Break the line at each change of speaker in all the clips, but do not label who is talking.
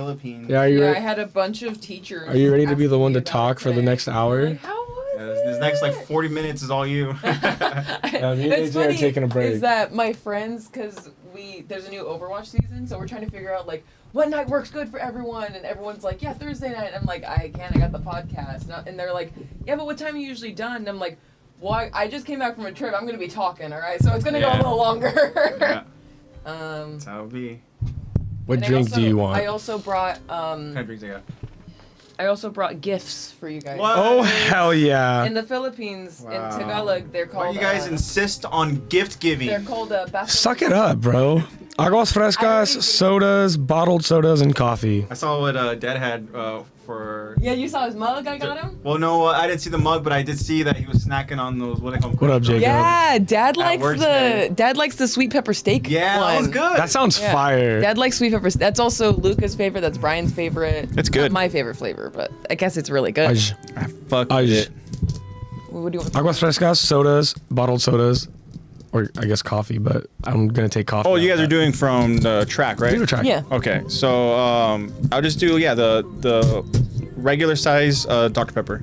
Philippines.
Yeah,
I had a bunch of teachers.
Are you ready to be the one to talk for the next hour?
Like, how was
This next like 40 minutes is all you.
Me and
It's
AJ are
funny
taking a break.
is that my friends, because there's a new Overwatch season, so we're trying to figure out like what night works good for everyone, and everyone's like, yeah, Thursday night. And I'm like, I can't, I got the podcast, and they're like, yeah, but what time are you usually done? And I'm like, well, I just came back from a trip. I'm gonna be talking, all right, so it's gonna go a little longer.
Yeah. That's how it be.
What drink do you want?
I also brought
What kind of drinks I got?
I also brought gifts for you guys.
What?
Oh, hell yeah.
In the Philippines,
Wow.
in Tagalog, they're called.
Why do you guys insist on gift giving?
They're called
Suck it up, bro. Aguas frescas, sodas, bottled sodas, and coffee.
I saw what Dad had for.
Yeah, you saw his mug I got him?
Well, no, I didn't see the mug, but I did see that he was snacking on those. What do they call them?
What up, Jacob?
Yeah, Dad likes
works today.
the sweet pepper steak.
Yeah,
one.
that was good.
That sounds
Yeah.
fire.
Dad likes sweet pepper. That's also Luca's favorite. That's Brian's favorite.
It's good.
Not my favorite flavor, but I guess it's really good.
Aj.
Fuck
Aj.
What do you want?
Aguas frescas, sodas, bottled sodas, or I guess coffee, but I'm gonna take coffee.
Oh, you guys are doing from the track, right?
Do the track.
Yeah.
Okay, so I'll just do the regular size Dr. Pepper.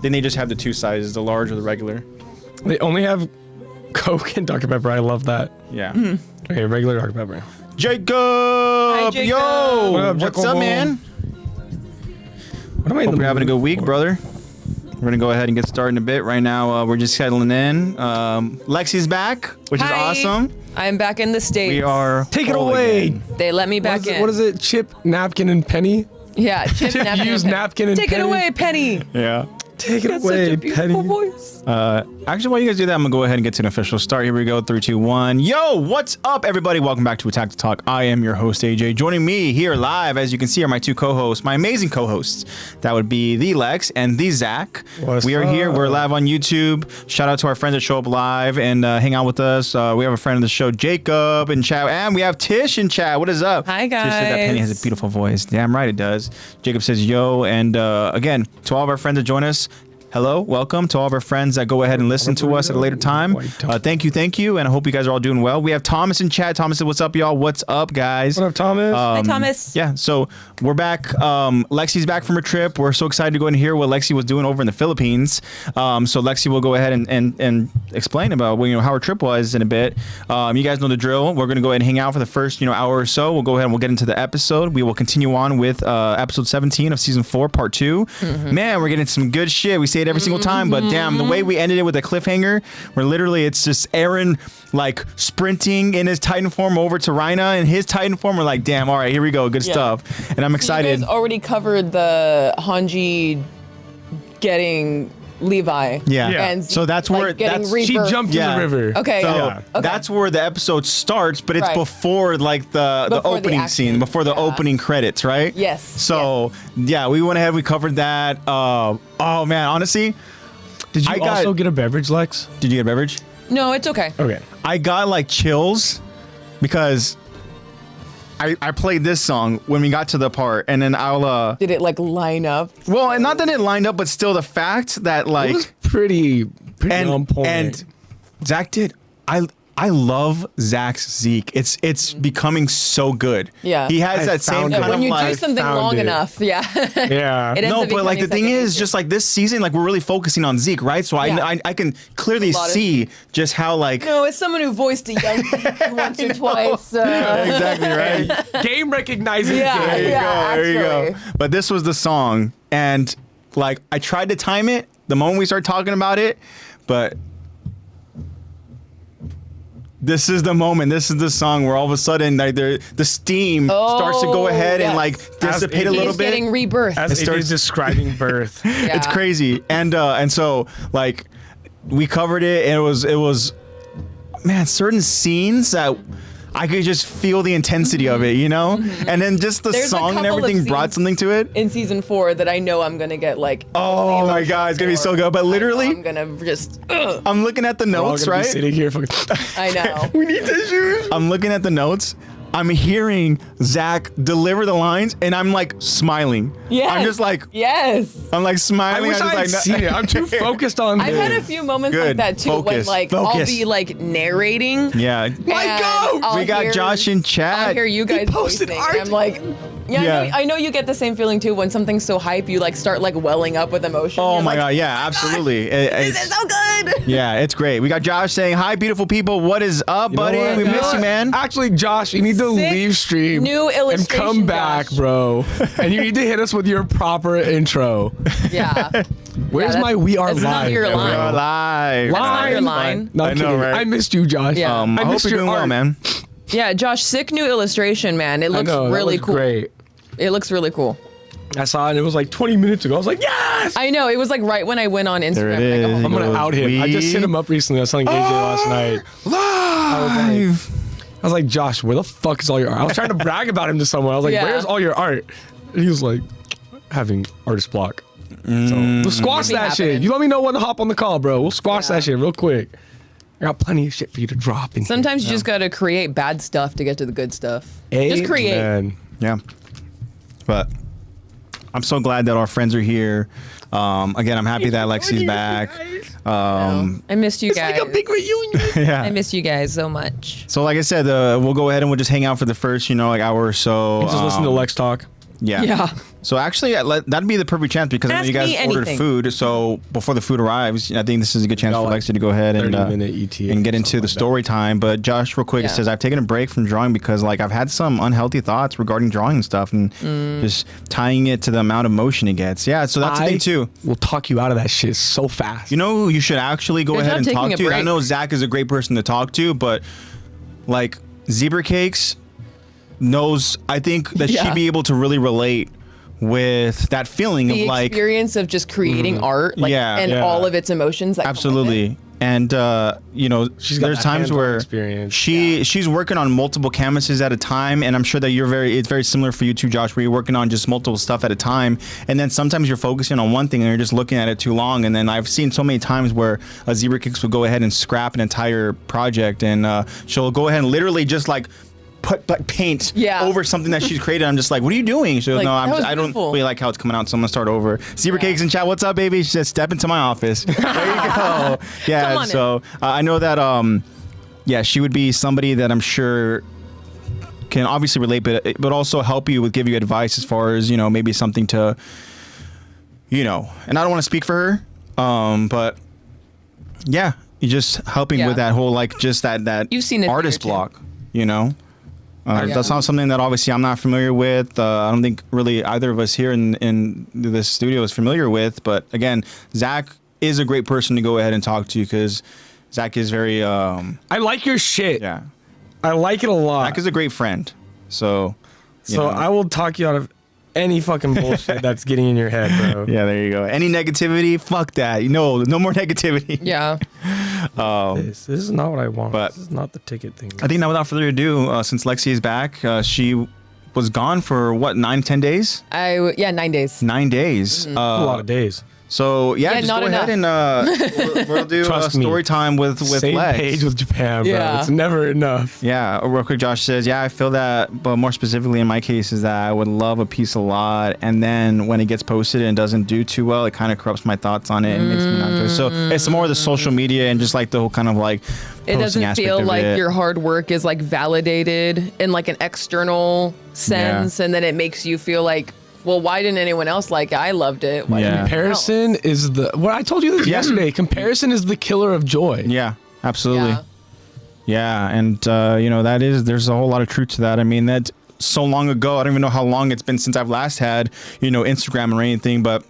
Then they just have the two sizes, the large or the regular.
They only have Coke and Dr. Pepper. I love that.
Yeah.
Okay, regular Dr. Pepper.
Jacob!
Jacob!
Yo!
What up,
What's
Jacob?
up, man?
What am I in
Hope
the
you're having a
mood
good week,
for?
brother. We're gonna go ahead and get started in a bit. Right now, we're just settling in. Lexi's back, which
Hi.
is awesome.
I'm back in the States.
We are.
Take it
whole
away.
again.
They let me
What
back
is,
in.
it, what is it? Chip, napkin, and penny?
Yeah, chip, napkin,
use
and
napkin and
Take
penny?
it away, Penny.
Yeah.
Take it
That's
away,
such a beautiful
penny.
voice.
Actually, while you guys do that, I'm gonna go ahead and get to an official start. Here we go. 3, 2, 1. Yo, what's up, everybody? Welcome back to Attack the Talk. I am your host, AJ. Joining me here live, as you can see, are my two co-hosts, my amazing co-hosts. That would be the Lex and the Zach.
What's
we are here.
up?
We're live on YouTube. Shout out to our friends that show up live and hang out with us. We have a friend of the show, Jacob, in chat, and we have Tish in chat. What is up?
Hi,
Tish says that Penny has a
guys.
beautiful voice. Damn right it does. Jacob says yo, and again, to all of our friends that join us. Hello, welcome to all of our friends that go ahead and listen to us at a later time. Thank you, and I hope you guys are all doing well. We have Thomas in chat. Thomas said, what's up, y'all? What's up, guys?
What up, Thomas?
Hi, Thomas.
Yeah, so we're back. Lexi's back from her trip. We're so excited to go and hear what Lexi was doing over in the Philippines. So Lexi will go ahead and explain about how her trip was in a bit. You guys know the drill. We're going to go ahead and hang out for the first hour or so. We'll go ahead and we'll get into the episode. We will continue on with episode 17 of season 4, part 2. Man, we're getting some good shit. We say it every single time, but damn, the way we ended it with a cliffhanger, where literally it's just Eren like sprinting in his Titan form over to Rhina in his Titan form. We're like, damn, all right, here we go, good stuff. And I'm excited.
You guys already covered the Hanji getting Levi.
Yeah.
And
So that's where
getting
that's
she
rebirth.
jumped in the river.
Okay.
So
yeah. Okay.
that's where the episode starts, but it's
Right.
before like the
Before the
opening
action.
scene, before the
Yeah.
opening credits, right?
Yes.
So yeah, we went ahead, we covered that. Oh man, honestly,
Did you
I got-
also get a beverage, Lex?
did you get a beverage?
No, it's okay.
Okay.
I got like chills because I played this song when we got to the part, and then I'll
Did it like line up?
well, and not that it lined up, but still the fact that
It
like
was pretty on point.
and Zach did. I love Zach's Zeke. It's becoming so good.
Yeah.
He has
I
that same
found
kind
it.
When
of
you
like.
do something
found
long
it.
enough, yeah.
yeah.
It ends
No,
up
but like the
becoming
thing
second
is,
nature.
just like this season, like we're really focusing on Zeke, right? So
Yeah.
I can clearly
A lot of-
see just how like
No, as someone who voiced a young Zeke once or twice.
exactly right.
Game recognizes
Yeah.
There you
Yeah,
go. There you go.
actually.
But this was the song, and like I tried to time it the moment we started talking about it, but this is the moment. This is the song where all of a sudden, like the steam starts to go ahead and
yes.
like dissipate a
He's
little
He's
bit.
getting rebirth.
As
It starts-
AJ's describing birth.
It's
Yeah.
crazy, and so like we covered it, and it was man, certain scenes that I could just feel the intensity of it, and then just the
There's a
song and
couple of
everything brought
scenes
something to it.
in season 4 that I know I'm gonna get like.
Oh my god, it's gonna be so good. But literally,
I'm gonna just.
I'm looking at the
We're all
notes,
gonna be
right?
sitting here fucking.
I know.
We need tissues. I'm looking at the notes. I'm hearing Zach deliver the lines, and I'm like smiling.
Yes.
I'm just like,
Yes.
I'm like
I
smiling.
wish
I'm
I had
just
seen it. I'm too focused on
I've
this.
had a few moments
Good.
like that too,
Focus.
when like I'll
Focus.
be like narrating.
Yeah.
and I'll
We got
hear-
Josh in chat.
I'll hear you guys
posted
voicing,
art.
and I'm like, Yeah, I know you get the same feeling too when something's so hype, you like start like welling up with emotion.
Oh
You're
my
like,
god, yeah, absolutely.
This is so good.
Yeah, it's great. We got Josh saying, "Hi, beautiful people. What is up,
You know
buddy?
what?
We
You know
miss you,
what?
man."
Actually, Josh, you need to
Sick
leave stream
new
and
illustration,
come back,
Josh.
bro. And you need to hit us with your proper intro.
Yeah.
Where's
Yeah,
my "We Are
that's not
Live"?
your
bro?
line.
We are live.
That's not your
Line?
line.
No,
I
I'm
know,
kidding.
right?
I missed you, Josh.
Yeah.
I hope
missed
you're
your
doing well,
art.
man.
Yeah, Josh, sick new illustration, man. It
I
looks
know, that
really
was
cool.
Great.
It looks really cool.
I saw it. And it was like 20 minutes ago. I was like, yes.
I know. It was like right when I went on Instagram.
There it
like,
is.
oh,
I'm gonna out him. I just hit him up recently. I was telling AJ last night.
Live.
I was like, Josh, where the fuck is all your art? I was trying to brag about him to someone. I was like,
Yeah.
where's all your art? And he was like, having artist block. So we'll squash
Could be
that shit.
happening.
You let me know when to hop on the call, bro. We'll squash
Yeah.
that shit real quick. I got plenty of shit for you to drop. In
Sometimes you just gotta create bad stuff to get to the good stuff.
here.
Just create.
Amen.
Yeah. But I'm so glad that our friends are here. Again, I'm happy that Lexi's back.
I missed you guys.
Like a big reunion.
Yeah.
I missed you guys so much.
So like I said, we'll go ahead and we'll just hang out for the first, like hour or so.
Just listen to Lex talk.
Yeah.
Yeah.
So actually, that'd be the perfect chance because I know
Ask
you guys
me
ordered
anything.
food. So before the food arrives, I think this is a good chance
Got
for
like
Lexi to go ahead and
30-minute ETA
and get into
something
the
like that.
story time. But Josh, real quick, it
Yeah.
says I've taken a break from drawing because I've had some unhealthy thoughts regarding drawing and stuff, and just tying it to the amount of motion it gets. Yeah. So that's the thing too.
We'll talk you out of that shit so fast.
You know who you should actually go
Good
ahead
job
and
taking
talk
a
to? I
break.
know Zach is a great person to talk to, but like Zebra Cakes knows, I think that
Yeah.
she'd be able to really relate with that feeling
The
of like,
experience of just creating art, like,
Yeah.
and
Yeah.
all of its emotions. That come with it.
absolutely. And
She's got
there's
that
times
hands-on
where
experience.
she's working on multiple canvases at a time, and I'm sure that it's very similar for you too, Josh, where you're working on just multiple stuff at a time, and then sometimes you're focusing on one thing and you're just looking at it too long, and then I've seen so many times where a Zebra Kicks will go ahead and scrap an entire project, and she'll go ahead and literally just like put like paint
Yeah.
over something that she's created. I'm just like, what are you doing? She goes,
Like,
no,
that was
I don't
beautiful.
really like how it's coming out, so I'm gonna start over. Zebra
Yeah.
Cakes in chat, what's up, baby? She said, step into my office. There you go. Yeah,
Come on in.
so I know that yeah, she would be somebody that I'm sure can obviously relate, but also help you with, give you advice as far as maybe something to, and I don't want to speak for her, but yeah, you just helping
Yeah.
with that whole like just that
You've seen it
artist
here, too.
block,
Yeah.
That's not something that obviously I'm not familiar with. I don't think really either of us here in this studio is familiar with. But again, Zach is a great person to go ahead and talk to because Zach is very
I like your shit.
yeah.
I like it a lot.
Zach is a great friend. So
I will talk you out of any fucking bullshit that's getting in your head, bro.
yeah, there you go. Any negativity, fuck that. No more negativity.
Yeah.
This is not what I want.
But-
This is not the ticket thing.
I think now without further ado, since Lexi is back, she was gone for what, 9-10 days?
9 days.
9 days.
a lot of days.
So yeah,
Yeah,
just
not
go ahead and we'll do
Trust me.
story time with
Same
Lex.
page with Japan, bro.
Yeah.
It's never enough.
Yeah, real quick, Josh says, yeah, I feel that, but more specifically in my case is that I would love a piece a lot, and then when it gets posted and doesn't do too well, it kind of corrupts my thoughts on it and makes me not enjoy it. So it's more of the social media and just like the whole kind of like
It
posting
doesn't
aspect
feel
of
like
it.
your hard work is like validated in like an external sense, and then it makes you feel like, well, why didn't anyone else like it? I loved it. Why
Yeah.
didn't anyone else?
Comparison is what I told you this yesterday. Comparison is the killer of joy.
Yeah, absolutely.
Yeah.
Yeah, and there's a whole lot of truth to that. I mean, that so long ago, I don't even know how long it's been since I've last had, Instagram or anything, but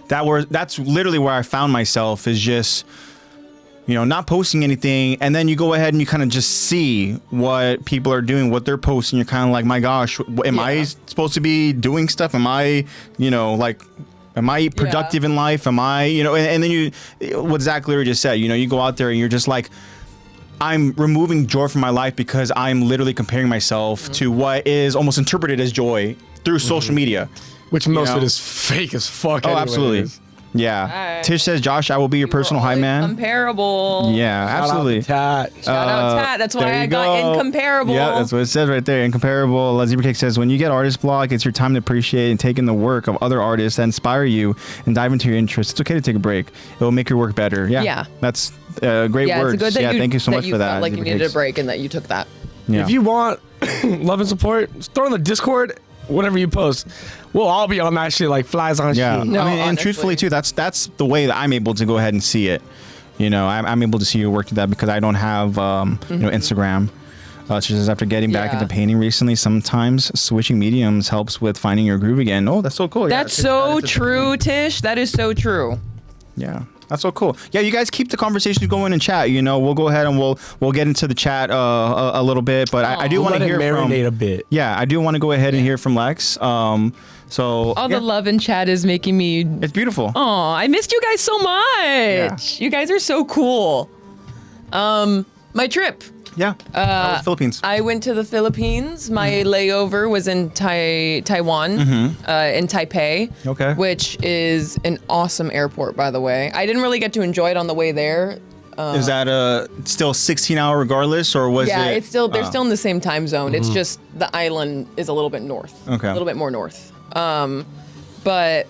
that's literally where I found myself is just, not posting anything. And then you go ahead and you kind of just see what people are doing, what they're posting. You're kind of like, my gosh, am I supposed to be doing stuff? Am I, am I productive in life? Am I, and then what Zach literally just said, you go out there and you're just like, I'm removing joy from my life because I'm literally comparing myself to what is almost interpreted as joy through social media.
Which most of
know?
it is fake as fuck.
Oh,
anyways.
absolutely. Yeah.
Alright.
Tish says, Josh, I will be your personal hype man.
Incomparable.
Yeah,
Shout out
absolutely.
to Tat.
Shout out Tat. That's why
There
I
you
got
go.
incomparable.
Yeah, that's what it says right there. Incomparable. Zebra Cake says, when you get artist block, it's your time to appreciate and take in the work of other artists that inspire you and dive into your interests. It's okay to take a break. It will make your work better. Yeah.
Yeah.
That's great
Yeah,
words.
it's good that
Thank you so much for that.
Felt like you
Zebra
needed a
Cakes.
break and that you took that.
Yeah.
If you want love and support, just throw in the Discord whatever you post, we'll all be on that shit like flies on
Yeah,
sheet.
No,
I mean, and
honestly.
truthfully too, that's the way that I'm able to go ahead and see it. You know, I'm able to see your work to that because I don't have you know, Instagram. It's just after getting back
Yeah.
into painting recently, sometimes switching mediums helps with finding your groove again. Oh, that's so cool. Yeah,
That's so true, Tish. That is so true.
Yeah, that's so cool. Yeah, you guys keep the conversations going in chat. You know, we'll go ahead and we'll get into the chat a little bit, but I do
We'll
want to
let it
hear
marinate
from.
a bit.
Yeah, I do want to go ahead and hear from Lex. So
All
yeah,
the love in chat is making me.
it's beautiful.
Oh, I missed you guys so much. You guys are so cool. My trip.
Yeah, that was Philippines.
I went to the Philippines. My layover was in Taiwan, in Taipei.
Okay.
Which is an awesome airport, by the way. I didn't really get to enjoy it on the way there.
Is that still 16-hour regardless, or was
Yeah,
it?
it's still they're still in the same time zone. It's just the island is a little bit north.
Okay.
A little bit more north. But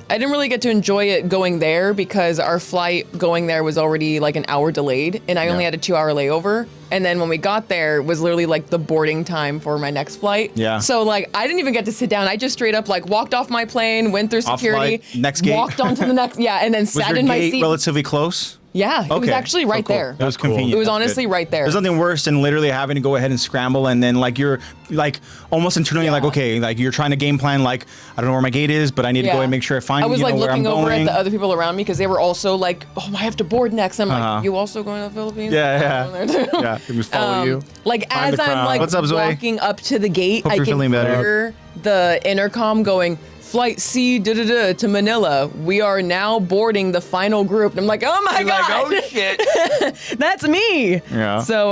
I didn't really get to enjoy it going there because our flight going there was already like an hour delayed, and I only
Yeah.
had a 2-hour layover. And then when we got there, it was literally like the boarding time for my next flight.
Yeah.
So like I didn't even get to sit down. I just straight up like walked off my plane, went through
Off
security,
flight, next gate.
walked onto the next and then
Was
sat
your
in my
gate
seat.
relatively close?
Yeah, it was
Okay,
actually
so
right
cool.
there.
That's
cool.
convenient.
It was
That's
honestly
good.
right there.
There's nothing worse than literally having to go ahead and scramble, and then like you're like almost internally like, okay, like you're trying to game plan, like I don't know where my gate is, but I need to go and make sure I find.
I was
you
like
know, where
looking
I'm
over
going.
at the other people around me because they were also like, "Oh, I have to board next." I'm
Uh-huh.
like, "You also going to the Philippines?"
Yeah,
I'm going there too.
yeah. Let me follow you.
Like
Find
as
the
I'm
crowd.
like
What's up, Zoe?
walking up to the gate,
Hope
I
you're
can
feeling better.
hear the intercom going, "Flight C to Manila. We are now boarding the final group." And I'm like, "Oh my god,
Like, oh shit.
that's me!"
Yeah.
So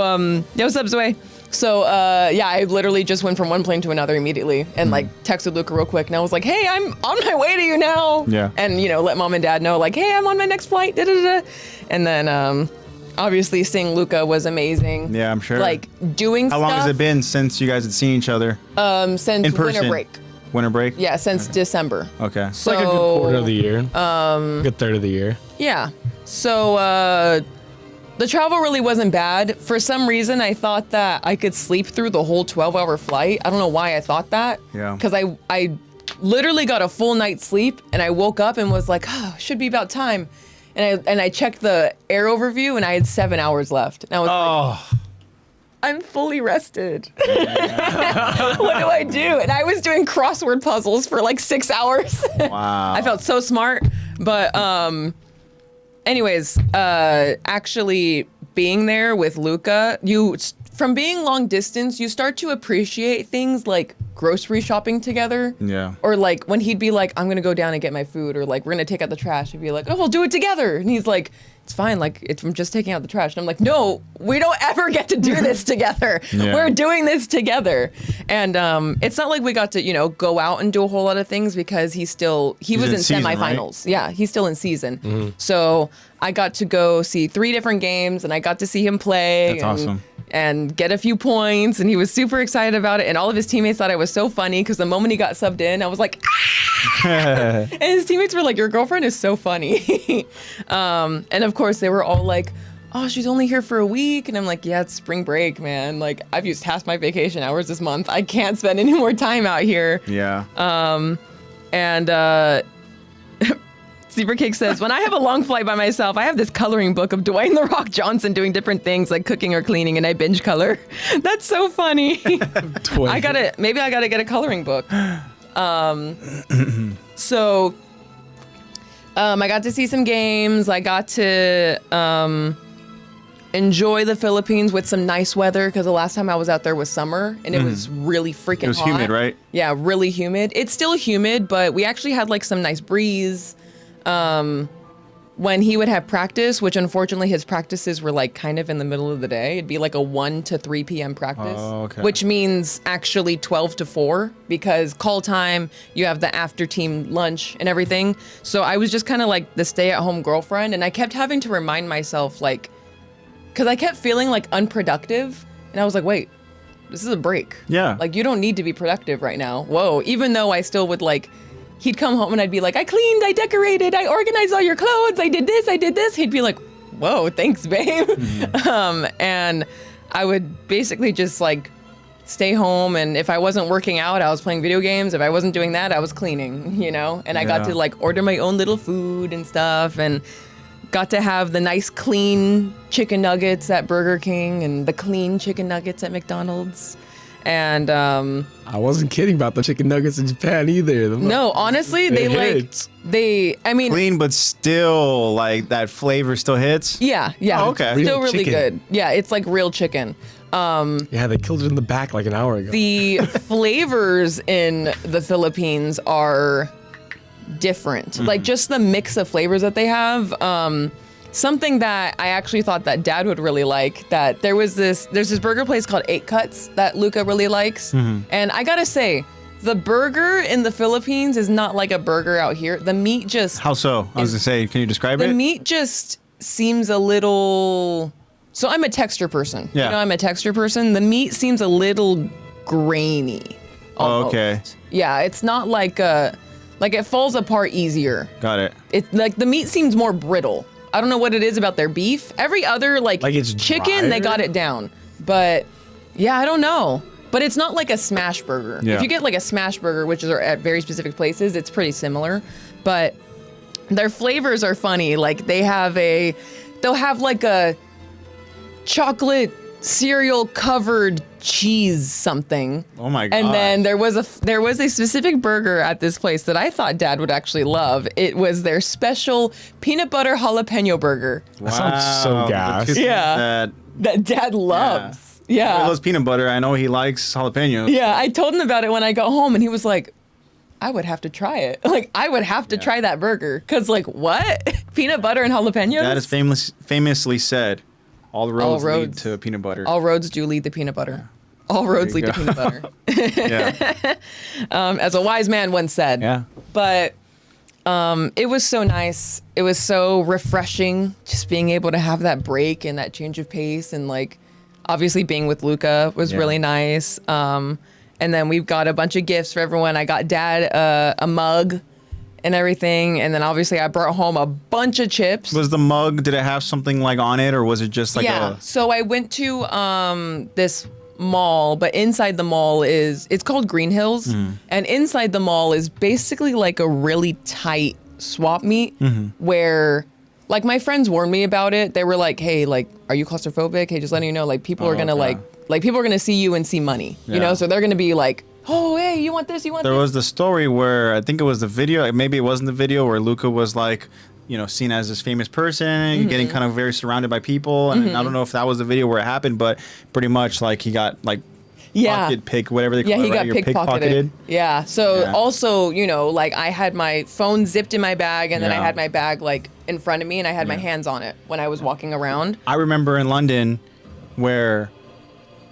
yeah, what's up, Zoe? So yeah, I literally just went from one plane to another immediately, and like texted Luca real quick, and I was like, "Hey, I'm on my way to you now."
Yeah.
And you know, let mom and dad know, like, "Hey, I'm on my next flight." And then obviously seeing Luca was amazing.
Yeah, I'm sure.
Like doing
How
stuff.
long has it been since you guys had seen each other
Since
in person?
winter break.
Winter break.
Yeah, since December.
Okay.
It's like a good quarter of the
So
year. Good third of the year.
yeah. So the travel really wasn't bad. For some reason, I thought that I could sleep through the whole 12-hour flight. I don't know why I thought that.
Yeah.
Because I literally got a full night's sleep, and I woke up and was like, "Oh, should be about time." And I checked the air overview, and I had 7 hours left. And I was like,
Oh.
I'm fully rested. What do I do? And I was doing crossword puzzles for like 6 hours.
Wow.
I felt so smart. But anyways, actually being there with Luca, from being long distance, you start to appreciate things like grocery shopping together.
Yeah.
Or like when he'd be like, "I'm gonna go down and get my food," or like, "We're gonna take out the trash." He'd be like, "Oh, we'll do it together." And he's like, "It's fine, like I'm just taking out the trash." And I'm like, "No, we don't ever get to do this together.
Yeah.
We're doing this together." And it's not like we got to, you know, go out and do a whole lot of things because he was
in
in
season, right?
semifinals. Yeah, he's still in season. So I got to go see 3 different games, and I got to see him play.
That's awesome.
And get a few points, and he was super excited about it. And all of his teammates thought I was so funny because the moment he got subbed in, I was like, "Ah!" And his teammates were like, "Your girlfriend is so funny." And of course, they were all like, "Oh, she's only here for a week." And I'm like, "Yeah, it's spring break, man. Like, I've used half my vacation hours this month. I can't spend any more time out here."
Yeah.
And Super Cake says, "When I have a long flight by myself, I have this coloring book of Dwayne The Rock Johnson doing different things like cooking or cleaning, and I binge color." That's so funny. Maybe I gotta get a coloring book. So I got to see some games. I got to enjoy the Philippines with some nice weather because the last time I was out there was summer, and it was really freaking hot.
It was humid, right?
Yeah, really humid. It's still humid, but we actually had like some nice breeze. When he would have practice, which unfortunately his practices were like kind of in the middle of the day. It'd be like a 1 to 3 p.m. practice,
Oh, okay.
which means actually 12 to 4 because call time, you have the after team lunch and everything. So I was just kind of like the stay-at-home girlfriend, and I kept having to remind myself like, because I kept feeling like unproductive, and I was like, wait, this is a break.
Yeah.
Like you don't need to be productive right now. Whoa, even though I still would like, he'd come home and I'd be like, "I cleaned, I decorated, I organized all your clothes, I did this, I did this." He'd be like, "Whoa, thanks, babe." And I would basically just like stay home, and if I wasn't working out, I was playing video games. If I wasn't doing that, I was cleaning, you know? And I got to like order my own little food and stuff, and got to have the nice clean chicken nuggets at Burger King and the clean chicken nuggets at McDonald's. And
I wasn't kidding about the chicken nuggets in Japan either.
no, honestly, they
hits.
I mean,
Clean, but still like that flavor still hits.
yeah.
Oh, okay.
Still
Real
really
chicken.
good. Yeah, it's like real chicken.
Yeah, they killed it in the back like an hour ago.
The flavors in the Philippines are different. Like just the mix of flavors that they have. Something that I actually thought that Dad would really like, that there's this burger place called 8 Cuts that Luca really likes. And I gotta say, the burger in the Philippines is not like a burger out here. The meat just...
How so? I was gonna say, can you describe it?
The meat just seems a little... So I'm a texture person.
Yeah.
You know, I'm a texture person. The meat seems a little grainy.
Oh,
Almost.
okay.
Yeah, it's not like it falls apart easier.
Got it.
It's like the meat seems more brittle. I don't know what it is about their beef. Every other like
it's
chicken, they
drier?
got it down. But yeah, I don't know. But it's not like a smash burger.
Yeah.
If you get like a smash burger, which are at very specific places, it's pretty similar. But their flavors are funny. Like they'll have like a chocolate cereal covered cheese something.
Oh my god.
And then there was a specific burger at this place that I thought Dad would actually love. It was their special peanut butter jalapeno burger
That sounds so gas.
Yeah. that Dad loves.
He
Yeah.
loves peanut butter. I know he likes jalapenos.
Yeah, I told him about it when I got home, and he was like, I would have to try it. Like, I would have to try that burger. Because, like, what? Peanut butter and jalapenos?
That is famously said. All the roads lead
roads.
to peanut butter.
All roads do lead to peanut butter. All roads
There
lead
you
to peanut butter.
Yeah.
As a wise man once said.
Yeah.
But it was so nice. It was so refreshing just being able to have that break and that change of pace. And, like, obviously being with Luca was really nice. And then we've got a bunch of gifts for everyone. I got Dad a mug and everything. And then obviously I brought home a bunch of chips.
Was the mug, did it have something like on it, or was it just like
So I went to this mall, but inside the mall it's called Green Hills. And inside the mall is basically like a really tight swap meet where, like, my friends warned me about it. They were like, hey, like, are you claustrophobic? Hey, just letting you know, like, people are gonna like people are gonna see you and see money, you know? So they're gonna be like, oh, hey, you want this, you want
There
this?
was the story where, I think it was the video, maybe it wasn't the video, where Luca was like, you know, seen as this famous person, getting kind of very surrounded by people. And I don't know if that was the video where it happened, but pretty much like he got like pocket pick, whatever they call it.
He got
right? You're
pickpocketed. Yeah. So
Yeah.
also, you know, like I had my phone zipped in my bag, and then I
Yeah.
had my bag like in front of me, and I had my hands on it when I was walking around.
I remember in London where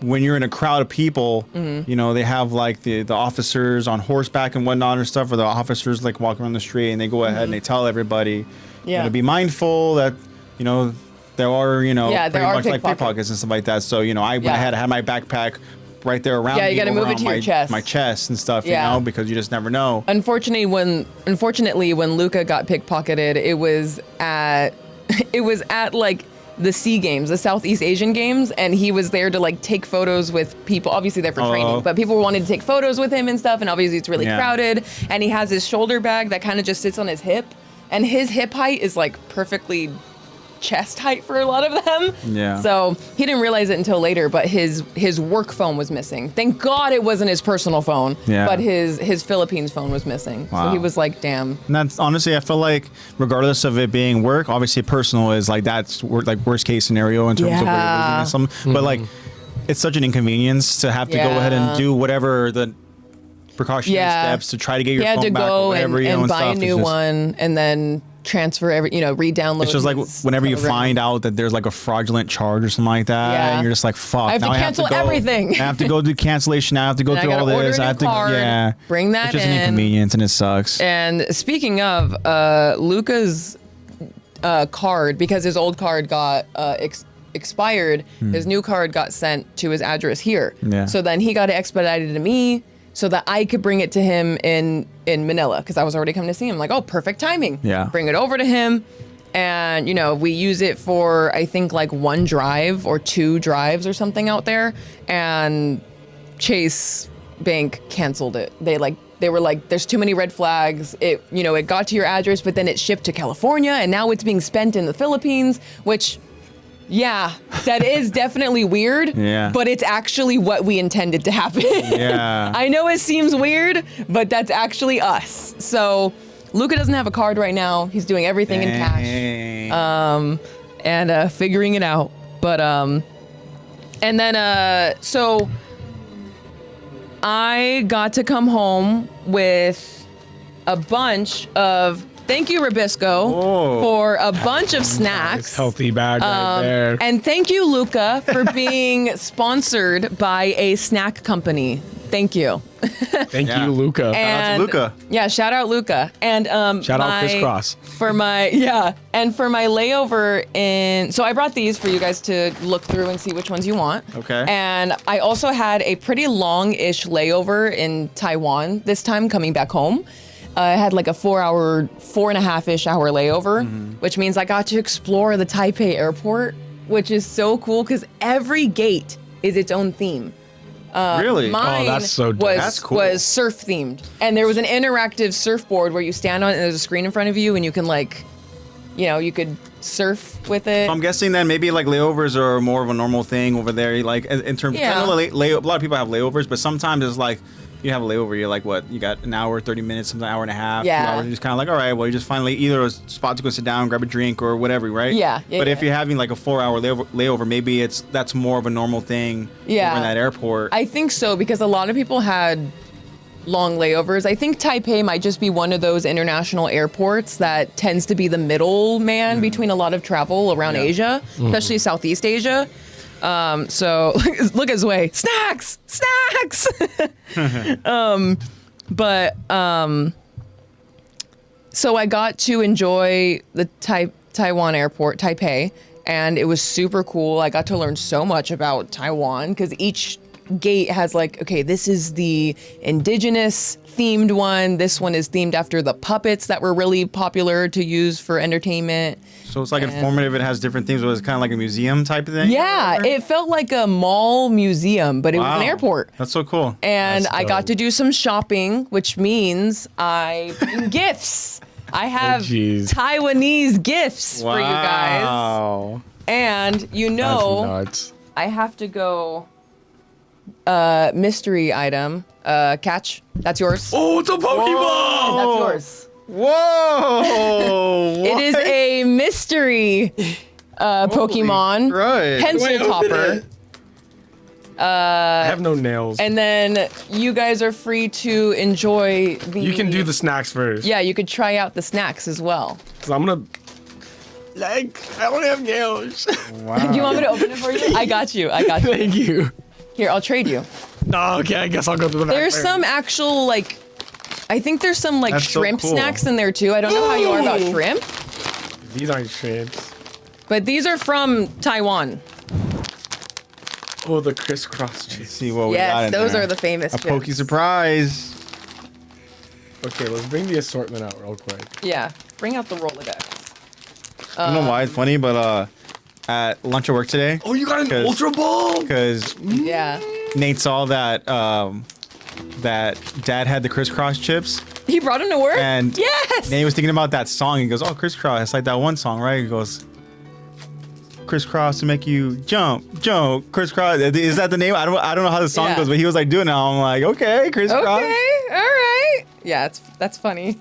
when you're in a crowd of people, you know, they have like the officers on horseback and whatnot and stuff, or the officers like walking around the street, and they go ahead and they tell everybody, you know, to be mindful that, you know, there are, you know,
Yeah, there
pretty
are
much like
pickpockets.
pickpockets and stuff like that. So, you know, I went ahead, I had my backpack right there around
Yeah, you
me,
gotta move it
around
to your
my,
chest.
my chest and stuff,
Yeah.
you know, because you just never know.
Unfortunately, when Luca got pickpocketed, it was at like the SEA Games, the Southeast Asian Games, and he was there to like take photos with people. Obviously, they're for training, but people wanted to take photos with him and stuff. And obviously, it's really crowded. And he has his shoulder bag that kind of just sits on his hip, and his hip height is like perfectly chest height for a lot of them.
Yeah.
So he didn't realize it until later, but his work phone was missing. Thank God it wasn't his personal phone, but his Philippines phone was missing. So he was like, damn.
And that's honestly, I feel like regardless of it being work, obviously personal is like that's like worst case scenario in terms of where you're losing something. But like, it's such an inconvenience to have to go ahead and do whatever the precautionary steps to try to get your
He had
phone
to
back
go
or whatever, you know,
and
and
buy
stuff.
a new one, and then transfer re-download.
It's just like
his
whenever you
program.
find out that there's like a fraudulent charge or something like that, and you're just like, fuck.
I have to
now
cancel everything.
I have to go do cancellation. I have to go
And I
through all
gotta order
this.
a
I
new
have to,
card, bring that
It's just an
in.
inconvenience and it sucks.
And speaking of Luca's card, because his old card got expired, his new card got sent to his address here.
Yeah.
So then he got it expedited to me so that I could bring it to him in Manila, because I was already coming to see him. Like, oh, perfect timing.
Yeah.
Bring it over to him. And, you know, we use it for, I think, like 1 drive or 2 drives or something out there. And Chase Bank canceled it. They were like, there's too many red flags. It got to your address, but then it shipped to California, and now it's being spent in the Philippines, which, yeah, that is definitely weird.
Yeah.
But it's actually what we intended to happen.
Yeah.
I know it seems weird, but that's actually us. So Luca doesn't have a card right now. He's doing everything in cash. And figuring it out. But and then so I got to come home with a bunch of, thank you, Rabisco, for a bunch of snacks.
Healthy bag right there.
And thank you, Luca, for being sponsored by a snack company. Thank you.
Thank you, Luca.
And,
Luca.
Yeah, shout out Luca. And
Shout out Crisscross.
For my layover in, so I brought these for you guys to look through and see which ones you want.
Okay.
And I also had a pretty long-ish layover in Taiwan this time coming back home. I had like a 4.5-ish hour layover, which means I got to explore the Taipei airport, which is so cool because every gate is its own theme.
Really?
Mine
that's so dope.
That's cool.
was surf themed, and there was an interactive surfboard where you stand on it and there's a screen in front of you and you can you could surf with it.
So I'm guessing then maybe like layovers are more of a normal thing over there. Like in terms,
Yeah.
I know a lot of people have layovers, but sometimes it's like you have a layover. You're like, what? You got an hour, 30 minutes, something, hour and a half,
Yeah.
2 hours. You're just kind of like, all right, well, you just finally either a spot to go sit down, grab a drink, or whatever, right?
Yeah,
But if
yeah.
you're having like a 4-hour layover, maybe that's more of a normal thing.
Yeah.
Over in that airport.
I think so, because a lot of people had long layovers. I think Taipei might just be one of those international airports that tends to be the middleman between a lot of travel around Asia, especially Southeast Asia. So look his way. Snacks! So I got to enjoy the Taiwan airport, Taipei, and it was super cool. I got to learn so much about Taiwan because each gate has like, okay, this is the indigenous themed one. This one is themed after the puppets that were really popular to use for entertainment.
So it's like informative. It has different things. So it's kind of like a museum type of thing.
Yeah, it felt like a mall museum, but it was an airport.
That's so cool.
And
That's
I got
dope.
to do some shopping, which means I bring gifts. I have
jeez.
Taiwanese gifts for you guys.
Wow.
And
That's nuts.
I have to go mystery item. Catch. That's yours.
Oh, it's a Pokemon!
That's yours.
Whoa!
It is a mystery Pokemon.
Right.
Pencil
Wait, open
topper.
it. I have no nails.
And then you guys are free to enjoy the...
You can do the snacks first.
Yeah, you could try out the snacks as well.
Cause I'm gonna. I don't have nails.
Wow.
Do you want me to open it for you? I got you.
Thank you.
Here, I'll trade you.
No, okay, I guess I'll go through the back
There's
first.
some actual, I think there's some,
That's so
shrimp
cool.
snacks in there, too. I don't know how you are about shrimp,
These aren't shrimps.
but these are from Taiwan.
Oh, the crisscross
Let's
chips.
see what we got
Yes,
in
those
there.
are the famous
A
chips.
pokey surprise.
Okay, let's bring the assortment out real quick.
Yeah, bring out the Rolodex.
I don't know why it's funny, but at lunch at work today,
Oh, you got an
'Cause-
Ultra Ball?
because
Yeah.
Nate saw that that Dad had the crisscross chips,
He brought him to work?
and
Yes!
Nate was thinking about that song. He goes, "Oh, crisscross! It's like that one song, right?" He goes, "Crisscross to make you jump, crisscross." Is that the name? I don't know how the song
Yeah.
goes, but he was like doing it. I'm like, okay, crisscross.
Okay, all right. Yeah, that's funny.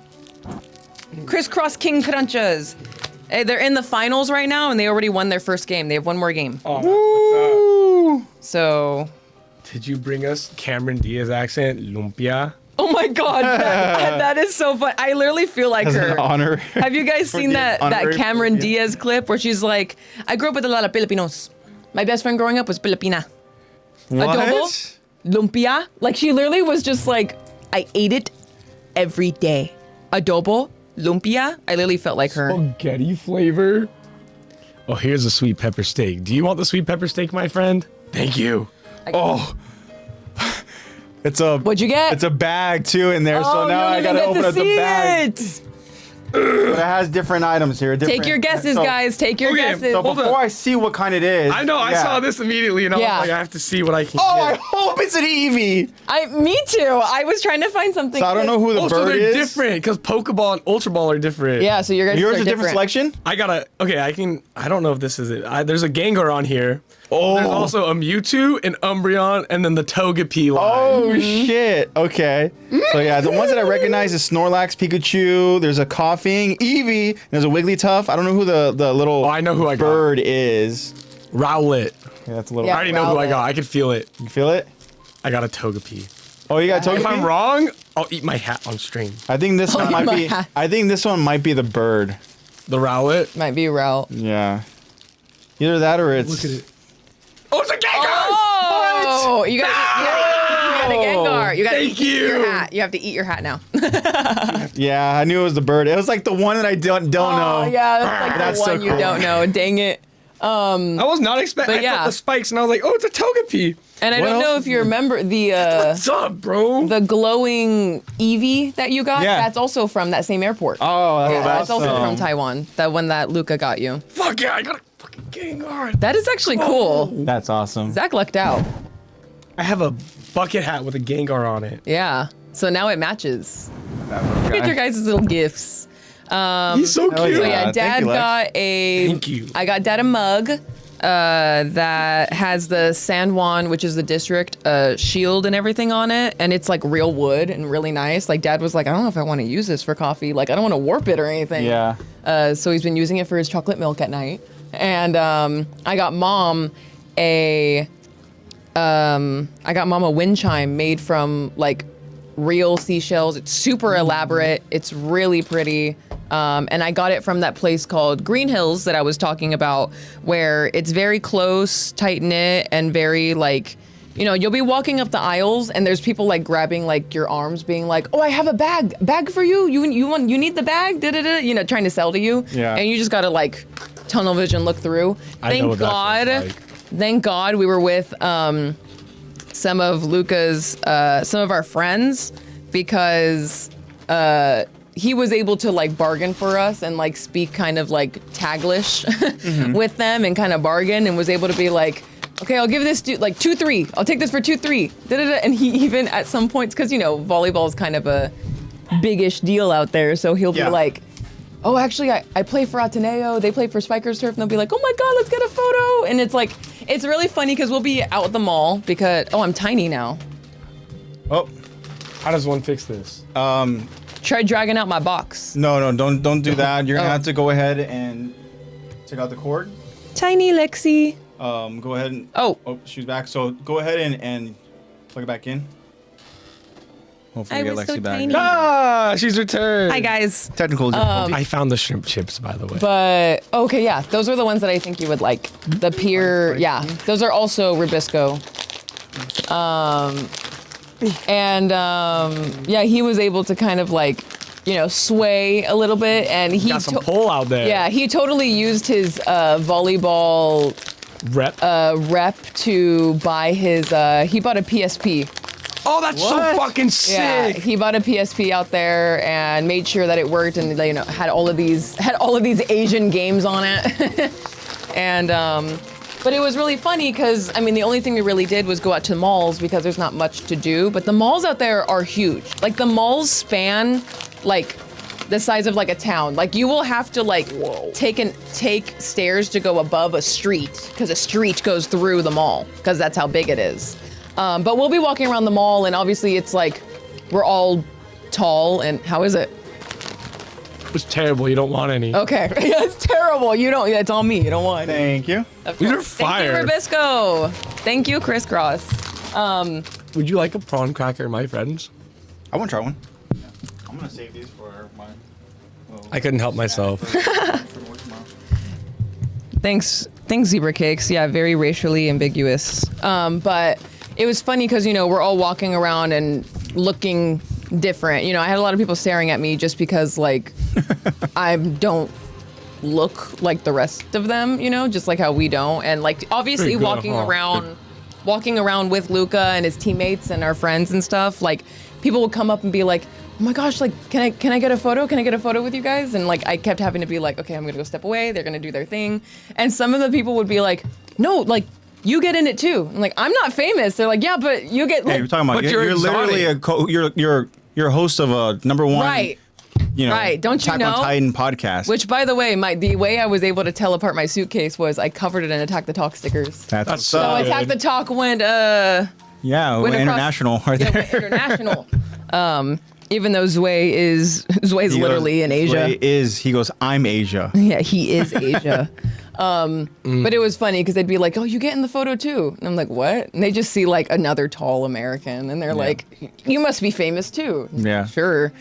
Crisscross King Crunches. Hey, they're in the finals right now, and they already won their first game. They have one more game.
Oh, what's up?
So,
Did you bring us Cameron Diaz accent, lumpia?
oh my God, that is so fun. I literally feel like
As
her.
an honor.
Have you guys seen
the
that
honorary
Cameron
Filipino.
Diaz clip where she's like, I grew up with a lot of Filipinos. My best friend growing up was Filipina. Adobo,
What?
lumpia. Like, she literally was just like, I ate it every day. Adobo, lumpia. I literally felt like her.
Spaghetti flavor. Oh, here's a sweet pepper steak. Do you want the sweet pepper steak, my friend? Thank you.
Oh. It's a
What'd you get?
It's a bag too in there, so
Oh,
now
you
I
don't even
gotta
get
open
to
up the
see
bag.
it.
but it has different items here.
Take your guesses, guys. Take your
Okay,
guesses.
So
Hold
before
on.
I see what kind it is,
I know. I saw this immediately, and I was
Yeah.
like, I have to see what I can
Oh,
get.
I hope it's an Eevee.
Me too. I was trying to find something.
So I don't know who the
Oh, so
bird
they're
is.
different because Pokeball and Ultra Ball are different.
Yeah, so your guys
Yours
are
is a different selection.
I gotta. Okay, I don't know if this is it. There's a Gengar on here.
Oh.
There's also a Mewtwo, an Umbreon, and then the Togepi line.
Oh shit. Okay. So yeah, the ones that I recognize is Snorlax, Pikachu. There's a Coughing, Eevee. There's a Wigglytuff. I don't know who the little
I know who I got.
bird is.
Rowlet.
Yeah, that's a little.
Yeah.
I already know who I
Rowlet.
got. I can feel it.
You feel it?
I got a Togepi.
Oh, you got
If
Togepi?
I'm wrong, I'll eat my hat on stream.
I think this one might
my
be.
hat.
I think this one might be the bird.
The Rowlet.
Might be route.
Yeah. Either that or it's.
Look at it. Oh, it's a Gengar!
Oh, you got a Gengar. You got to
Thank
eat
you.
your hat. You have to eat your hat now.
Yeah, I knew it was the bird. It was like the one that I don't know.
Oh, yeah, that's like
That's
the
so
one you
cool.
don't know. Dang it.
I was not expecting.
But
I
yeah.
felt the spikes, and I was like, oh, it's a Togepi.
And I
What
don't know
else
if you remember the
What's up, bro?
glowing Eevee that you got.
Yeah.
That's also from that same airport.
Oh,
Yeah, that's also
awesome.
from Taiwan. That one that Luca got you.
Fuck yeah, I got a fucking Gengar.
That is actually cool.
That's awesome.
Zach lucked out.
I have a bucket hat with a Gengar on it.
Yeah. So now it matches.
That little
Look at
guy.
your guys' little gifts.
He's so
hell
cute.
So
Yeah,
yeah,
thank
Dad
you, Lex.
got a.
Thank you.
I got Dad a mug that has the San Juan, which is the district shield and everything on it, and it's like real wood and really nice. Like Dad was like, I don't know if I want to use this for coffee. Like I don't want to warp it or anything.
Yeah.
So he's been using it for his chocolate milk at night. And I got Mom a wind chime made from like real seashells. It's super elaborate. It's really pretty. And I got it from that place called Green Hills that I was talking about, where it's very close, tight knit, and very like, you know, you'll be walking up the aisles and there's people like grabbing like your arms, being like, "Oh, I have a bag for you. You need the bag?" Da-da-da, you know, trying to sell to you.
Yeah.
And you just gotta like tunnel vision look through.
I know what that feels like.
Thank God we were with some of Luca's, some of our friends, because he was able to like bargain for us and like speak kind of like Taglish with them and kind of bargain, and was able to be like, okay, I'll give this like 2-3. I'll take this for 2-3. Da-da-da. And he even at some points, because you know volleyball is kind of a big-ish deal out there, so he'll
Yeah.
be like, oh, actually, I play for Ateneo. They play for Spikers Turf. And they'll be like, oh my God, let's get a photo. And it's like, it's really funny because we'll be out at the mall because, oh, I'm tiny now.
Oh.
How does one fix this?
Try dragging out my box.
No, don't do that. You're gonna
Oh.
have to go ahead and take out the cord.
Tiny Lexy.
Go ahead and.
Oh.
Oh, she's back. So go ahead and plug it back in. Hopefully
I
we get
was
Lexi
so
back.
tiny.
Ah, she's returned.
Hi, guys.
Technical difficulty.
I found the shrimp chips, by the way.
But, okay, yeah, those are the ones that I think you would like. The Pier, yeah, those are also Rubisco. Yeah, he was able to kind of like, you know, sway a little bit, and he
Got some pull out there.
yeah, he totally used his volleyball
Rep.
rep to buy his. He bought a PSP.
Oh, that's so
What?
fucking
Yeah,
sick.
he bought a PSP out there and made sure that it worked, and you know had all of these Asian games on it, and but it was really funny because I mean the only thing we really did was go out to the malls because there's not much to do, but the malls out there are huge. Like the malls span like the size of like a town. Like you will have to like take stairs to go above a street because a street goes through the mall because that's how big it is. But we'll be walking around the mall, and obviously it's like we're all tall. And how is it?
It's terrible. You don't want any.
Okay, yeah, it's terrible. You don't. Yeah, it's on me. You don't want.
Thank you.
These are fire.
Thank you, Rubisco. Thank you, Crisscross.
Would you like a prawn cracker, my friends?
I want to try one. I'm gonna save these for my.
I couldn't help myself.
Thanks, Zebra Cakes. Yeah, very racially ambiguous. But it was funny because you know we're all walking around and looking different. You know, I had a lot of people staring at me just because like I don't look like the rest of them. You know, just like how we don't. And like obviously
Pretty good,
walking around with Luca and his teammates and our friends and stuff. Like people will come up and be like, oh my gosh, like, can I get a photo? Can I get a photo with you guys? And like, I kept having to be like, okay, I'm gonna go step away. They're gonna do their thing. And some of the people would be like, no, like, you get in it too. I'm like, I'm not famous. They're like, yeah, but you get.
Hey,
Like,
you're talking about
But
you're literally you're a host of a #1.
right. Right, don't you
Attack
know?
on Titan podcast.
Which, by the way, the way I was able to tell apart my suitcase was I covered it in Attack the Talk stickers.
That's what's
so
So
up.
Attack the Talk went
Yeah,
went across-
international right
yeah,
there.
went international. Even though Zway's literally in Asia.
He goes, I'm Asia.
Yeah, he is Asia. But it was funny because they'd be like, "Oh, you get in the photo too," and I'm like, "What?" And they just see like another tall American, and they're like, "You must be famous too."
Yeah.
Sure.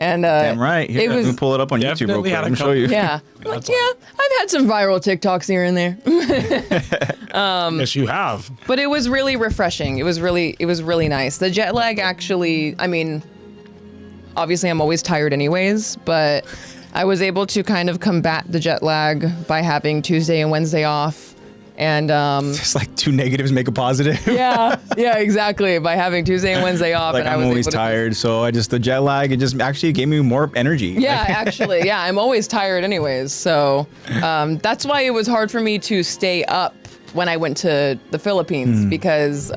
And
Damn right. Here,
it was
let me pull it up on YouTube real
Definitely
quick.
had a
Let me show you.
yeah. I'm like, yeah, I've had some viral TikToks here and there.
Yes, you have.
But it was really refreshing. It was really nice. The jet lag actually, I mean, obviously I'm always tired anyways, but I was able to kind of combat the jet lag by having Tuesday and Wednesday off. And
It's like two negatives make a positive.
yeah, exactly. By having Tuesday and Wednesday off,
Like
and I
I'm
was
always
able to-
tired, so the jet lag, it just actually gave me more energy.
Yeah, actually, yeah, I'm always tired anyways. So that's why it was hard for me to stay up when I went to the Philippines because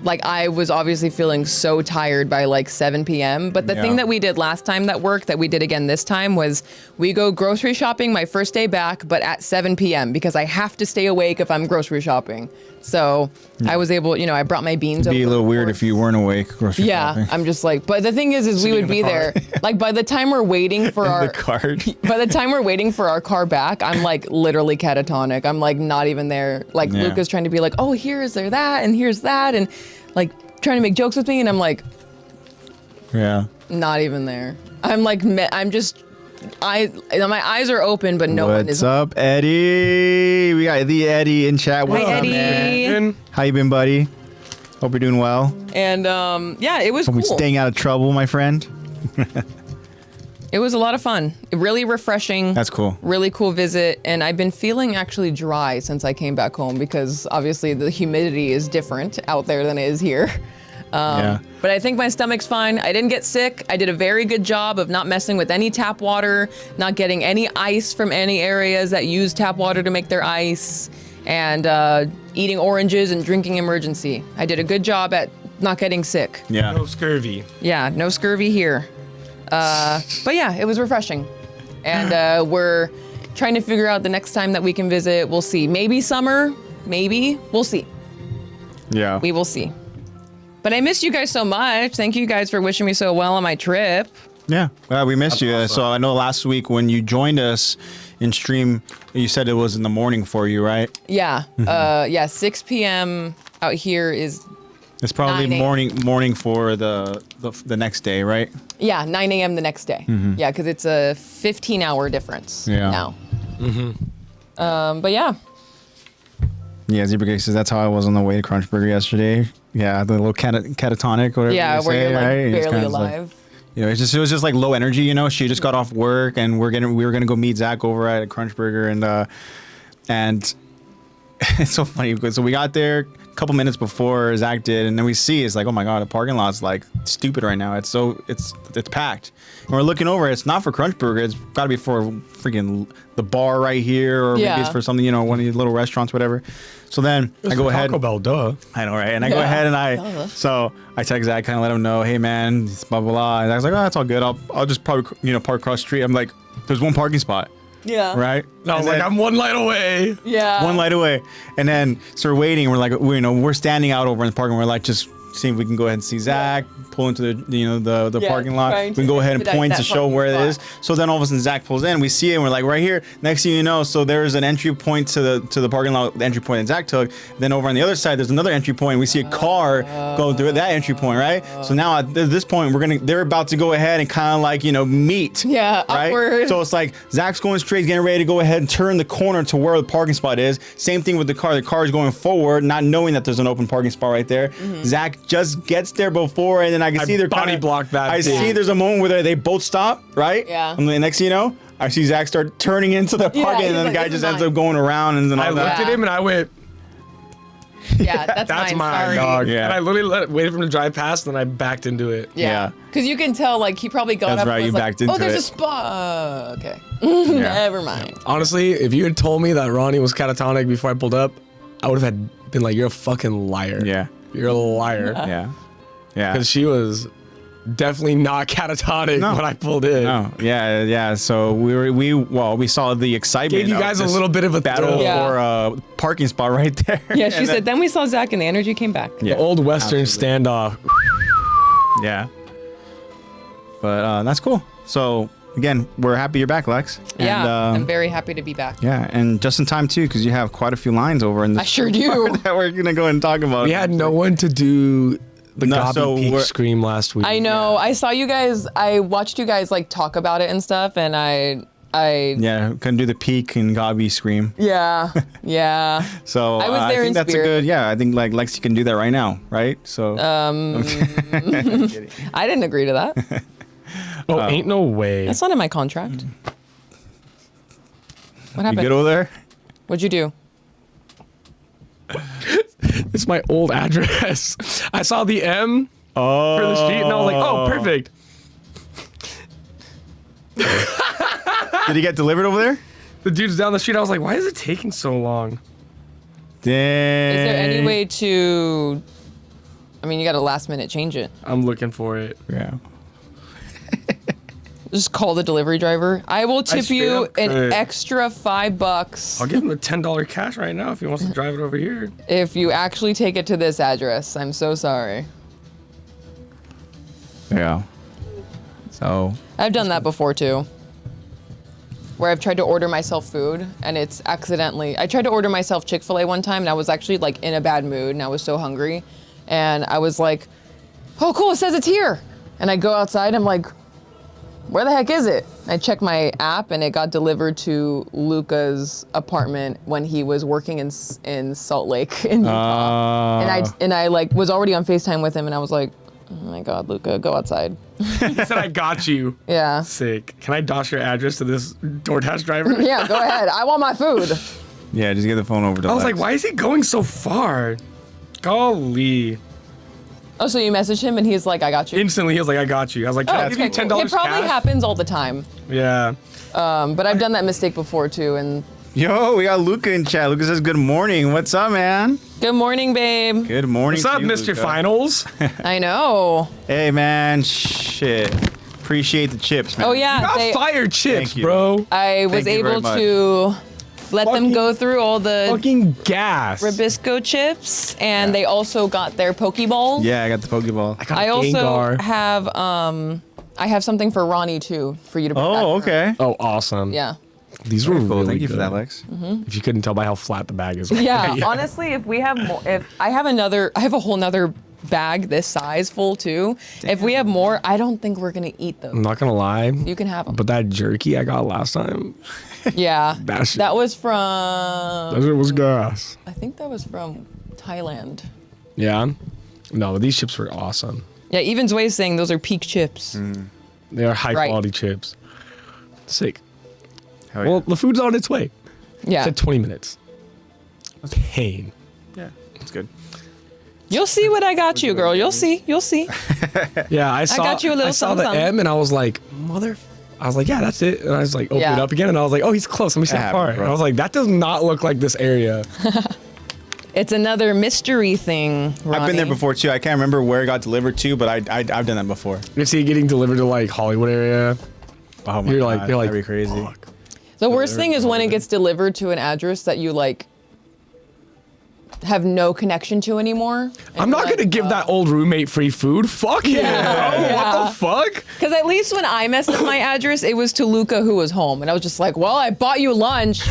like I was obviously feeling so tired by like 7 p.m. But the thing that we did last time that worked, that we did again this time, was we go grocery shopping my first day back, but at 7 p.m. because I have to stay awake if I'm grocery shopping. So I was able, I brought my beans.
It'd be a
over,
little
of
weird
course.
if you weren't awake grocery
Yeah,
shopping.
I'm just like, but the thing is we would
in the
be
car.
there. Like by the time we're waiting for our
The card.
by the time we're waiting for our car back, I'm like literally catatonic. I'm like not even there. Like
Yeah.
Luca's trying to be like, oh, here's there that, and here's that, and like trying to make jokes with me, and I'm like,
Yeah.
not even there. I'm like, I'm just, my eyes are open, but no one
What's
is.
up, Eddie? We got the Eddie in chat. What's
Hi,
up,
Eddie.
man? How you been, buddy? Hope you're doing well.
And yeah, it was
Hope
cool.
you're staying out of trouble, my friend.
It was a lot of fun. Really refreshing.
That's cool.
Really cool visit, and I've been feeling actually dry since I came back home because obviously the humidity is different out there than it is here.
Yeah.
But I think my stomach's fine. I didn't get sick. I did a very good job of not messing with any tap water, not getting any ice from any areas that use tap water to make their ice, and eating oranges and drinking emergency. I did a good job at not getting sick.
Yeah.
No scurvy.
Yeah, no scurvy here. But yeah, it was refreshing. And we're trying to figure out the next time that we can visit. We'll see. Maybe summer, maybe. We'll see.
Yeah.
We will see. But I missed you guys so much. Thank you guys for wishing me so well on my trip.
Yeah. Well, we missed you.
awesome.
So I know last week when you joined us in stream, you said it was in the morning for you, right?
Yeah. 6 p.m. out here is,
It's probably
9 a.m.
morning for the next day, right?
9 a.m. the next day. Yeah, because it's a 15-hour difference
Yeah.
now. But yeah.
Yeah, Zebra Cake says that's how I was on the way to Crunchburger yesterday. Yeah, the little catatonic, whatever.
Yeah,
you
where
say,
you're like
right? It's
barely
kinda like-
alive.
it was just like low energy, She just got off work, and we were gonna go meet Zach over at Crunchburger, and it's so funny because so we got there a couple minutes before Zach did, and then we see it's like, oh my god, the parking lot's like stupid right now. It's packed, and we're looking over. It's not for Crunchburger. It's got to be for freaking the bar right here, or maybe
Yeah.
it's for something, one of these little restaurants, whatever. So then I go ahead.
Taco Bell, duh.
I know, right? And I go
Yeah.
ahead and
Duh.
so I text Zach, kind of let him know, hey man, blah blah blah. And I was like, oh, that's all good. I'll just probably park across the street. I'm like, there's one parking spot,
Yeah.
right?
I was
And
like,
then
I'm one light away.
Yeah.
one light away, and then so we're waiting. We're like, we're standing out over in the parking. We're like, just seeing if we can go ahead and see Zach, pull into the
Yeah,
parking lot.
trying
We
to
can go ahead and
expedite
point
that
to show
parking
where it is.
spot.
So then all of a sudden Zach pulls in. We see it. And we're like right here. Next thing you know, so there's an entry point to the parking lot. The entry point that Zach took. Then over on the other side, there's another entry point. We see a car go through that entry point, right? So now at this point, they're about to go ahead and kind of like meet.
Yeah,
Right.
awkward.
So it's like Zach's going straight, getting ready to go ahead and turn the corner to where the parking spot is. Same thing with the car. The car is going forward, not knowing that there's an open parking spot right there. Zach just gets there before, and then I can see they're
body
kinda,
blocked that
I
thing.
see there's a moment where they both stop, right?
Yeah.
And the next thing you know, I see Zach start turning into the parking,
he's
and then
like,
the guy
"This is
just ends
mine."
up going around and then
I
all
looked
that.
at him and I went,
Yeah, that's
That's
mine.
mine,
Sorry.
dog.
Yeah.
And I literally waited for him to drive past, and then I backed into it.
Yeah. Because you can tell, like, he probably got
That's
up
right,
and was
you
like,
backed into
oh, there's
it.
a spot. Okay.
Yeah.
Never mind.
Honestly, if you had told me that Ronnie was catatonic before I pulled up, I would have been like, "You're a fucking liar.
Yeah.
You're a liar."
Yeah. Yeah.
Because she was definitely not catatonic
No.
when I pulled in.
Oh, yeah. So we saw the excitement.
Gave you
of
guys a
this
little bit of a
battle
thrill.
Yeah.
for a parking spot right there.
Yeah, she
And
said. Then we saw Zach, and the energy came back.
Yeah.
The old Western
Absolutely.
standoff.
Yeah. But that's cool. So again, we're happy you're back, Lex.
Yeah,
And,
I'm very happy to be back.
yeah, and just in time too, because you have quite a few lines over in this.
I sure do.
that we're gonna go and talk about.
We had no one to do the
No,
Gobby
so
Peak
we're-
scream last week.
I know. I saw you guys. I watched you guys like talk about it and stuff, and I.
Yeah, couldn't do the peak and Gobby scream.
Yeah. Yeah.
So
I was
I
there
think
in
that's
spirit.
a good. Yeah, I think like Lexi can do that right now, right? So.
I didn't agree to that.
Oh, ain't no way.
That's not in my contract. What
You
happened?
good over there?
What'd you do?
It's my old address. I saw the M
Oh.
for the street, and I was like, "Oh, perfect."
Did he get delivered over there?
The dude's down the street. I was like, "Why is it taking so long?"
Dang.
Is there any way to? I mean, you got to last minute change it.
I'm looking for it.
Yeah.
Just call the delivery driver. I will tip
straight
you
up
an
could.
extra $5
I'll give him the $10 cash right now if he wants to drive it over here.
if you actually take it to this address. I'm so sorry.
Yeah. So.
I've done that before too. Where I've tried to order myself food and it's accidentally. I tried to order myself Chick-fil-A one time and I was actually like in a bad mood and I was so hungry. And I was like, oh cool, it says it's here. And I go outside, I'm like, where the heck is it? I checked my app and it got delivered to Luca's apartment when he was working in Salt Lake in Utah. And I like was already on FaceTime with him and I was like, oh my God, Luca, go outside.
He said, "I got you."
Yeah.
Sick. Can I dosh your address to this DoorDash driver?
Yeah, go ahead. I want my food.
Yeah, just get the phone over to
I was
Lex.
like, "Why is he going so far?" Golly.
Oh, so you messaged him and he's like, I got you.
Instantly, he was like, "I got you." I was like, "Can I give you $10
It probably
cash?"
happens all the time.
Yeah.
But I've done that mistake before too. And
Yo, we got Luca in chat. Luca says, good morning. What's up, man?
good morning, babe.
Good morning.
What's up,
to you,
Mr.
Luca.
Finals?
I know.
Hey, man. Shit. Appreciate the chips, man.
Oh yeah,
Got
they,
fire chips,
Thank you.
bro.
I was
Thank you very
able
much.
to let them
Fucking-
go through all the
Fucking gas.
Ribisco chips, and they also got their Pokeball.
Yeah, I got the Pokeball.
got
I also
Gengar.
have I have something for Ronnie too for you to. Bring back
Oh,
for her.
okay.
Oh, awesome.
Yeah.
These were
Very cool.
really
Thank you for
good.
that, Lex.
If you couldn't tell by how flat the bag is.
Yeah, honestly, if we have more, if I have a whole nother bag this size full too. If we have more, I don't think we're gonna eat
I'm
them.
not gonna lie,
You can have them.
but that jerky I got last time,
Yeah,
That shit-
that was from.
that shit was gas.
I think that was from Thailand.
Yeah. No, these chips were awesome.
Yeah, even Zway's saying those are peak chips.
They are high
Right.
quality chips. Sick.
Hell yeah.
Well, the food's on its way.
Yeah,
Said 20 minutes. Pain.
Yeah, it's good.
you'll see what I got you, girl. You'll see. You'll see.
Yeah, I saw.
got you a little
I saw
something,
the
something.
M and I was like, mother. I was like, yeah, that's it. And I was like, open
Yeah.
it up again, and I was like, oh, he's close. Let me see
That
how far.
happened, bro.
And I was like, that does not look like this area.
It's another mystery thing.
I've been there
Ronnie.
before too. I can't remember where it got delivered to, but I've done that before.
You see it getting delivered to like Hollywood area.
Oh my
You're
God,
like,
that'd be crazy.
fuck.
The worst thing is when it gets delivered to an address that you like have no connection to anymore. and
I'm
you're
not
like,
gonna give that old roommate free food. Fuck him,
Yeah,
bro.
yeah.
What the fuck?
Because at least when I messed up my address, it was to Luca who was home, and I was just like, "Well, I bought you lunch,"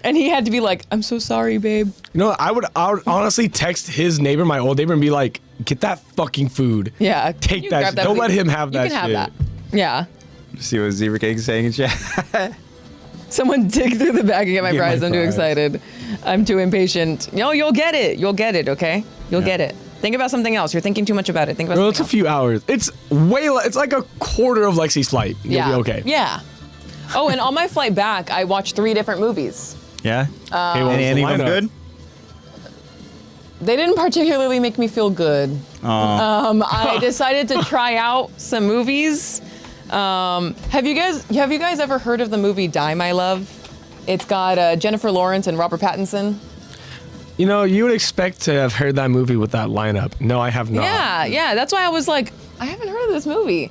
and he had to be like, "I'm so sorry, babe."
You know, I would honestly text his neighbor, my old neighbor, and be like, get that fucking food.
Yeah,
Take
you
that
grab
shit. Don't let
please.
him have that
You can
shit.
have that. Yeah.
See what Zebra Cake's saying in chat.
Someone dig through the bag and get my
Get my
prize. I'm too
prize.
excited. I'm too impatient. No, you'll get it. You'll get it. Okay. You'll get it. Think about something else. You're thinking too much about it. Think about
Well, it's a
something
few hours. It's way. It's like a quarter of Lexi's flight.
else.
You'll
Yeah.
be okay.
Yeah. Oh, and on my flight back, I watched 3 different movies.
Yeah.
Okay, well,
Any of them
lineup?
good?
They didn't particularly make me feel good. I decided to try out some movies. Have you guys ever heard of the movie Die, My Love? It's got Jennifer Lawrence and Robert Pattinson.
You know, you would expect to have heard that movie with that lineup. No, I have not.
Yeah. That's why I was like, I haven't heard of this movie.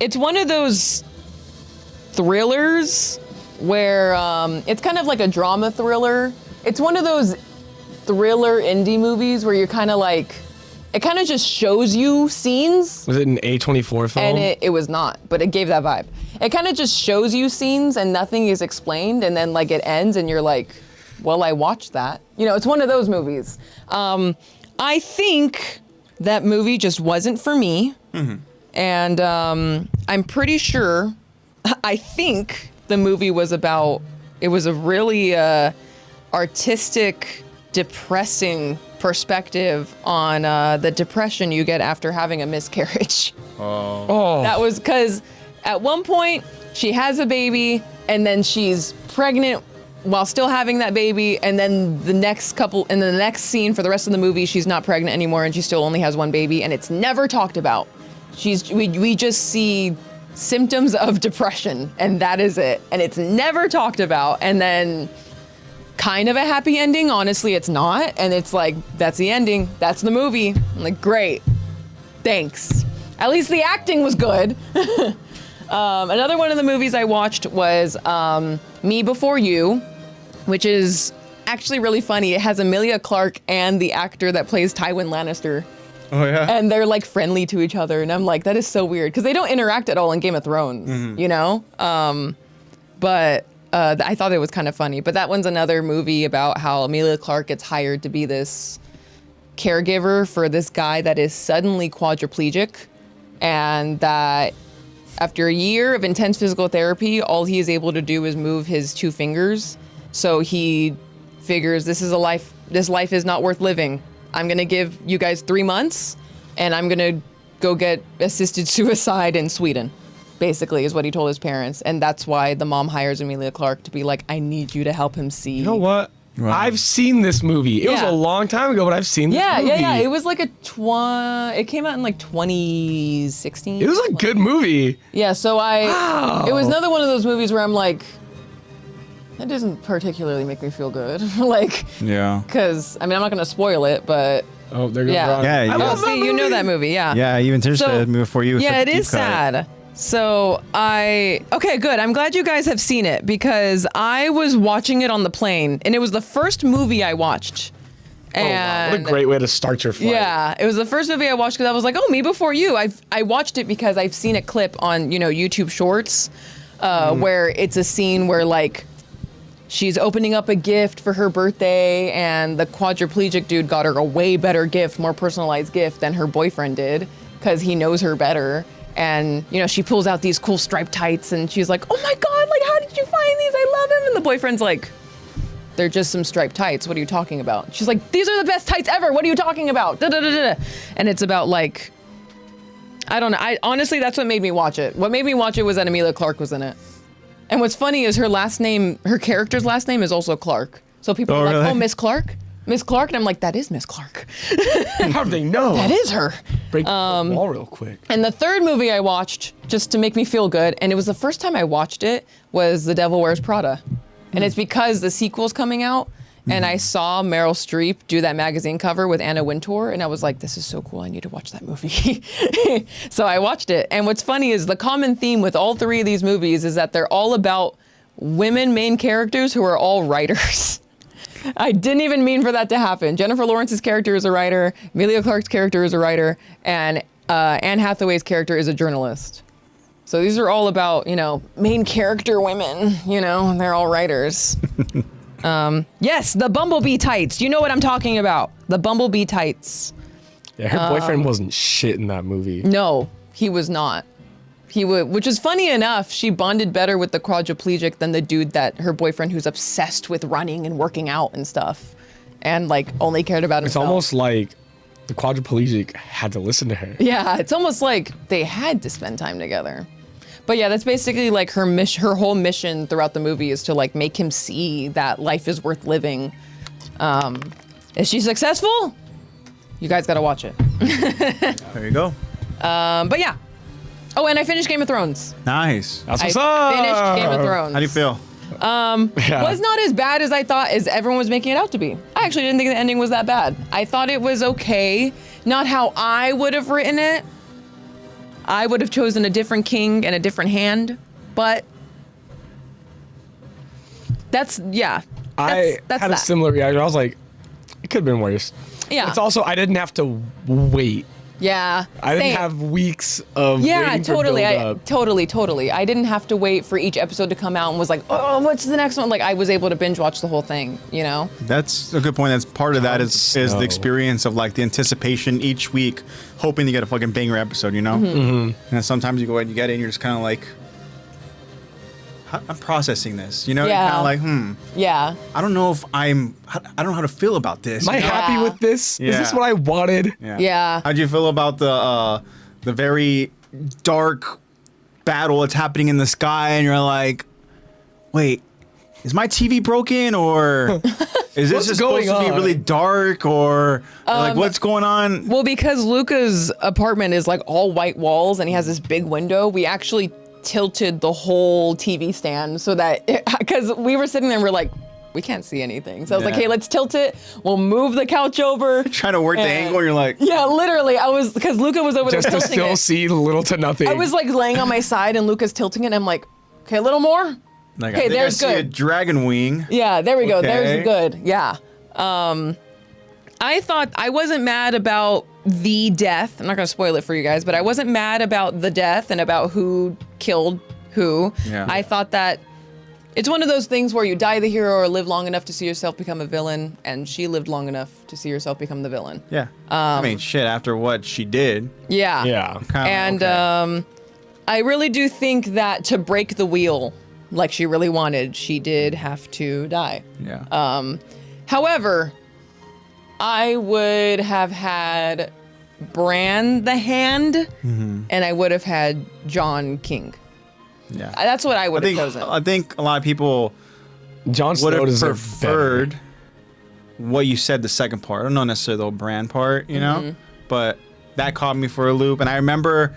It's one of those thrillers where it's kind of like a drama thriller. It's one of those thriller indie movies where you're kind of like, it kind of just shows you scenes.
Was it an A24 film?
And it was not, but it gave that vibe. It kind of just shows you scenes and nothing is explained, and then like it ends and you're like, well, I watched that. You know, it's one of those movies. I think that movie just wasn't for me. Mm-hmm. And I'm pretty sure, I think the movie was about, it was a really artistic, depressing perspective on the depression you get after having a miscarriage.
Oh.
That was because at one point she has a baby and then she's pregnant while still having that baby, and then the next scene for the rest of the movie she's not pregnant anymore and she still only has one baby, and it's never talked about. We just see symptoms of depression and that is it, and it's never talked about. And then kind of a happy ending, honestly it's not, and it's like, that's the ending, that's the movie. I'm like, great, thanks. At least the acting was good. Another one of the movies I watched was Me Before You, which is actually really funny. It has Emilia Clarke and the actor that plays Tywin Lannister.
Oh yeah.
And they're like friendly to each other, and I'm like, that is so weird, because they don't interact at all in Game of Thrones, you know? But I thought it was kind of funny. But that one's another movie about how Emilia Clarke gets hired to be this caregiver for this guy that is suddenly quadriplegic, and that after a year of intense physical therapy, all he is able to do is move his 2 fingers. So he figures this life is not worth living. I'm gonna give you guys 3 months, and I'm gonna go get assisted suicide in Sweden, basically, is what he told his parents. And that's why the mom hires Emilia Clarke to be like, I need you to help him see.
You know what?
Wow.
I've seen this movie. It was a long time ago, but I've seen this movie.
Yeah. It was like it came out in like 2016.
It was a good movie.
Yeah, so
Wow.
it was another one of those movies where I'm like, that doesn't particularly make me feel good. Like,
Yeah.
because, I mean, I'm not going to spoil it, but
Oh, there goes
Yeah.
Ron.
Yeah,
I
yeah.
love that
see, you know
movie.
that movie, yeah.
Yeah, even Tish
So-
said Me Before You.
Yeah,
such
it
a
is
deep cut.
sad. So okay, good. I'm glad you guys have seen it, because I was watching it on the plane, and it was the first movie I watched.
Oh, wow. What a great way to start your flight.
Yeah, it was the first movie I watched because I was like, oh, Me Before You. I watched it because I've seen a clip on, YouTube Shorts where it's a scene where, like, she's opening up a gift for her birthday, and the quadriplegic dude got her a way better gift, more personalized gift than her boyfriend did, because he knows her better. And, she pulls out these cool striped tights, and she's like, oh my God, like, how did you find these? I love them. And the boyfriend's like, they're just some striped tights. What are you talking about? She's like, these are the best tights ever. What are you talking about? Da, da, da, da. And it's about, like, I don't know. Honestly, that's what made me watch it. What made me watch it was that Emilia Clarke was in it. And what's funny is her character's last name is also Clarke. So people are like,
really?
oh, Miss Clarke? Miss Clarke? And I'm like, that is Miss Clarke.
How do they know?
That is her.
Break the wall real quick.
And the third movie I watched, just to make me feel good, and it was the first time I watched it, was The Devil Wears Prada. And it's because the sequel's coming out, and I saw Meryl Streep do that magazine cover with Anna Wintour, and I was like, this is so cool, I need to watch that movie. So I watched it. And what's funny is the common theme with all 3 of these movies is that they're all about women main characters who are all writers. I didn't even mean for that to happen. Jennifer Lawrence's character is a writer, Emilia Clarke's character is a writer, and Anne Hathaway's character is a journalist. So these are all about, main character women, they're all writers. Yes, the Bumblebee tights. You know what I'm talking about. The Bumblebee tights.
Yeah, her boyfriend wasn't shit in that movie.
No, he was not. Which is funny enough, she bonded better with the quadriplegic than the dude that her boyfriend who's obsessed with running and working out and stuff, and like only cared about
It's
himself.
almost like the quadriplegic had to listen to her.
Yeah, it's almost like they had to spend time together. But yeah, that's basically like her whole mission throughout the movie is to like make him see that life is worth living. Is she successful? You guys gotta watch it.
There you go.
But yeah. Oh, and I finished Game of Thrones.
Nice.
That's
I
what's up.
finished Game of Thrones.
How do you feel?
Yeah.
Was not as bad as I thought as everyone was making it out to be. I actually didn't think the ending was that bad. I thought it was okay. Not how I would have written it. I would have chosen a different king and a different hand, but that's
I
that's
had a
that.
similar reaction. I was like, it could have been worse.
Yeah.
It's also, I didn't have to wait.
Yeah.
I didn't
Same.
have weeks of
Yeah,
waiting
totally.
for
I
build-up.
totally. I didn't have to wait for each episode to come out and was like, oh, what's the next one? Like I was able to binge watch the whole thing, you know?
That's a good point. That's part of that is the experience of like the anticipation each week, hoping to get a fucking banger episode, you know?
Mm-hmm.
And then sometimes you go ahead and you get it and you're just kind of like, I'm processing this, you know?
Yeah.
You're kind of like,
Yeah.
I don't know if I don't know how to feel about this.
Am I
you know?
happy with this? Is this
Yeah.
what I wanted?
Yeah.
How'd you feel about the very dark battle that's happening in the sky and you're like, wait, is my TV broken or is this
What's
just
going
supposed to be
on?
really dark or like what's going on?
Well, because Luca's apartment is like all white walls and he has this big window, we actually tilted the whole TV stand so that, because we were sitting there and we're like, we can't see anything. So I was like,
Yeah.
hey, let's tilt it. We'll move the couch over.
Trying to work the
and-
angle and you're like,
Yeah, literally. because Luca was over
Just
there
to
tilting
still
it.
see little to nothing.
I was like laying on my side and Luca's tilting it and I'm like, okay, a little more.
like I
Okay,
think I
there's
see a
good.
dragon wing.
Yeah, there we go.
Okay.
There's good. Yeah. I thought I wasn't mad about the death. I'm not going to spoil it for you guys, but I wasn't mad about the death and about who killed who.
Yeah.
I thought that it's one of those things where you die the hero or live long enough to see yourself become a villain, and she lived long enough to see herself become the villain.
Yeah. I mean, shit, after what she did.
Yeah.
yeah.
Kinda,
And
okay.
I really do think that to break the wheel, like she really wanted, she did have to die.
Yeah.
However, I would have had Bran the Hand, and I would have had John King.
yeah.
That's what I would have chosen.
I think a lot of people
Jon
would
Snow
have
deserved
preferred what you said the second part. I don't know necessarily the brand part, you
Mm-hmm.
know, but that caught me for a loop. And I remember,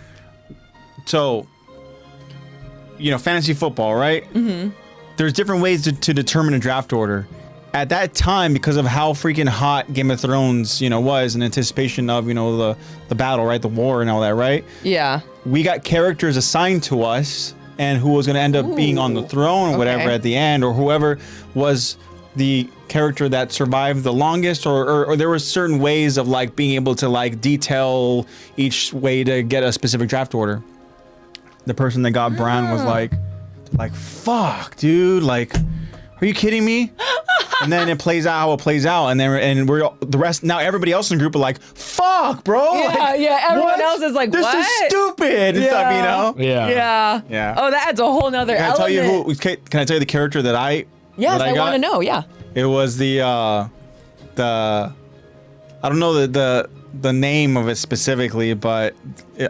so, you know, fantasy football, right? Mm-hmm. There's different ways to determine a draft order. At that time, because of how freaking hot Game of Thrones, you know, was in anticipation of, you know, the battle, right? The war and all that, right?
Yeah.
We got characters assigned to us and who was going to end up being on the throne or whatever
Okay.
at the end, or whoever was the character that survived the longest, or there were certain ways of like being able to like detail each way to get a specific draft order. The person that got Bran was like, fuck, dude, like, are you kidding me? And then it plays out how it plays out, and then we're the rest. Now everybody else in the group are like, "Fuck, bro!"
Yeah,
like,
yeah. Everyone
what?
else is like,
"This
what?
is stupid," and stuff, you know.
Yeah.
Yeah.
Yeah.
Oh, that adds a whole nother
Can I
element.
tell you who? Can I tell you the character that I?
Yes,
that
I
got?
want to know. Yeah.
It was the I don't know the name of it specifically, but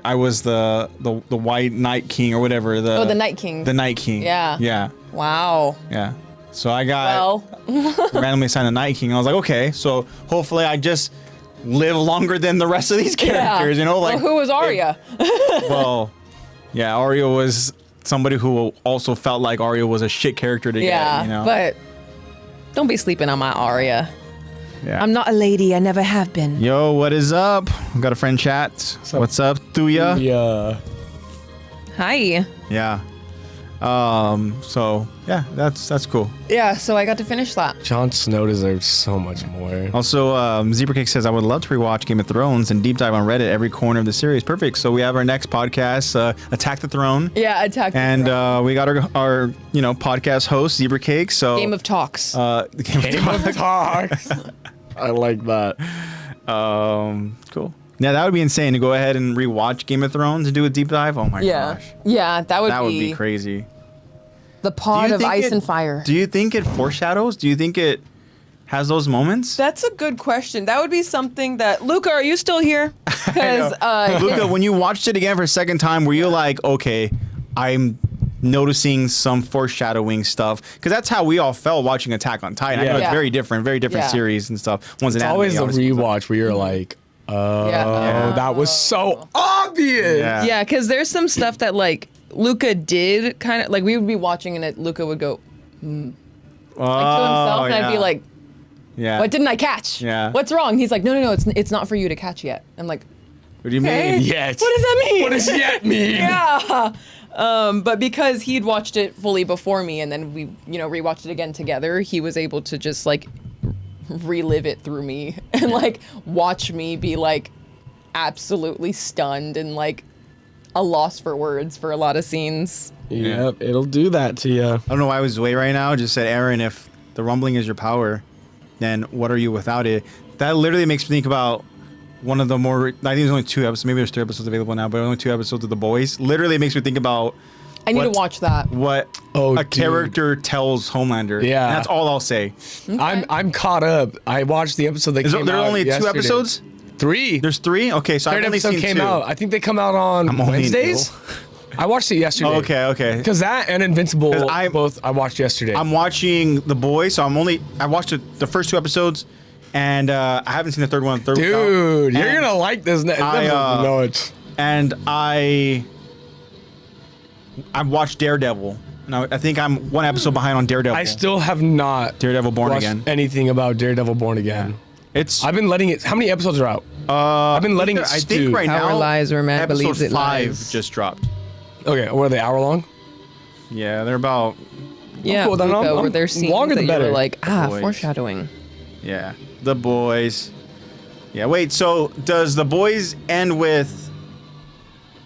I was the White Night King or whatever.
Oh, the Night King.
The Night King.
Yeah.
Yeah.
Wow.
Yeah. So I got
Well.
randomly assigned the Night King. I was like, okay, so hopefully I just live longer than the rest of these characters, you know? Like,
well, who was Arya?
well, yeah, Arya was somebody who also felt like Arya was a shit character to
Yeah,
get, you know?
but don't be sleeping on my Arya.
yeah.
I'm not a lady. I never have been.
Yo, what is up? We got a friend chat. What's up, Thuya?
Yeah.
Hi.
Yeah. So yeah, that's cool.
Yeah, so I got to finish that.
Jon Snow deserves so much more.
Also, Zebracake says, I would love to rewatch Game of Thrones and deep dive on Reddit every corner of the series. Perfect. So we have our next podcast, Attack the Throne.
Yeah, Attack.
And we got our podcast host, Zebracake. So
Game of Talks.
Game of
Talks. I like that.
Cool. Yeah, that would be insane to go ahead and rewatch Game of Thrones and do a deep dive. Oh my gosh.
Yeah, that would
Be crazy.
the pod of
think
ice
it-
and fire.
Do you think it foreshadows? Do you think it has those moments?
That's a good question. That would be something that Luca, are you still here? Because
Luca, when you watched it again for a second time, were you like, okay, I'm noticing some foreshadowing stuff, because that's how we all felt watching Attack on Titan. I know it's
Yeah.
very different
Yeah.
series and stuff. One's an
It's
anime,
always the
obviously.
rewatch where you're like, oh, that was so obvious.
Yeah.
Yeah, because there's some stuff that like Luca did kind of like we would be watching and Luca would go like to himself, and I'd be like,
yeah.
"What didn't I catch?
Yeah.
What's wrong?" He's like, "No, it's not for you to catch yet." I'm like,
What do you
"Okay,
mean?
Yet.
what does that mean?
What does yet mean?
Yeah. But because he'd watched it fully before me, and then we, rewatched it again together, he was able to just like relive it through me and like watch me be like absolutely stunned and like a loss for words for a lot of scenes.
Yep, it'll do that to you.
I don't know why I was away right now. Just said, Eren, if the rumbling is your power, then what are you without it? That literally makes me think about one of the more, I think there's only 2 episodes, maybe there's 3 episodes available now, but only 2 episodes of The Boys. Literally it makes me think about
I need to watch that.
what a character tells Homelander.
Yeah.
And that's all I'll say.
I'm caught up. I watched the episode that came out.
There are only
yesterday.
2 episodes?
3.
There's 3? Okay, so I've
Third
only
episode
seen
came
2.
out. I think they come out on
I'm only
Wednesdays. I watched it yesterday.
Oh, okay.
Because that and Invincible
'Cause I
watched yesterday.
I'm watching The Boys, so I watched the first 2 episodes, and I haven't seen the third one.
Dude, you're gonna like this. And
I watched Daredevil. Now I think I'm 1 episode behind on Daredevil.
I still have not
Daredevil Born
watched
Again.
anything about Daredevil Born Again.
It's
I've been letting it. How many episodes are out? I've been letting it
I
stew.
think right
Power
now
lies where man
episode
believes it
5
lies.
just dropped.
Okay, what are they? Hour long?
Yeah, they're about
Yeah,
cool, then
Luca,
I'm-
were there scenes
longer
that
the
you were
better.
like,
Boys.
foreshadowing.
The Boys. Yeah, wait. So does The Boys end with?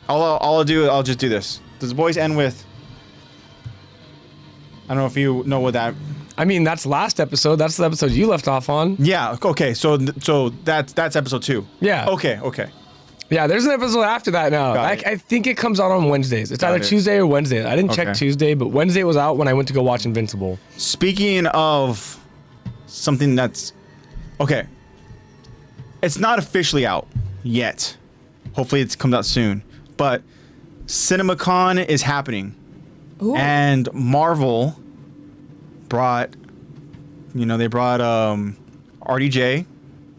I'll just do this. Does The Boys end with? I don't know if you know what that.
I mean, that's last episode. That's the episode you left off on.
Yeah. Okay. So that's episode 2.
Yeah.
Okay.
Yeah, there's an episode after that now.
Got it.
I think it comes out on Wednesdays. It's
Got
either
it.
Tuesday or Wednesday. I didn't check
Okay.
Tuesday, but Wednesday was out when I went to go watch Invincible.
Speaking of something that's okay, it's not officially out yet. Hopefully, it comes out soon. But CinemaCon is happening,
Ooh.
and Marvel brought, they brought RDJ,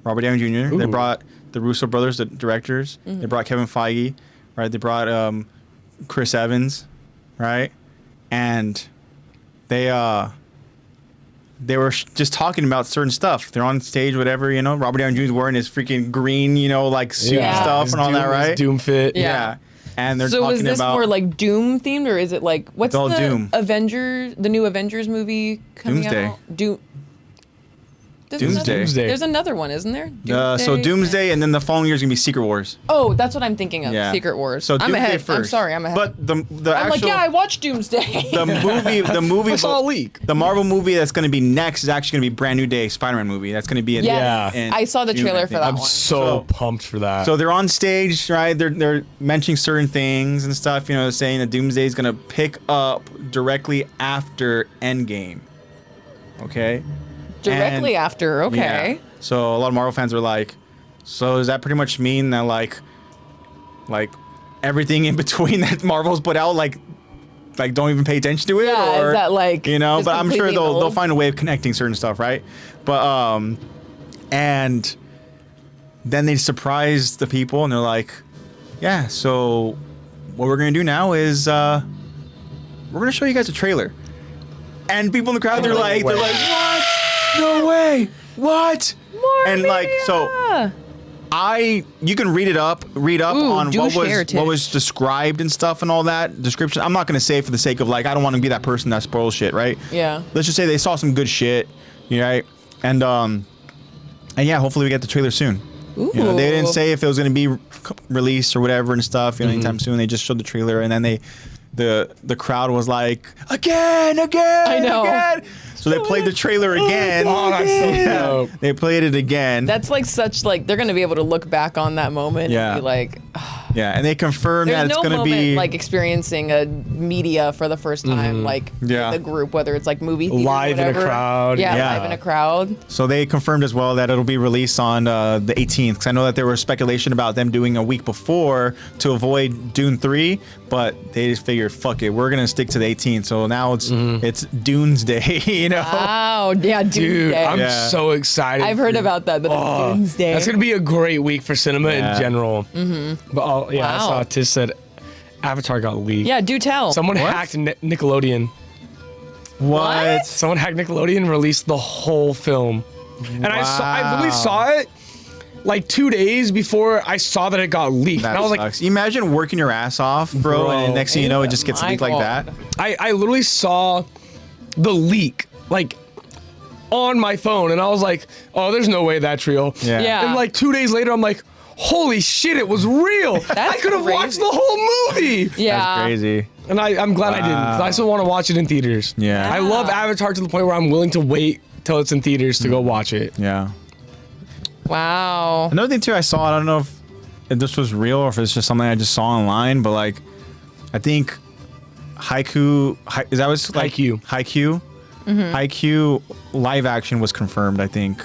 Robert Downey Jr. They
Ooh.
brought the Russo brothers, the directors. They brought Kevin Feige, right? They brought Chris Evans, right? And they were just talking about certain stuff. They're on stage, whatever, Robert Downey Jr. 's wearing his freaking green, like suit and stuff
his
and all that,
Doom-
right?
his Doom fit.
Yeah.
And they're
So
talking
is this
about
more like Doom themed, or is it like what's
all
the
Doom.
the new Avengers movie coming
Doomsday.
out? There's
Doomsday.
Doomsday.
There's another one, isn't there?
so Doomsday, and then the following year is gonna be Secret Wars.
Oh, that's what I'm thinking of.
Yeah.
Secret Wars.
So
I'm
Doomsday
ahead. I'm
first.
sorry, I'm ahead.
But the
I'm
actual
like, yeah, I watched Doomsday.
the movie
I saw a leak.
The Marvel movie that's going to be next is actually going to be Brand New Day Spider-Man movie. That's going to be in,
Yes.
in
I saw the
June,
trailer
I
for
think.
that
I'm
one.
so pumped for that.
So they're on stage, right? They're mentioning certain things and stuff, saying that Doomsday is going to pick up directly after Endgame. Okay?
Directly
And-
after, okay.
Yeah. So a lot of Marvel fans are like, so does that pretty much mean that like everything in between that Marvel's put out, like don't even pay attention to it?
Yeah,
or
is that like just
but I'm sure
completely
they'll
null?
find a way of connecting certain stuff, right? But and then they surprise the people and they're like, yeah, so what we're gonna do now is we're gonna show you guys a trailer. And people in the crowd, they're like, what? No way! What?
More
And like, so you can read up
Ooh,
on
douche
what
heritage.
was described and stuff and all that description. I'm not gonna say for the sake of like, I don't want to be that person that spoils shit, right?
Yeah.
Let's just say they saw some good shit, right? And yeah, hopefully we get the trailer soon.
Ooh.
They didn't say if it was gonna be released or whatever and stuff, anytime soon. They just showed the trailer, and then the crowd was like, again.
I know.
Again. So they played the trailer again.
Oh, that's so dope.
They played it again.
That's like such like they're gonna be able to look back on that moment
Yeah.
and be like, "Ah,
Yeah, and they confirmed
There's
that it's
no
gonna
moment
be
like experiencing a media for the first time, like
Yeah.
the group, whether it's like movie theater,
Live in a
whatever.
crowd.
Yeah,
Yeah.
live in a crowd.
So they confirmed as well that it'll be released on the 18th. Because I know that there was speculation about them doing a week before to avoid Dune 3, but they just figured, fuck it, we're gonna stick to the 18th. So now it's Dune's Day, you know?
Wow, yeah,
Dude, I'm
Yeah.
so excited.
I've heard
for-
about that.
Oh,
Doomsday.
that's gonna be a great week for cinema
Yeah.
in general. But I
Wow.
saw Tiz said Avatar got leaked.
Yeah, do tell.
Someone
What?
hacked Nickelodeon.
What?
Someone hacked Nickelodeon and released the whole film. And I literally saw it like 2 days before I saw that it got leaked.
That
and I was
sucks. Imagine working your ass off, bro,
Bro.
and next thing you know, it just gets
My
leaked like
God.
that.
I literally saw the leak like on my phone and I was like, oh, there's no way that's real.
Yeah.
Yeah.
And like 2 days later, I'm like, holy shit, it was real. I could have watched
crazy.
the whole movie.
Yeah.
That's crazy.
And I'm glad I didn't. 'Cause I still want to watch it in theaters.
Yeah.
I love Avatar to the point where I'm willing to wait till it's in theaters to go watch it.
Yeah.
Wow.
Another thing too, I saw. I don't know if this was real or if it's just something I just saw online, but like, I think is that what's like
Haikyuu.
Haikyuu? Haikyuu live action was confirmed. I think.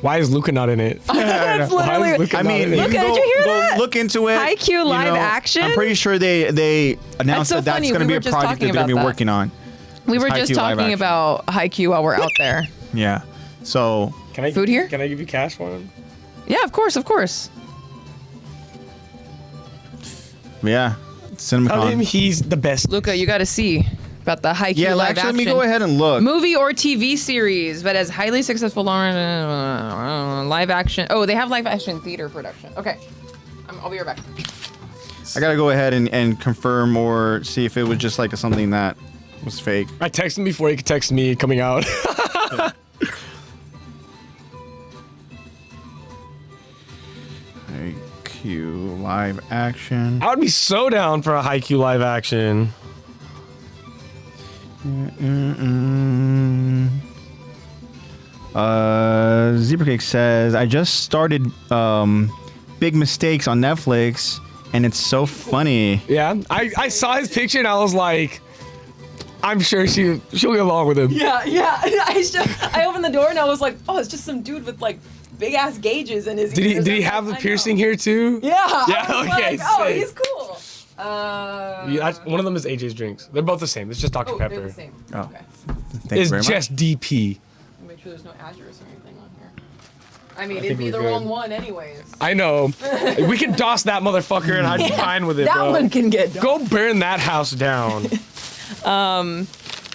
Why is Luca not in it?
That's
Why
literally.
is Luca
I
not
mean,
in
you
it?
Luca,
can
did you hear
go
that?
look into it.
Haikyuu
you
live
know.
action?
I'm pretty sure they announced
so
that that's
funny,
going to
we
be
were
a
just
project
talking
that they're going to be
about that.
working on.
We were
It's
just
Haikyuu live
talking
action.
about Haikyuu while we're out there.
Yeah. So
Can I,
Food here?
Can I give you cash for him?
Yeah, of course, of course.
yeah,
Tell him
CinemaCon.
he's the best.
Luca, you got to see about the Haikyuu
Yeah,
live
actually,
action.
let me go ahead and look.
Movie or TV series, but as highly successful live action. Oh, they have live action theater production. Okay, I'll be right back.
I gotta go ahead and confirm or see if it was just like something that was fake.
I texted him before he could text me coming out.
Haikyuu live action.
I would be so down for a Haikyuu live action.
Zebra Cake says I just started Big Mistakes on Netflix and it's so funny.
Yeah, I saw his picture and I was like, I'm sure she'll get along with him.
Yeah. I opened the door and I was like, oh, it's just some dude with like big ass gauges in his
Did
ears.
he
I'm
have
like,
the
I
piercing
know.
here too?
Yeah.
Yeah,
I was
okay,
like, oh,
sick.
he's cool.
Yeah, one of them is AJ's drinks. They're both the same. It's just Dr.
Oh,
Pepper.
they're the same.
Oh.
Okay.
Thank you
It's
very
just DP.
Make sure there's no address or anything on here. I mean,
think
it'd be
we're
the
good.
wrong one anyways.
I know. We can DOS that motherfucker and I'd be fine with it,
That
bro.
one can get done.
Go burn that house down.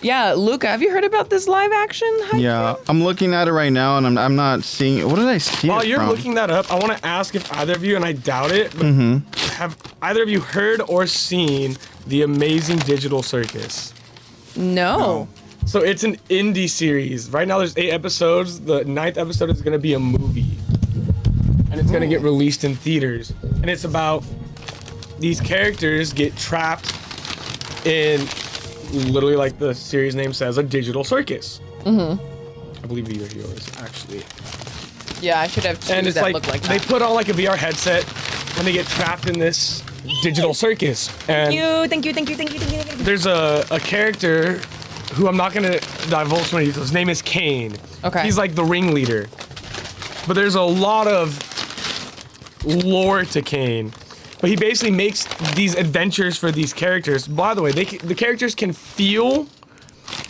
Yeah, Luca, have you heard about this live action?
much. Yeah, I'm looking at it right now and I'm not seeing. What did I see?
While
it
you're
from?
looking that up, I want to ask if either of you, and I doubt it, but have either of you heard or seen The Amazing Digital Circus?
No.
So it's an indie series. Right now there's 8 episodes. The 9th episode is going to be a movie. And it's going to get released in theaters. And it's about these characters get trapped in literally, like the series name says, a digital circus. I believe these are yours, actually.
Yeah, I should have two
And it's
that
like,
look like
they
that.
put on like a VR headset and they get trapped in this digital circus. And
Thank you.
there's a character who I'm not gonna divulge too many details. His name is Kane.
Okay.
He's like the ringleader. But there's a lot of lore to Kane. But he basically makes these adventures for these characters. By the way, the characters can feel,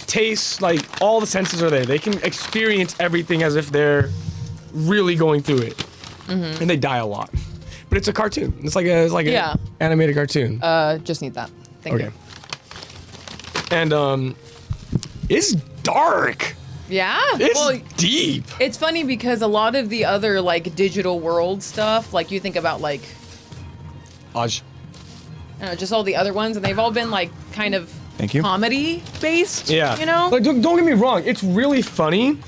taste, like all the senses are there. They can experience everything as if they're really going through it. And they die a lot. But it's a cartoon. It's like
Yeah.
an animated cartoon.
Just need that. Thank
Okay.
you.
And it's dark.
Yeah?
It's
Well,
deep.
it's funny because a lot of the other like digital world stuff, like you think about like,
Aj.
I don't know, just all the other ones, and they've all been like kind of
Thank you.
comedy based.
Yeah.
You know?
Like, don't get me wrong. It's really funny,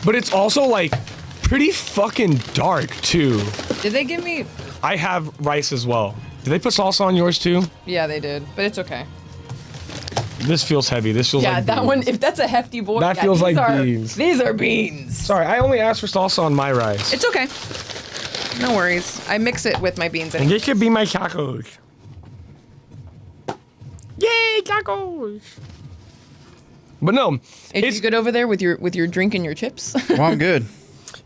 but it's also like pretty fucking dark too.
Did they give me?
I have rice as well. Did they put salsa on yours too?
Yeah, they did, but it's okay.
This feels heavy. This feels
Yeah,
like
that
beans.
one. If that's a hefty boy,
That
yeah,
feels
these
like
are,
beans.
These are beans.
Sorry, I only asked for salsa on my rice.
It's okay. No worries. I mix it with my beans.
And
Anyway.
this should be my tacos. Yay, tacos! But no,
Are you
it's
good over there with your drink and your chips?
Well, I'm good.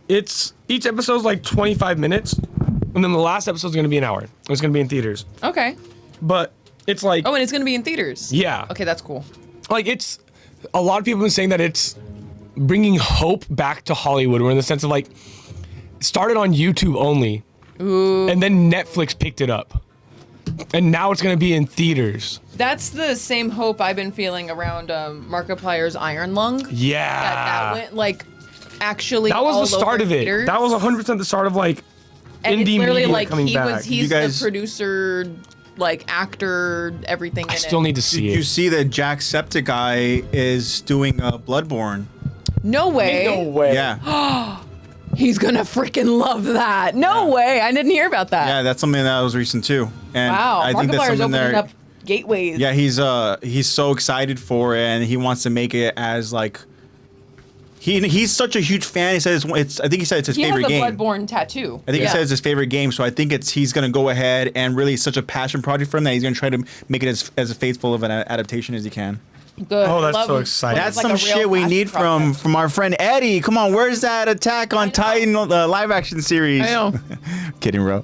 it's each episode's like 25 minutes, and then the last episode's gonna be an hour. It's gonna be in theaters.
Okay.
But it's like,
Oh, and it's gonna be in theaters.
yeah,
Okay, that's cool.
like it's a lot of people have been saying that it's bringing hope back to Hollywood, where in the sense of like, it started on YouTube only, and then Netflix picked it up, and now it's gonna be in theaters.
That's the same hope I've been feeling around Markiplier's Iron Lung.
Yeah,
That went like actually.
that was
all
the start
over
of it.
theaters.
That was 100% the start of like
And it's
indie
literally
media
like
coming back.
he's
You guys-
the producer, like actor, everything.
I
in
still
it.
need to see
Did you
it.
see that Jacksepticeye is doing Bloodborne?
No way.
way.
Yeah.
He's gonna freaking love that. No way. I didn't hear about that.
Yeah, that's something that was recent too. And
Wow.
I think that's
Markiplier's
something
opening
there.
up gateways.
Yeah, he's so excited for it, and he wants to make it as like he's such a huge fan. He says it's I think he said it's his
He has
favorite
a
game.
Bloodborne tattoo.
I think
yeah.
he said it's his favorite game, so I think he's gonna go ahead and really it's such a passion project for him that he's gonna try to make it as faithful of an adaptation as he can.
Good.
Oh,
I
that's
love
so
when
exciting.
it's
That's
like
some
a real
shit we
passion
need
project.
from our friend Eddie. Come on, where's that Attack on Titan live action series?
I know.
Kidding, bro.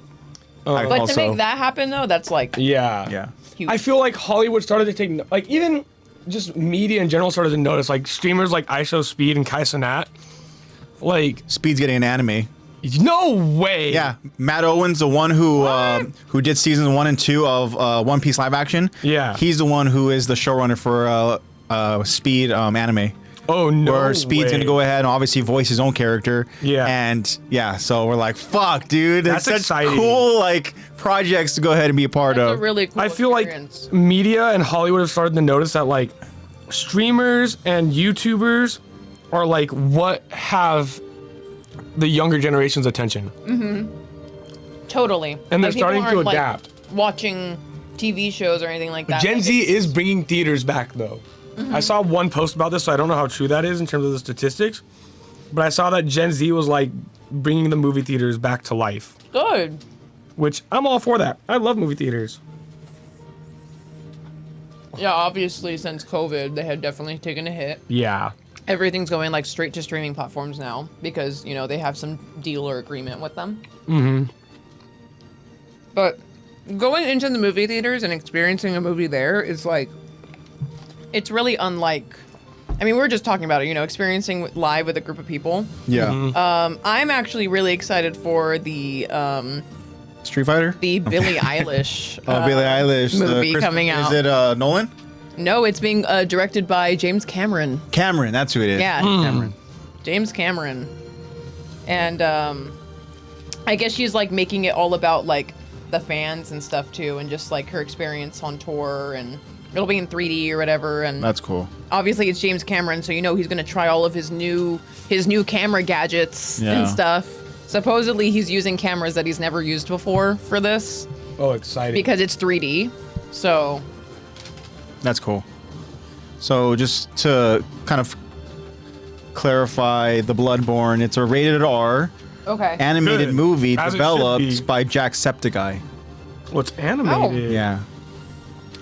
Oh.
But
Also-
to make that happen though, that's like
Yeah.
Yeah.
huge.
I feel like Hollywood started to take, like, even just media in general started to notice, like, streamers like ISO Speed and Kai Cenat. Like,
Speed's getting an anime.
no way.
Yeah, Matt Owens, the one who did seasons 1 and 2 of One Piece live action.
Yeah.
He's the one who is the showrunner for Speed anime.
Oh, no
Where Speed's
way.
gonna go ahead and obviously voice his own character.
Yeah.
And yeah, so we're like, fuck, dude.
That's
It's such
exciting.
cool like projects to go ahead and be a part
That's a
of.
really cool
I feel
experience.
like media and Hollywood have started to notice that, like, streamers and YouTubers are, like, what have the younger generation's attention.
Totally.
And they're
Like, people
starting to
aren't, like,
adapt.
watching TV shows or anything like that.
Gen
Like,
Z
it's-
is bringing theaters back, though. I saw one post about this, so I don't know how true that is in terms of the statistics. But I saw that Gen Z was like bringing the movie theaters back to life,
good.
which I'm all for that. I love movie theaters.
Yeah, obviously since COVID, they had definitely taken a hit.
Yeah.
Everything's going like straight to streaming platforms now because they have some deal or agreement with them. Mm-hmm. But going into the movie theaters and experiencing a movie there is like, it's really unlike. I mean, we were just talking about it, experiencing live with a group of people.
Yeah.
I'm actually really excited for the
Street Fighter.
Billie Eilish
Billie Eilish
movie coming out.
Is it Nolan?
No, it's being directed by James Cameron.
Cameron, that's who it is.
Yeah,
Cameron.
James Cameron. And I guess she's like making it all about like the fans and stuff too, and just like her experience on tour, and it'll be in 3D or whatever. And
That's cool.
obviously it's James Cameron, so he's gonna try all of his new camera gadgets
Yeah.
and stuff. Supposedly he's using cameras that he's never used before for this
Oh, exciting.
because it's 3D. So
That's cool. So just to kind of clarify the Bloodborne, it's a rated R
okay.
animated
Good.
movie
As it should
developed
be.
by Jacksepticeye.
What's animated?
Yeah.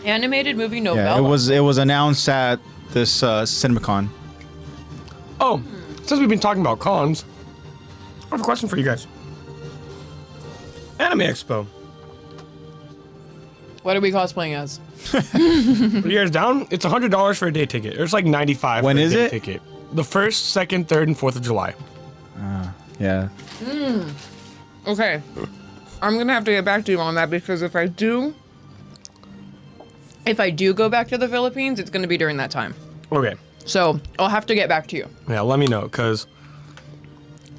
Animated movie novella.
Yeah, it was announced at this CinemaCon.
Oh, since we've been talking about cons, I have a question for you guys. Anime Expo.
What are we cosplaying as?
Are you guys down? It's $100 for a day ticket. It's like $95
When
for a
is
day
it?
ticket. The 1st, 2nd, 3rd, and 4th of July.
Yeah.
Okay. I'm gonna have to get back to you on that because if I do go back to the Philippines, it's gonna be during that time.
Okay.
So I'll have to get back to you.
Yeah, let me know, because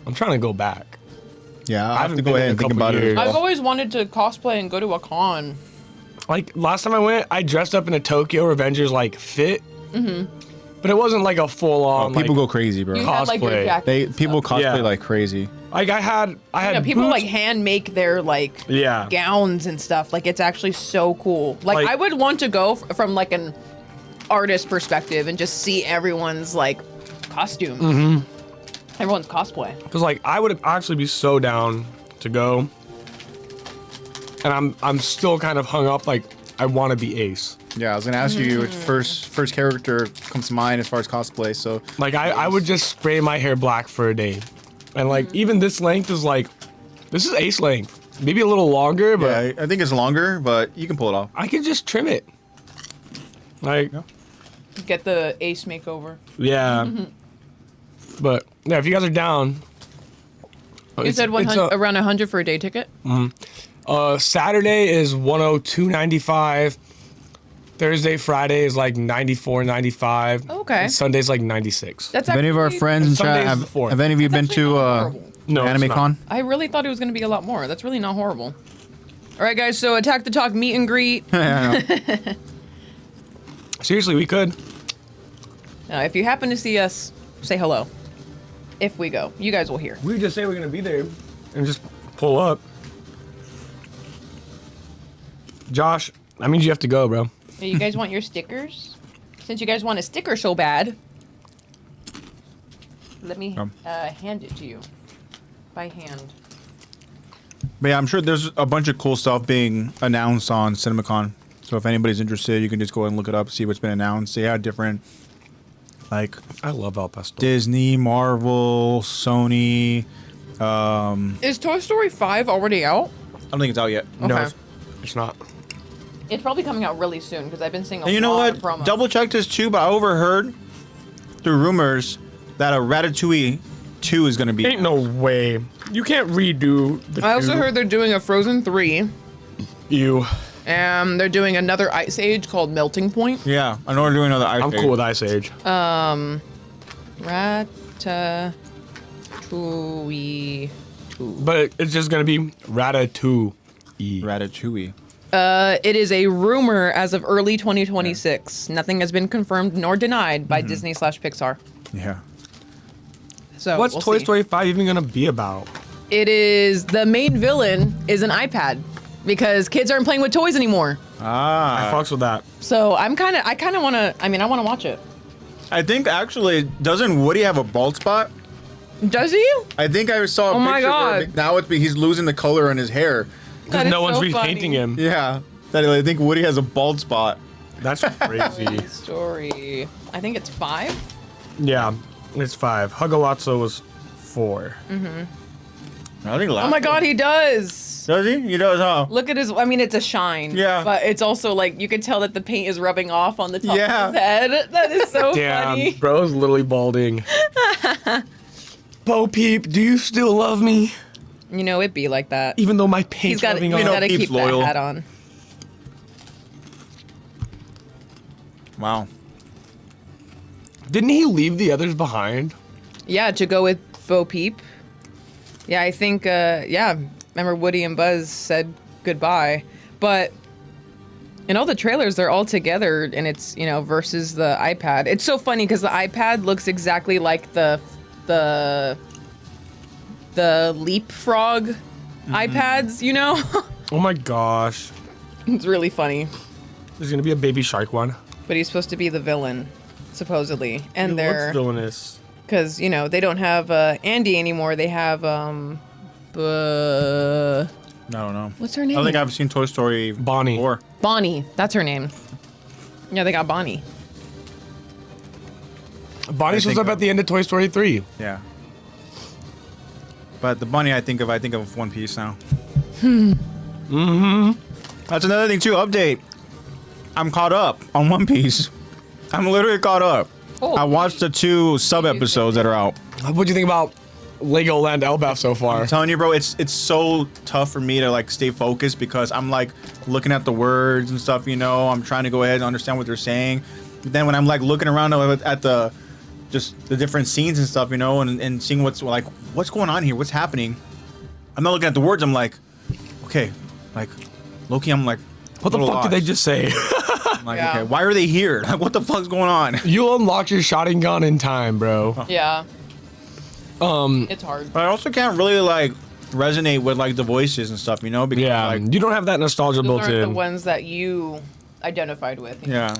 I'm trying to go back.
Yeah, I have
haven't
to go
been
ahead
in
and
a
think
couple
about it.
years.
as
I've
well.
always wanted to cosplay and go to a con.
Like, last time I went, I dressed up in a Tokyo Revengers, like, fit. Mm-hmm. But it wasn't, like, a full-on,
People
like,
go crazy, bro.
You had like your
Cosplay.
jacket.
People cosplay
Yeah.
like crazy.
like, I had
People
boots.
like hand make their like
Yeah.
gowns and stuff. Like it's actually so cool. Like
Like-
I would want to go from like an artist perspective and just see everyone's like costumes. Everyone's cosplay.
Because, like, I would actually be so down to go. and I'm still kind of hung up. Like I want to be Ace.
Yeah, I was gonna ask you which first character comes to mind as far as cosplay. So
Like I would just spray my hair black for a day, and like even this length is like, this is Ace length. Maybe a little longer, but
yeah, I think it's longer, but you can pull it off.
I can just trim it. Like
Get the Ace makeover.
yeah, but yeah, if you guys are down.
You said 100, around 100 for a day ticket?
Saturday is 102.95. Thursday, Friday is like 94.95.
Okay.
And Sunday's like 96.
That's
Have any of our
actually-
friends in
Sunday's
chat
the fourth.
have any of you been
actually
to
not horrible.
No, it's
Anime
not.
Con?
I really thought it was going to be a lot more. That's really not horrible. All right, guys, so Attack the Talk meet and greet.
Seriously, we could.
Now, if you happen to see us, say hello. If we go, you guys will hear.
We just say we're gonna be there, and just pull up. Josh, that means you have to go, bro.
Hey, you guys want your stickers? Since you guys want a sticker so bad, let me hand it to you by hand.
But yeah, I'm sure there's a bunch of cool stuff being announced on CinemaCon. So if anybody's interested, you can just go ahead and look it up, see what's been announced. They have different, like
I love El Pastor.
Disney, Marvel, Sony.
Is Toy Story 5 already out?
I don't think it's out yet.
No,
Okay.
it's not.
It's probably coming out really soon because I've been seeing a
And you know
lot
what?
of promos.
Double check this too, but I overheard through rumors that a Ratatouille 2 is gonna be.
Ain't no way. You can't redo the
I also
two.
heard they're doing a Frozen 3,
You.
and they're doing another Ice Age called Melting Point.
Yeah, I know we're doing another Ice
I'm
Age.
cool with Ice Age.
Ratatouille 2.
But it's just gonna be Ratatouille.
Ratatouille.
It is a rumor as of early 2026. Nothing has been confirmed nor denied by Disney/Pixar.
Yeah.
So
What's
we'll
Toy
see.
Story 5 even gonna be about?
It is the main villain is an iPad because kids aren't playing with toys anymore.
I fucks with that.
So I want to watch it.
I think actually, doesn't Woody have a bald spot?
Does he?
I think I saw a
Oh my
picture where
God.
now he's losing the color in his hair.
That is
No one's
so
repainting
funny.
him.
Yeah. That I think Woody has a bald spot.
That's crazy.
Story. I think it's 5.
Yeah, it's 5. Hugalazzo was 4.
I think
Oh my God, he does.
Does he? He does, huh?
Look at his. I mean, it's a shine.
Yeah.
But it's also like you can tell that the paint is rubbing off on the top
Yeah.
of his head. That is so
Damn,
funny.
bro's literally balding. Bo Peep, do you still love me?
You know, it'd be like that.
Even though my
He's
paint's
got
rubbing
to
off.
Peep's
keep
loyal.
that hat on.
Wow.
Didn't he leave the others behind?
Yeah, to go with Bo Peep. Yeah, I think. Yeah, remember Woody and Buzz said goodbye, but in all the trailers they're all together, and it's versus the iPad. It's so funny because the iPad looks exactly like the Leapfrog iPads.
Oh my gosh.
It's really funny.
There's gonna be a baby shark one.
But he's supposed to be the villain, supposedly, and
It
they're
looks villainous.
because they don't have Andy anymore. They have
I don't know.
what's her
I
name?
don't think I've seen Toy Story
Bonnie.
4.
Bonnie. That's her name. Yeah, they got Bonnie.
Bonnie shows
think
up
of-
at the end of Toy Story 3.
Yeah. But the bunny I think of One Piece now. That's another thing too. Update. I'm caught up on One Piece. I'm literally caught up.
Oh.
I watched the 2 sub episodes that are out.
What do you think about Legoland Elbaf so far?
I'm telling you, bro, it's so tough for me to like stay focused because I'm like looking at the words and stuff. I'm trying to go ahead and understand what they're saying. But then when I'm like looking around at the different scenes and stuff, and seeing what's going on here, what's happening. I'm not looking at the words. I'm like, okay, like Loki. I'm like,
What the
a little
fuck did they
lost.
just say?
I'm like,
Yeah.
okay, why are they here? Like, what the fuck's going on?
You'll unlock your shotting gun in time, bro.
Yeah. It's hard.
But I also can't really like resonate with like the voices and stuff, because
Yeah,
like,
you don't have that nostalgia
Those
built
aren't the
in.
ones that you identified with.
yeah,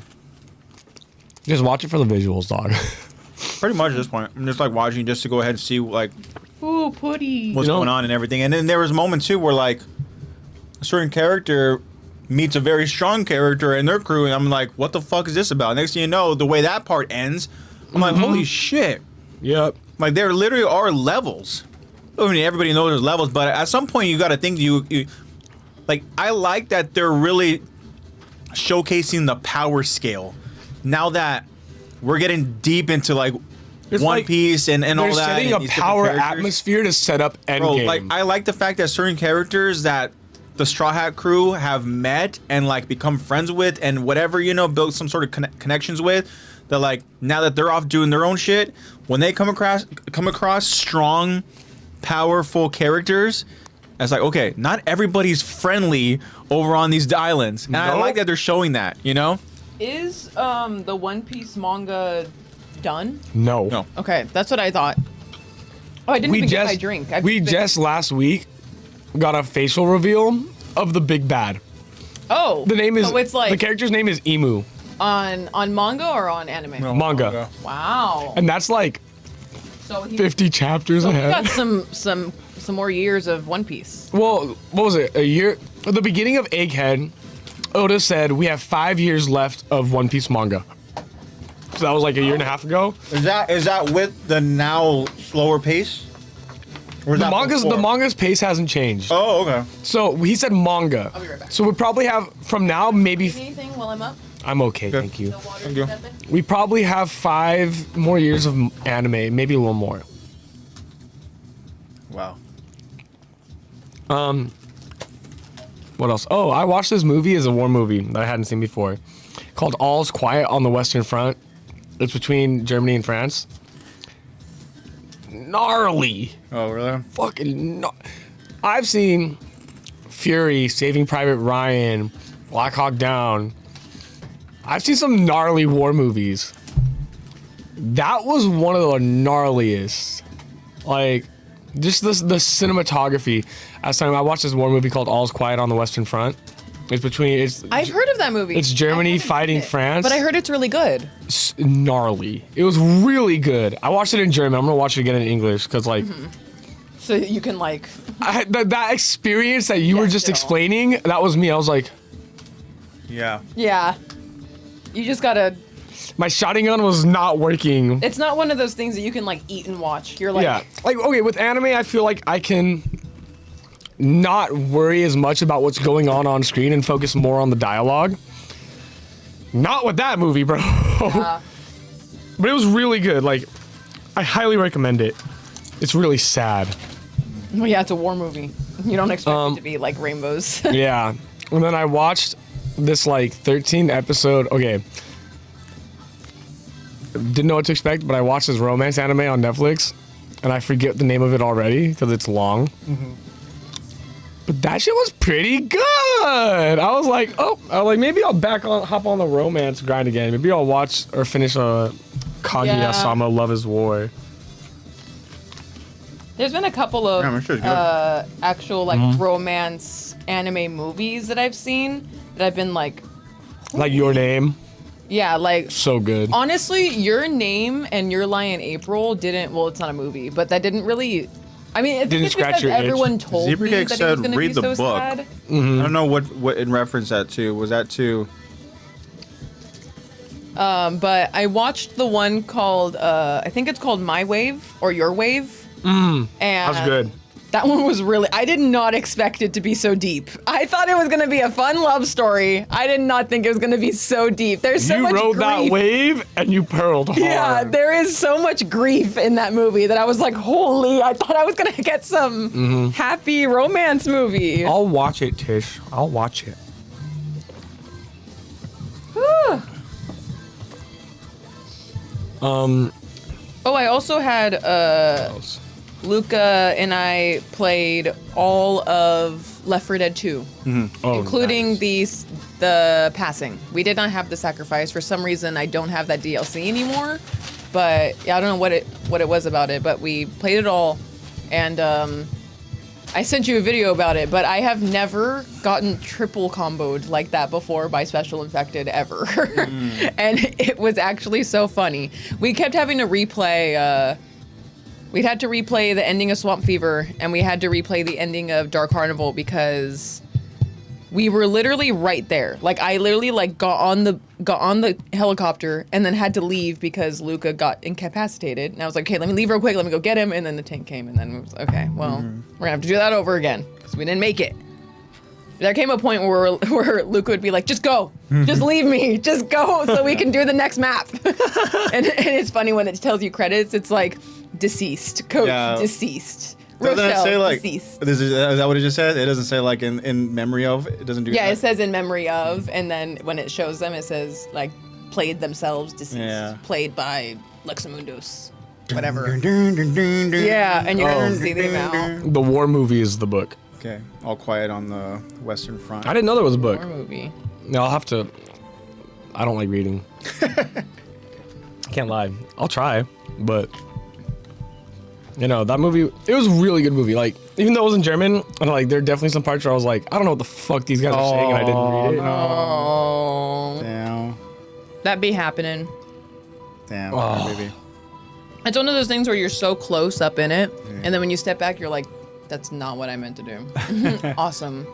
Just watch it for the visuals, dog.
pretty much at this point. I'm just like watching just to go ahead and see like
Ooh, Putty.
what's
You know-
going on and everything. And then there was moments too where like a certain character meets a very strong character in their crew, and I'm like, what the fuck is this about? Next thing you know, the way that part ends, I'm like, holy shit.
Yep.
Like, there literally are levels. I mean, everybody knows there's levels, but at some point you got to think you like, I like that they're really showcasing the power scale. Now that we're getting deep into like
It's
One
like
Piece and all
They're
that.
setting
and
a
these different
power
characters.
atmosphere to set up
Bro,
Endgame.
like, I like the fact that certain characters that the Straw Hat crew have met and like become friends with and whatever, you know, build some sort of connections with, that like now that they're off doing their own shit, when they come across strong, powerful characters, it's like, okay, not everybody's friendly over on these islands. And I
Nope.
like that they're showing that, you know?
Is the One Piece manga done?
no.
Okay, that's what I thought. Oh, I didn't even get my drink.
We just last week got a facial reveal of the big bad.
Oh,
The name is
so it's like
the character's name is Emu.
on manga or on anime?
No.
Manga.
Wow.
And that's like
So he
50 chapters
so we
ahead.
got some more years of One Piece.
Well, what was it? A year at the beginning of Egghead, Oda said we have 5 years left of One Piece manga. So that was like a year and a half ago.
Is that with the now slower pace? Or is
The
that before?
manga's pace hasn't changed.
Oh, okay.
So he said manga.
I'll be right back.
So we probably have from now maybe
Anything while I'm up?
I'm okay,
Good.
thank you.
No water?
Thank you.
Nothing?
We probably have 5 more years of anime, maybe a little more.
Wow.
What else? Oh, I watched this movie as a war movie that I hadn't seen before, called All's Quiet on the Western Front. It's between Germany and France. Gnarly.
Oh, really?
Fucking I've seen Fury, Saving Private Ryan, Black Hawk Down. I've seen some gnarly war movies. That was one of the gnarliest. Like, just the cinematography. Last time I watched this war movie called All's Quiet on the Western Front. It's
I've heard of that movie.
It's Germany
I haven't
fighting
seen it,
France.
But I heard it's really good.
gnarly. It was really good. I watched it in German. I'm gonna watch it again in English because like
So you can like
that experience that you were just
chill.
explaining, that was me. I was like,
Yeah.
yeah. You just gotta.
my shotgun was not working.
It's not one of those things that you can like eat and watch. You're like,
Yeah, like okay, with anime, I feel like I can not worry as much about what's going on screen and focus more on the dialogue. Not with that movie, bro. But it was really good. Like, I highly recommend it. It's really sad.
well, yeah, it's a war movie. You don't expect it to be like rainbows.
Yeah. And then I watched this like 13 episode. Okay. Didn't know what to expect, but I watched this romance anime on Netflix, and I forget the name of it already because it's long. But that shit was pretty good. I was like, maybe I'll hop on the romance grind again. Maybe I'll watch or finish Kaguya-sama Love is War.
There's been a couple of
Yeah, I'm sure it's good.
actual like romance anime movies that I've seen that I've been like,
Like Your Name,
yeah, like
so good.
honestly, Your Name and Your Lie in April didn't. Well, it's not a movie, but that didn't really. I mean, I think
Didn't
it's
scratch
because
your itch.
everyone told me
Zebra
that
Cake
it was
said,
going to be
"Read the
so
book."
sad.
I don't know what in reference that to. Was that to?
But I watched the one called I think it's called My Wave or Your Wave. And
That was good.
That one was really. I did not expect it to be so deep. I thought it was gonna be a fun love story. I did not think it was gonna be so deep. There's so
You
much
rode
grief.
that wave and you pearled hard.
Yeah, there is so much grief in that movie that I was like, holy! I thought I was gonna get some happy romance movie.
I'll watch it, Tish. I'll watch it.
Oh, I also had Luca and I played all of Left 4 Dead 2.
Oh,
Including
nice.
the passing. We did not have the sacrifice. For some reason, I don't have that DLC anymore. But yeah, I don't know what it was about it. But we played it all, and I sent you a video about it. But I have never gotten triple comboed like that before by Special Infected ever, and it was actually so funny. We kept having to replay. We'd had to replay the ending of Swamp Fever, and we had to replay the ending of Dark Carnival because
we were literally right there. Like I literally like got on the helicopter and then had to leave because Luca got incapacitated. And I was like, okay, let me leave real quick. Let me go get him. And then the tank came, and then it was okay. Well, we're gonna have to do that over again because we didn't make it. There came a point where Luca would be like, just go, just leave me, just go, so we can do the next map. and it's funny when it tells you credits. It's like deceased, coach deceased.
Doesn't it
Rochelle,
say like?
deceased.
Is that what it just says? It doesn't say like in memory of. It doesn't do.
Yeah,
that?
it says in memory of, and then when it shows them, it says like played themselves, deceased, played by Luxamundus, whatever. Yeah, and you're gonna see the amount.
The war movie is the book.
Okay, all quiet on the Western Front.
I didn't know there was a book.
War movie.
No, I'll have to. I don't like reading. Can't lie. I'll try, but you know that movie. It was a really good movie. Like even though it was in German, and like there are definitely some parts where I was like, I don't know what the fuck these guys are saying, and I didn't read it.
Oh,
Damn.
that be happening.
Damn.
Oh.
Baby.
It's one of those things where you're so close up in it, and then when you step back, you're like, that's not what I meant to do. Awesome.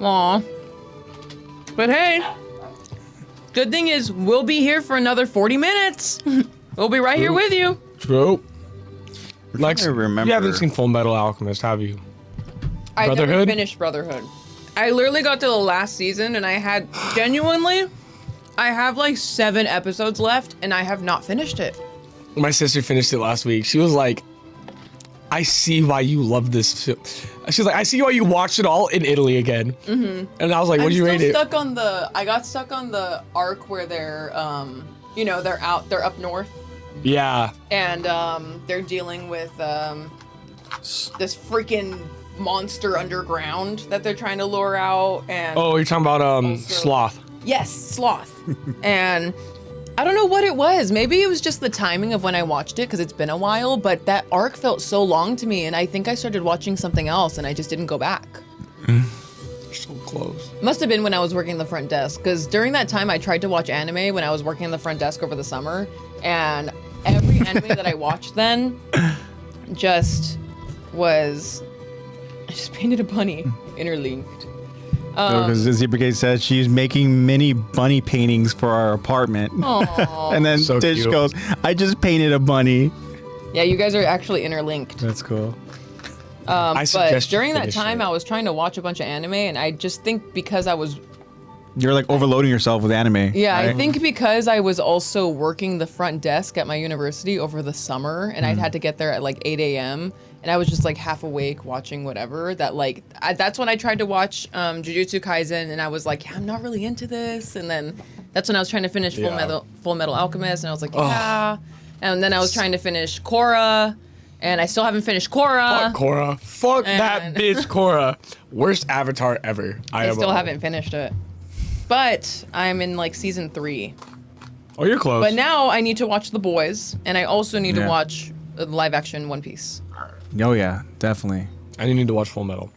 Aw. But hey, good thing is we'll be here for another 40 minutes. We'll be right here with you.
True. Lex,
I remember.
you haven't seen Full Metal Alchemist, have you?
I never
Brotherhood?
finished Brotherhood. I literally got to the last season, and I had genuinely, I have like 7 episodes left, and I have not finished it.
My sister finished it last week. She was like, I see why you love this show. She's like, I see why you watched it all in Italy again. And I was like, what do you rate it?
I got stuck on the arc where they're, they're up north.
Yeah.
And they're dealing with this freaking monster underground that they're trying to lure out. And
Oh, you're talking about
also-
Sloth.
yes, Sloth. And I don't know what it was. Maybe it was just the timing of when I watched it because it's been a while, but that arc felt so long to me, and I think I started watching something else and I just didn't go back.
So close.
Must have been when I was working the front desk, because during that time I tried to watch anime when I was working the front desk over the summer, and every anime that I watched then just was, I just painted a bunny interlinked.
Because Zebra Gate said she's making mini bunny paintings for our apartment.
Aw.
And then
So
Tish
cute.
goes, I just painted a bunny.
Yeah, you guys are actually interlinked.
That's cool.
I
But
suggest you
during that
finish
time,
it.
I was trying to watch a bunch of anime, and I just think because I was,
You're like overloading yourself with anime.
yeah, I
right?
think because I was also working the front desk at my university over the summer, and I'd had to get there at like 8 a.m., and I was just like half awake watching whatever, that like, that's when I tried to watch Jujutsu Kaisen, and I was like, yeah, I'm not really into this, and then that's when I was trying to finish
Yeah.
Full Metal Alchemist, and I was like, yeah, and then I was trying to finish Korra, and I still haven't finished Korra.
Fuck Korra. Fuck that
And-
bitch Korra. Worst avatar ever.
I still haven't finished it. But I'm in like season 3.
Oh, you're close.
But now I need to watch The Boys, and I also need to
Yeah.
watch the live action One Piece.
Oh, yeah, definitely.
And you need to watch Full Metal.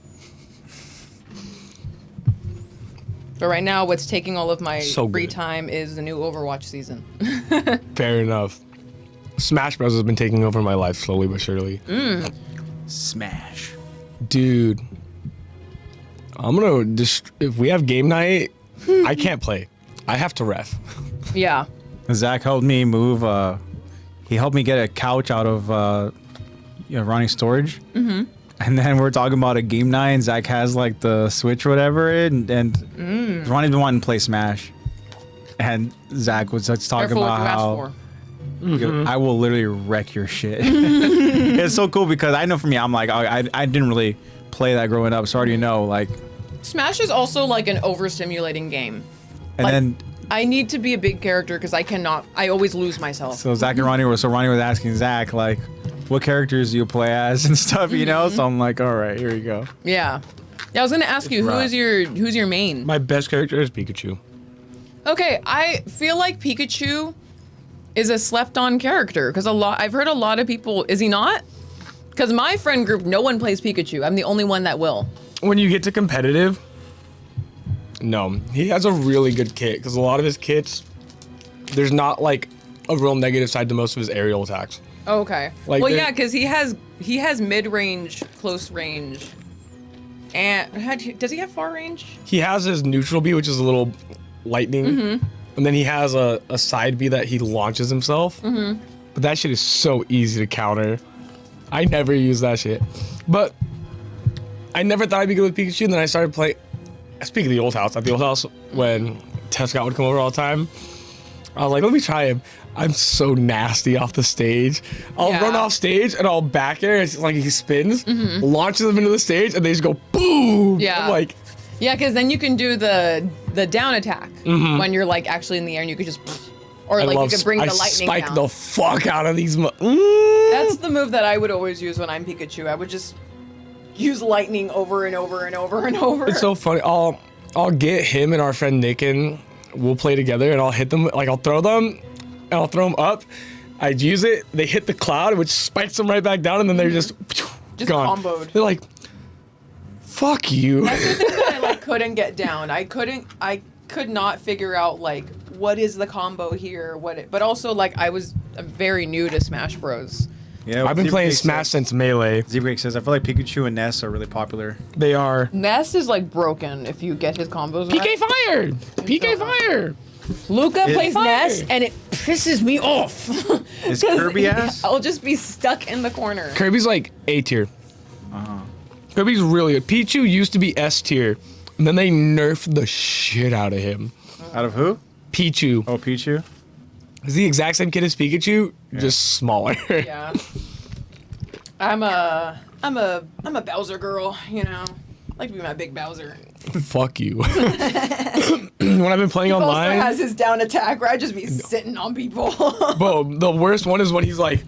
But right now, what's taking all of my
So
free
good.
time is the new Overwatch season.
Fair enough. Smash Bros has been taking over my life slowly but surely.
Smash.
Dude. I'm gonna if we have game night, I can't play. I have to ref.
Yeah.
Zach helped me move. He helped me get a couch out of Ronnie's storage. Mm-hmm. And then we're talking about a game night, and Zach has like the Switch or whatever, and Ronnie's been wanting to play Smash. And Zach was just talking
Careful what
about
you ask
how
for.
I will literally wreck your shit. It's so cool because I know for me, I'm like, I didn't really play that growing up, so I already know, like.
Smash is also like an overstimulating game.
And
Like,
then,
I need to be a big character because I always lose myself.
so Zach and Ronnie was asking Zach, like, what characters do you play as and stuff, you know? So I'm like, all right, here you go.
Yeah. Yeah, I was gonna ask you,
rough.
who's your main?
My best character is Pikachu.
Okay, I feel like Pikachu is a slept-on character because I've heard a lot of people. Is he not? Because my friend group, no one plays Pikachu. I'm the only one that will.
When you get to competitive, no, he has a really good kit because a lot of his kits, there's not like a real negative side to most of his aerial attacks.
Oh, okay.
Like
Well,
there-
yeah, because he has mid-range, close range, And does he have far range?
He has his neutral B, which is a little lightning. And then he has a side B that he launches himself. But that shit is so easy to counter. I never use that shit. But I never thought I'd be good with Pikachu, and then I started playing. Speaking of the old house, at the old house, when Scott would come over all the time, I was like, let me try him. I'm so nasty off the stage. I'll run off stage and I'll back air. It's like he spins, launches them into the stage, and they just go boom.
Yeah.
I'm like,
Yeah, because then you can do the down attack when you're like actually in the air, and you could just, or like you could bring the lightning
spike
down.
the fuck out of these.
That's the move that I would always use when I'm Pikachu. I would just use lightning over and over and over and over.
It's so funny. I'll get him and our friend Nick, and we'll play together, and I'll hit them, like I'll throw them, and I'll throw them up. I'd use it. They hit the cloud, which spikes them right back down, and then they're just gone.
Comboed.
They're like, "Fuck you."
That's the thing that I like couldn't get down. I could not figure out like what is the combo here. But also like I was very new to Smash Bros.
Yeah,
I've been playing Smash since Melee.
Z-Break says, I feel like Pikachu and Ness are really popular.
They are.
Ness is like broken if you get his combos
PK
right.
Fire. PK Fire.
Luca plays
Fire.
Ness and it pisses me off.
Is Kirby ass?
I'll just be stuck in the corner.
Kirby's like A tier. Kirby's really good. Pichu used to be S tier, and then they nerfed the shit out of him.
Out of who?
Pichu.
Oh, Pichu?
He's the exact same kid as Pikachu, just smaller.
Yeah. I'm a Bowser girl, you know. I like to be my big Bowser.
Fuck you. When I've been playing
He
online,
also has his down attack where I just be sitting on people.
bro, the worst one is when he's like,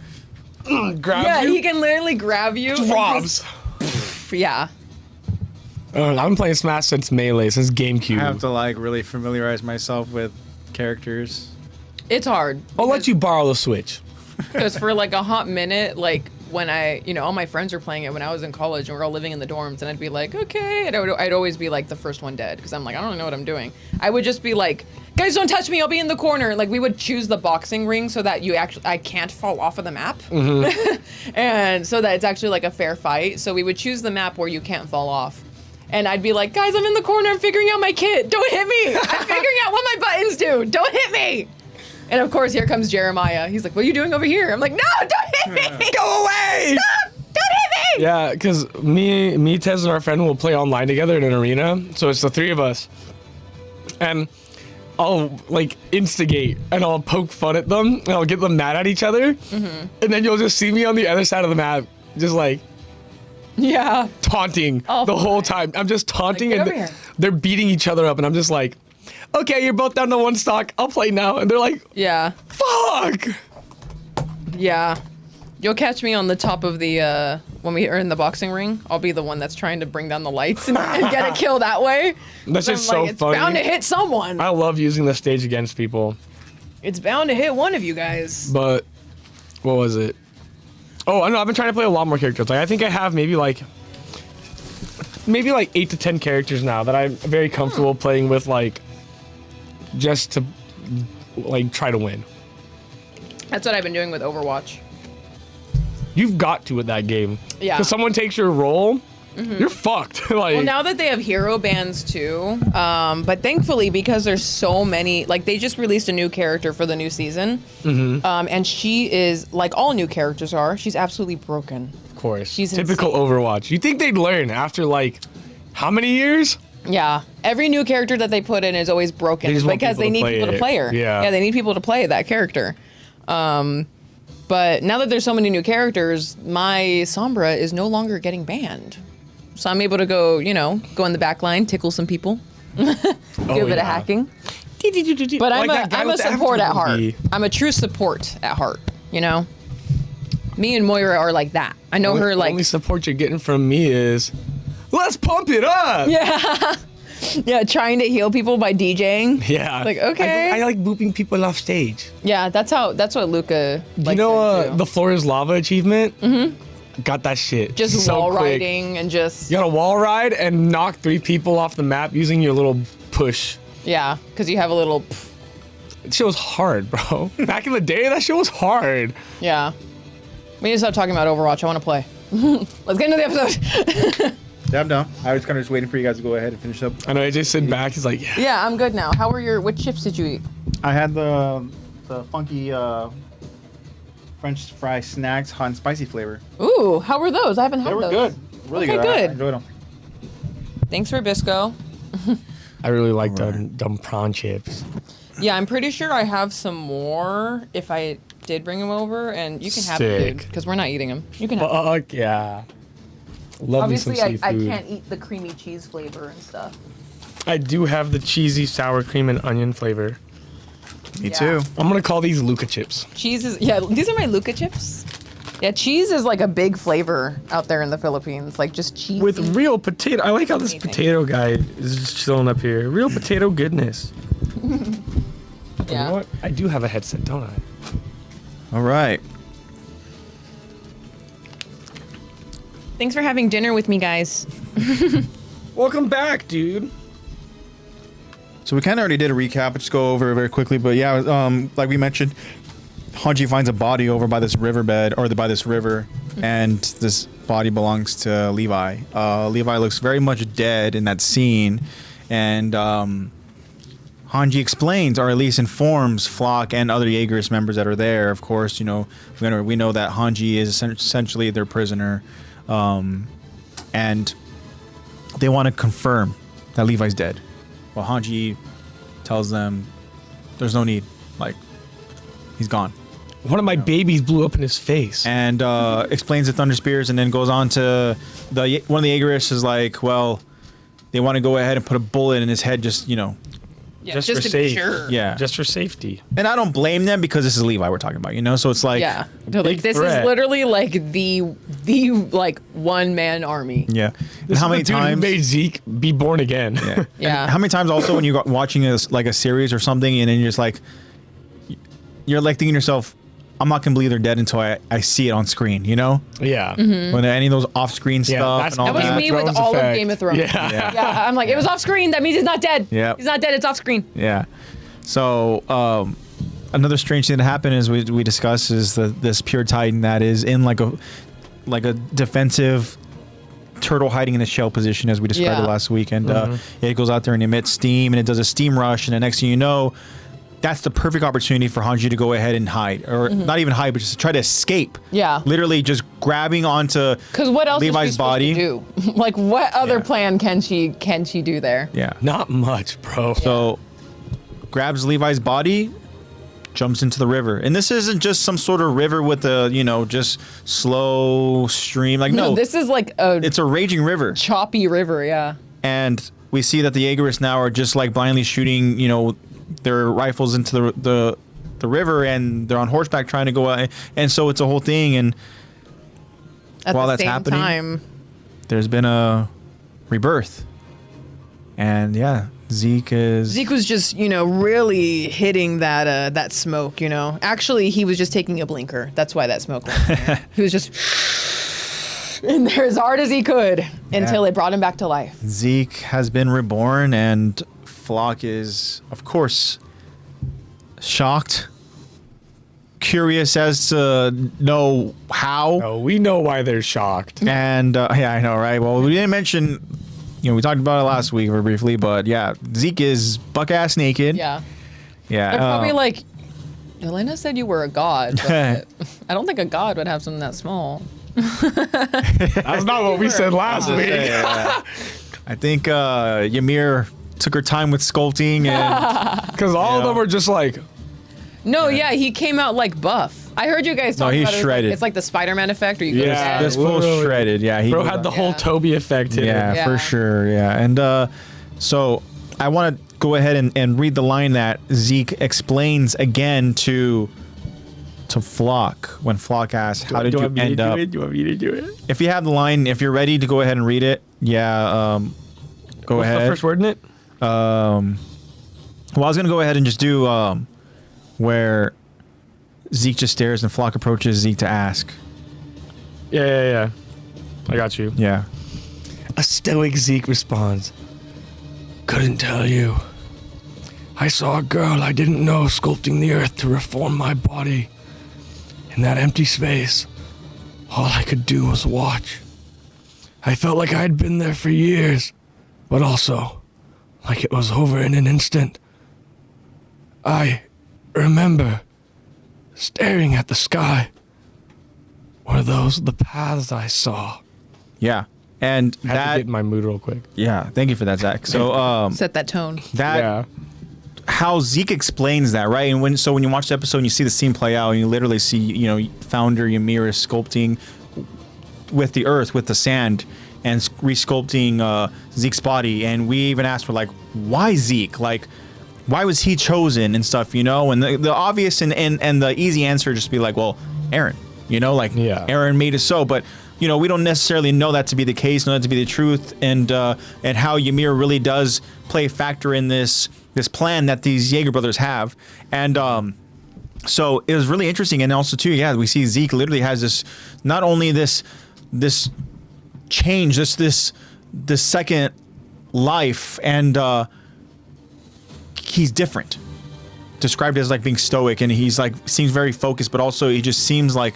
grabs
Yeah,
you,
he can literally grab you. and
drops.
just- Yeah.
I've been playing Smash since Melee, since
I
GameCube.
have to like really familiarize myself with characters.
It's hard.
I'll let you borrow the Switch.
Because for like a hot minute, like when all my friends were playing it when I was in college and we're all living in the dorms, and I'd be like, okay, and I'd always be like the first one dead because I'm like, I don't know what I'm doing. I would just be like, guys, don't touch me, I'll be in the corner. Like we would choose the boxing ring so that I can't fall off of the map, and so that it's actually like a fair fight. So we would choose the map where you can't fall off. And I'd be like, guys, I'm in the corner, I'm figuring out my kit. Don't hit me. I'm figuring out what my buttons do. Don't hit me. And of course, here comes Jeremiah. He's like, what are you doing over here? I'm like, no, don't hit me.
Go away!
Stop! Don't hit me!
Yeah, because me, Tez, and our friend will play online together in an arena. So it's the three of us. And I'll like instigate and I'll poke fun at them and I'll get them mad at each other. And then you'll just see me on the other side of the map, just like
Yeah.
taunting the whole time. I'm just taunting
Like, get
and
over here.
they're beating each other up. And I'm just like, okay, you're both down to one stock. I'll play now. And they're like,
Yeah.
fuck.
Yeah. You'll catch me on the top of the, when we are in the boxing ring, I'll be the one that's trying to bring down the lights and get a kill that way.
That's
I'm
just
like,
so
it's
funny.
bound to hit someone.
I love using the stage against people.
It's bound to hit one of you guys.
But what was it? Oh, I know. I've been trying to play a lot more characters. Like I think I have maybe like 8 to 10 characters now that I'm very comfortable playing with, like just to like try to win.
That's what I've been doing with Overwatch.
You've got to with that game.
Yeah.
Because someone takes your role, you're fucked. Like
Well, now that they have hero bans too, but thankfully because there's so many, like they just released a new character for the new season, and she is like all new characters are. She's absolutely broken.
of course.
she's
typical
insane.
Overwatch. You think they'd learn after like how many years?
Yeah, every new character that they put in is always broken
They just want
because
people
they
to
need
play
people to
it.
play her.
Yeah.
they need people to play that character. But now that there's so many new characters, my Sombra is no longer getting banned. So I'm able to go in the back line, tickle some people, do a bit of hacking. But
Like that guy
I'm a
with the
support at heart.
aftermovie.
I'm a true support at heart, you know? Me and Moira are like that. I know her like...
only support you're getting from me is let's pump it up.
Yeah, trying to heal people by DJing.
Yeah.
Like, okay.
I like booping people off stage.
Yeah, that's what Luca
You
likes
know
to do.
the floor is lava achievement? Got that shit.
Just
so
wall
quick.
riding and just...
You got a wall ride and knock 3 people off the map using your little push.
Yeah, because you have a little...
That shit was hard, bro. Back in the day, that shit was hard.
Yeah. We need to stop talking about Overwatch. I want to play. Let's get into the episode.
Yeah, I'm done. I was kind of just waiting for you guys to go ahead and finish up.
I know AJ's sitting back. He's like, yeah.
Yeah, I'm good now. How were what chips did you eat?
I had the funky French fry snacks, hot and spicy flavor.
Ooh, how were those? I haven't had
They were
those.
good. Really
Okay,
good.
good.
I enjoyed them.
Thanks for Bisco.
I really like dumb prawn chips.
Yeah, I'm pretty sure I have some more if I did bring them over, and you can have it,
Sick.
dude, because we're not eating them. You can have it.
Fuck yeah. Love me some
Obviously,
seafood.
I can't eat the creamy cheese flavor and stuff.
I do have the cheesy sour cream and onion flavor.
Me
Yeah.
too.
I'm gonna call these Luca chips.
Cheese is, yeah, these are my Luca chips. Yeah, cheese is like a big flavor out there in the Philippines, like just cheese.
With real potato. I like how this
Anything.
potato guy is just chilling up here. Real potato goodness. You know
Yeah.
what? I do have a headset, don't I?
All right.
Thanks for having dinner with me, guys.
Welcome back, dude.
So we kind of already did a recap. Let's go over it very quickly. But yeah, like we mentioned, Hanji finds a body over by this riverbed, or by this river, and this body belongs to Levi. Levi looks very much dead in that scene, and Hanji explains, or at least informs Flock and other Jaegerists members that are there. Of course, you know, we know that Hanji is essentially their prisoner, and they want to confirm that Levi's dead. Well, Hanji tells them there's no need, like, he's gone.
One of my babies blew up in his face.
And explains the Thunder Spears, and then goes on to one of the Jaegerists is like, well, they want to go ahead and put a bullet in his head, just, you know.
Yeah,
Just
just
for
to be
safe.
sure.
Yeah.
Just for safety.
And I don't blame them because this is Levi we're talking about, you know? So it's like,
Yeah. They're like,
Big
this
threat.
is literally like the like one man army.
yeah. And
This
how
is
many
the dude who
times?
made Zeke be born again.
Yeah.
Yeah.
And how many times also when you're watching a series or something, and then you're just like, you're like thinking to yourself, I'm not gonna believe they're dead until I see it on screen, you know?
Yeah.
When any of those off-screen stuff
that's-
and all
That was
that.
me with
Thrones
all of
effect.
Game of Thrones.
Yeah.
Yeah.
Yeah, I'm like, it was off screen. That means he's not dead.
Yep.
He's not dead. It's off screen.
Yeah. So another strange thing that happened is we discussed is this pure Titan that is in like a defensive turtle hiding in a shell position as we described
Yeah.
it last week, and it goes out there and emits steam, and it does a steam rush, and the next thing you know, that's the perfect opportunity for Hanji to go ahead and hide, or not even hide, but just to try to escape.
Yeah.
Literally just grabbing onto
Because what else
Levi's
is she supposed
body.
to do? Like, what other
Yeah.
plan can she do there?
Yeah.
Not much, bro.
So grabs Levi's body, jumps into the river. And this isn't just some sort of river with a, you know, just slow stream. Like, no,
this is like a
it's a raging river.
choppy river. Yeah.
And we see that the Jaegerists now are just like blindly shooting, you know, their rifles into the river, and they're on horseback trying to go out. And so it's a whole thing. And
At
while
the
that's
same
happening,
time.
there's been a rebirth. And yeah, Zeke
was just, you know, really hitting that smoke, you know. Actually, he was just taking a blinker. That's why that smoke was in there. He was just in there as hard as he could until it brought him back to life.
Zeke has been reborn, and Flock is, of course, shocked, curious as to know how.
Oh, we know why they're shocked.
And yeah, I know, right? Well, we didn't mention, you know, we talked about it last week very briefly, but yeah, Zeke is buck ass naked.
Yeah.
Yeah.
They're probably like, Elena said you were a god, but I don't think a god would have something that small.
That's not what we said last week.
yeah. I think Ymir took her time with sculpting, and
Because all of them were just like,
No, yeah, he came out like buff. I heard you guys
No,
talk
he's
about it.
shredded.
It's like the Spider-Man effect, or you go
Yeah.
bad.
this fool's
literally.
shredded. Yeah, he
bro had the whole
Yeah.
Toby effect in
Yeah,
it.
Yeah.
for sure. Yeah. And so I want to go ahead and read the line that Zeke explains again to Flock when Flock asks, how did you
want me to
end
do
up?
it? Do you want me to do it?
If you have the line, if you're ready to go ahead and read it, yeah, go
What's
ahead.
the first word in it?
Well, I was going to go ahead and just do where Zeke just stares and Flock approaches Zeke to ask.
Yeah. I got you.
Yeah.
A stoic Zeke responds, couldn't tell you. I saw a girl I didn't know sculpting the earth to reform my body. In that empty space, all I could do was watch. I felt like I'd been there for years, but also like it was over in an instant. I remember staring at the sky. Were those the paths I saw?
Yeah. And
Had to
that,
get in my mood real quick.
yeah, thank you for that, Zach. So,
Set that tone.
that,
Yeah.
how Zeke explains that, right? And when you watch the episode and you see the scene play out, and you literally see, founder Ymir is sculpting with the earth, with the sand, and resculpting Zeke's body. And we even asked, for like, why Zeke? Like, why was he chosen and stuff, And the obvious and the easy answer just be like, well, Eren,
Yeah.
Eren made it so. But, we don't necessarily know that to be the case, know that to be the truth, and how Ymir really does play a factor in this plan that these Jaeger brothers have. And so it was really interesting. And also too, yeah, we see Zeke literally has this, not only this change, this second life, and he's different. Described as like being stoic, and he's like seems very focused, but also he just seems like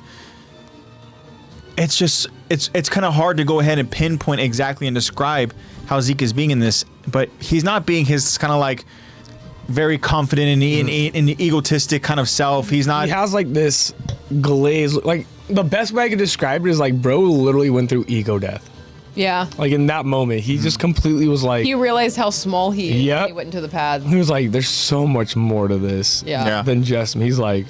it's kind of hard to go ahead and pinpoint exactly and describe how Zeke is being in this, but he's not being his kind of like very confident and egotistic kind of self. He's not.
He has like this glaze. Like the best way I could describe it is like bro literally went through ego death.
Yeah.
Like in that moment, he just completely was like.
He realized how small he is.
Yep.
When he went into the path.
He was like, "There's so much more to this
Yeah.
than just me." He's like.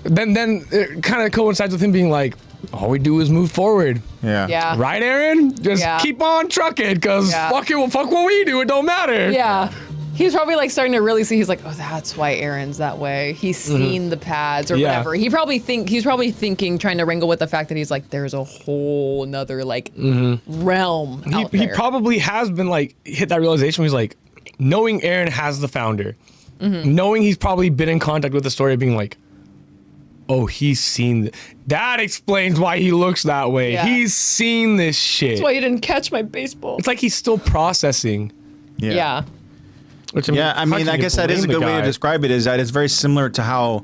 Then it kind of coincides with him being like, "All we do is move forward."
Yeah.
Yeah.
Right, Eren? Just
Yeah.
keep on trucking, cause
Yeah.
fuck what we do. It don't matter.
Yeah. He's probably like starting to really see. He's like, oh, that's why Eren's that way. He's seen the pads or
Yeah.
whatever. He's probably thinking, trying to wrangle with the fact that he's like, there's a whole nother like realm. Out
He
there.
probably has been like hit that realization. Where he's like, knowing Eren has the founder, knowing he's probably been in contact with the story of being like, oh, he's seen that explains why he looks that way.
Yeah.
He's seen this shit.
That's why you didn't catch my baseball.
It's like he's still processing.
Yeah.
Which
I mean, I guess that is a good way to describe it. Is that it's very similar to how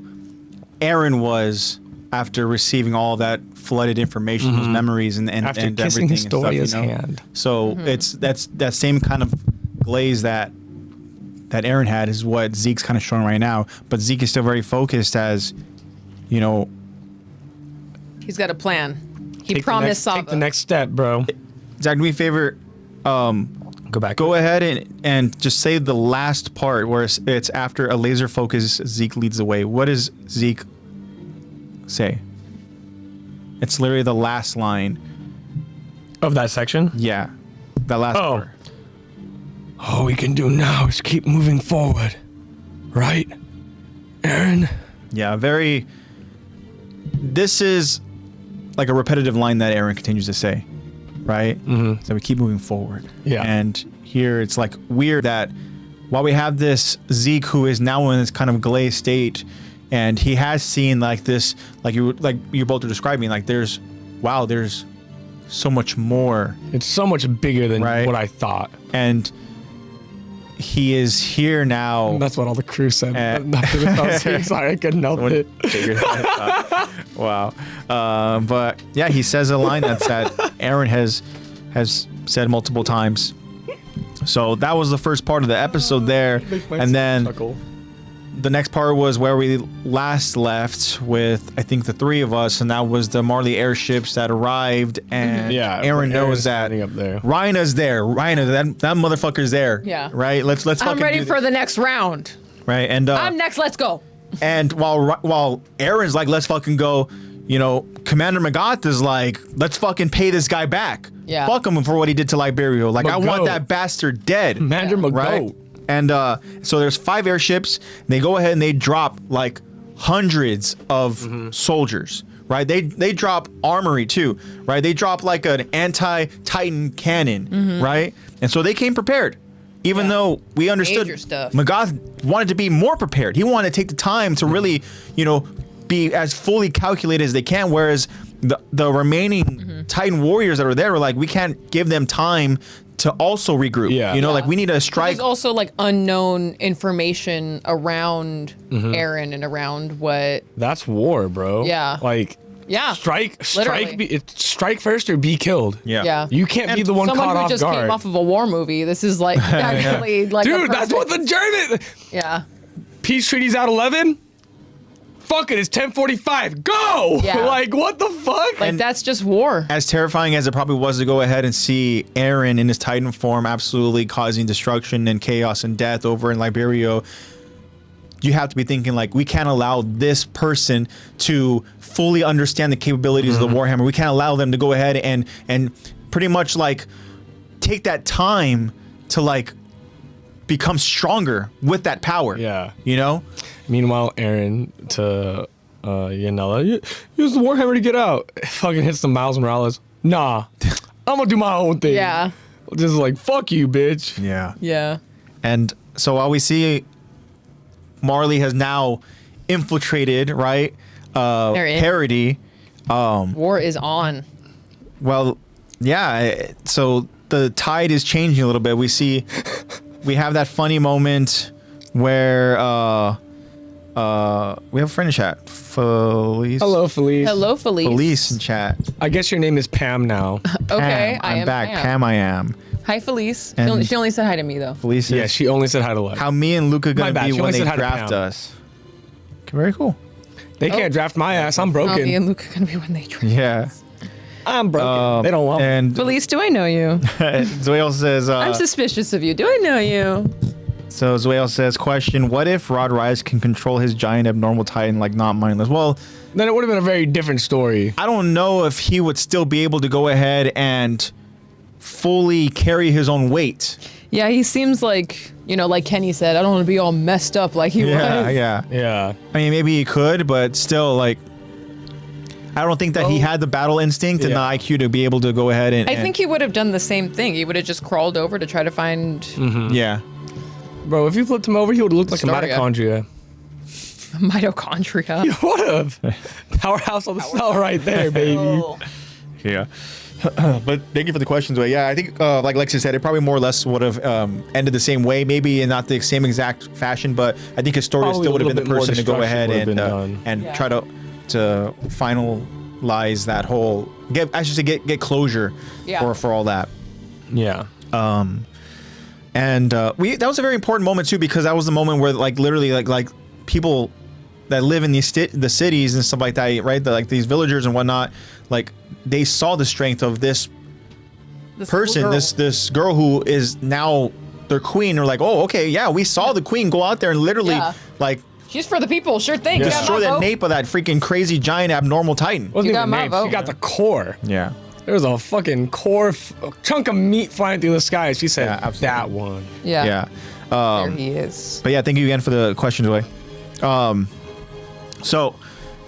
Eren was after receiving all that flooded information, those memories, and
After
and
kissing
everything
Historia's
and stuff,
hand.
So it's that same kind of glaze that Eren had is what Zeke's kind of showing right now. But Zeke is still very focused, as
He's got a plan. He
Take
promised
take
Saba.
the next step, bro.
Zach, do me a favor.
Go back.
Go ahead and just say the last part where it's after a laser focus. Zeke leads the way. What does Zeke say? It's literally the last line.
Of that section?
Yeah, that last part.
All we can do now is keep moving forward. Right? Eren?
Yeah, very. This is like a repetitive line that Eren continues to say, right? Mm-hmm. So we keep moving forward.
Yeah.
And here it's like weird that while we have this Zeke who is now in this kind of glazed state, and he has seen like this, like you both are describing, like there's so much more,
It's so much bigger than
Right.
what I thought.
and he is here now.
That's what all the crew said.
Eh.
Sorry, I couldn't help it.
Wow. But yeah, he says a line that Eren has said multiple times. So that was the first part of the episode there, and then the next part was where we last left with, I think, the three of us, and that was the Marley airships that arrived, and Eren knows that
standing up there.
Rhina's there. Rhina, that motherfucker's there.
Yeah.
Right. Let's
I'm
fucking
ready
do
for
this.
the next round.
Right. And
I'm next. Let's go.
and while Eren's like, let's fucking go, Commander Magath is like, let's fucking pay this guy back.
Yeah.
Fuck him for what he did to Liberio. Like, I want
Magoat.
that bastard dead.
Commander Magoat.
Right? And so there's 5 airships. They go ahead and they drop like hundreds of soldiers. Right? They drop armory too. Right? They drop like an anti-Titan cannon. Right? And so they came prepared. Even though we understood
Major stuff.
Magath wanted to be more prepared. He wanted to take the time to really, be as fully calculated as they can. Whereas the remaining Titan warriors that are there were like, we can't give them time to also regroup.
Yeah.
Like we need to strike.
There's also like unknown information around Eren and around what.
That's war, bro.
Yeah.
Like,
Yeah.
Strike
Literally.
strike first or be killed.
Yeah.
You can't be the one
Someone
caught
who
off
just
guard.
came off of a war movie. This is like actually like a
Dude, that's what
perfect-
the German
Yeah.
peace treaty's out 11. Fuck it, it's 10:45. Go!
Yeah.
Like what the fuck?
Like that's just war.
As terrifying as it probably was to go ahead and see Eren in his Titan form absolutely causing destruction and chaos and death over in Liberia, you have to be thinking like, we can't allow this person to fully understand the capabilities of the Warhammer. We can't allow them to go ahead and pretty much like take that time to like become stronger with that power.
Yeah.
You know?
Meanwhile, Eren to Yanela, use the Warhammer to get out. Fucking hits the Miles Morales. Nah, I'm gonna do my own thing.
Yeah.
Just like, fuck you, bitch.
Yeah.
Yeah.
And so while we see Marley has now infiltrated, right?
They're in.
Parody.
War is on.
Well, yeah. So the tide is changing a little bit. We have that funny moment where we have a friend in chat. Felice.
Hello, Felice.
Hello, Felice.
Felice in chat.
I guess your name is Pam now.
Okay,
Pam,
I
I'm
am
back.
Pam.
Pam, I am.
Hi, Felice.
And-
She only said hi to me though.
Felice
Yeah,
is
she only said hi to Lex.
how me and Luca
My
gonna
bad,
be
she
when
only
they
said hi to
draft
Pam.
us. Very cool.
They can't draft my ass. I'm
Me
broken.
and Luca gonna be when they trade.
Yeah.
I'm broken. They don't want me.
And
Felice, do I know you?
Zoel says,
I'm suspicious of you. Do I know you?
so Zoel says, question, what if Rod Rise can control his giant abnormal titan like not mindless? Well,
Then it would have been a very different story.
I don't know if he would still be able to go ahead and fully carry his own weight.
Yeah, he seems like, like Kenny said, I don't want to be all messed up like he was.
Yeah.
Yeah.
I mean, maybe he could, but still, like, I don't think that he had the battle instinct and the
Yeah.
IQ to be able to go ahead and.
I think he would have done the same thing. He would have just crawled over to try to find
Yeah.
Bro, if you flipped him over, he would have looked like a
Astoria.
mitochondria.
mitochondria.
You would have. Powerhouse on the cell right there, baby.
Yeah. But thank you for the questions. But yeah, I think, like Lexi said, it probably more or less would have ended the same way, maybe in not the same exact fashion, but I think Astoria
Probably
still would
a
have been the
little bit more
person to go
destruction
ahead
would have
and
been done.
Yeah.
try to finalize that whole get closure
Yeah.
for all that.
Yeah.
And that was a very important moment too, because that was the moment where like literally like people that live in the cities and stuff like that, right? Like these villagers and whatnot, like they saw the strength of this person, this girl who is now their queen. They're like, oh, okay, yeah, we saw the queen go out there and literally
Yeah.
like
She's for the people. Sure thing.
Yeah.
You got
destroy
my
that
vote.
nape of that freaking crazy giant abnormal titan.
Wasn't
You got
even
my
named.
vote.
She got the core.
Yeah.
There was a fucking core chunk of meat flying through the sky. She said,
Yeah, absolutely.
that one.
Yeah.
Yeah.
There he is.
But yeah, thank you again for the question, Joy. So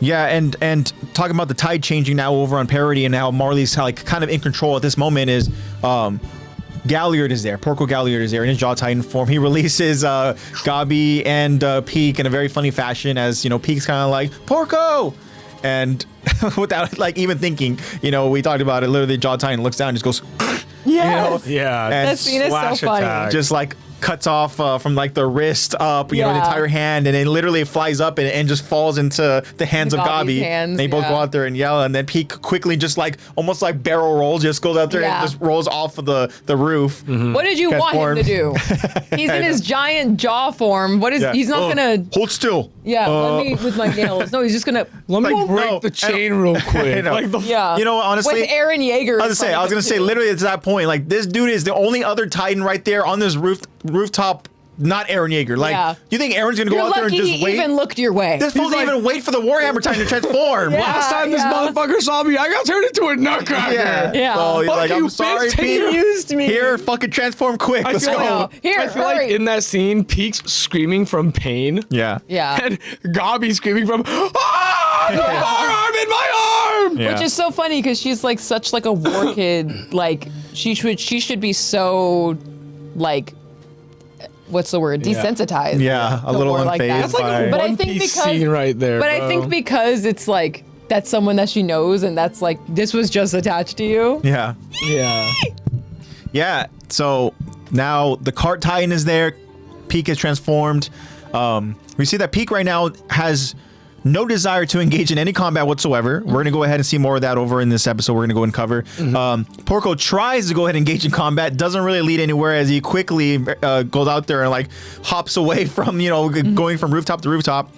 yeah, and talking about the tide changing now over on Parody and how Marley's like kind of in control at this moment is Galliard is there. Porco Galliard is there in his Jaw Titan form. He releases Gabi and Peak in a very funny fashion, as Peak's kind of like Porco, and without like even thinking, we talked about it. Literally, Jaw Titan looks down and just goes,
Yes.
Yeah.
And
That scene is so
slash
funny.
attack.
just like cuts off from like the wrist up, the
Yeah.
entire hand, and then literally flies up and just falls into the hands of
Gabi's
Gabi.
hands,
they both go
yeah.
out there and yell, and then Peak quickly just like almost like barrel rolls, just goes out there
Yeah.
and just rolls off of the roof.
What did you want him to do? He's in his giant jaw form. What is?
Yeah.
He's not
Oh,
gonna.
hold still.
Yeah. Let me with my nails. No, he's just gonna.
Let me
Like,
break
no,
the chain real quick.
know.
Like the
Yeah.
Honestly,
With Eren Yeager.
I was gonna say, literally to that point, like this dude is the only other Titan right there on this rooftop. Not Eren Yeager. Like,
Yeah.
you think Eren's gonna go
You're
out there and
lucky
just
he
wait?
even looked your way.
This fool didn't even wait for the Warhammer Titan to transform.
Yeah.
last time this
yeah.
motherfucker saw me, I got turned into a nutcracker.
Yeah.
So he's
Fuck
like,
you,
I'm
bitch,
sorry,
take
Pete.
your-
used me.
Here, fucking transform quick. Let's
feel
go.
know. Here,
I feel
hurry.
like in that scene, Peak's screaming from pain.
Yeah.
Yeah.
And Gabi screaming from, ah, the forearm in my arm.
Yeah.
Which is so funny because she's like such like a war kid. Like she should be so like what's the word? Desensitized.
Yeah, a
to
little
war like
unfazed
that.
That's like a
by-
But I
One
think
Piece
because-
scene right there.
But I
bro.
think because it's like that's someone that she knows and that's like this was just attached to you.
Yeah.
Yeah.
Yeah. So now the cart Titan is there. Peak is transformed. We see that Peak right now has no desire to engage in any combat whatsoever. We're going to go ahead and see more of that over in this episode. We're going to go and cover. Porco tries to go ahead and engage in combat, doesn't really lead anywhere as he quickly goes out there and like hops away from, going from rooftop to rooftop.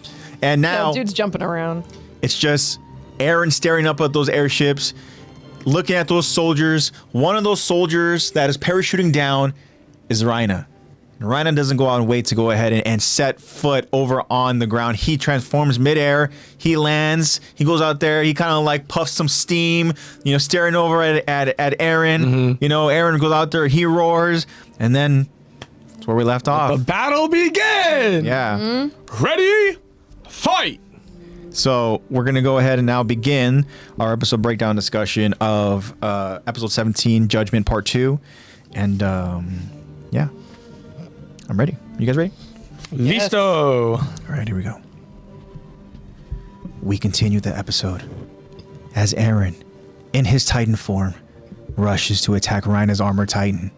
And now
dude's jumping around.
it's just Eren staring up at those airships, looking at those soldiers. One of those soldiers that is parachuting down is Rhina. Rhina doesn't go out and wait to go ahead and set foot over on the ground. He transforms midair. He lands. He goes out there. He kind of like puffs some steam, staring over at Eren. Eren goes out there. He roars. And then that's where we left off.
The battle begins!
Yeah.
Ready? Fight!
So we're going to go ahead and now begin our episode breakdown discussion of episode 17, Judgment Part 2. And yeah. I'm ready. You guys ready?
Yes. Listo.
All right, here we go. We continue the episode as Eren, in his Titan form, rushes to attack Rhina's armored Titan.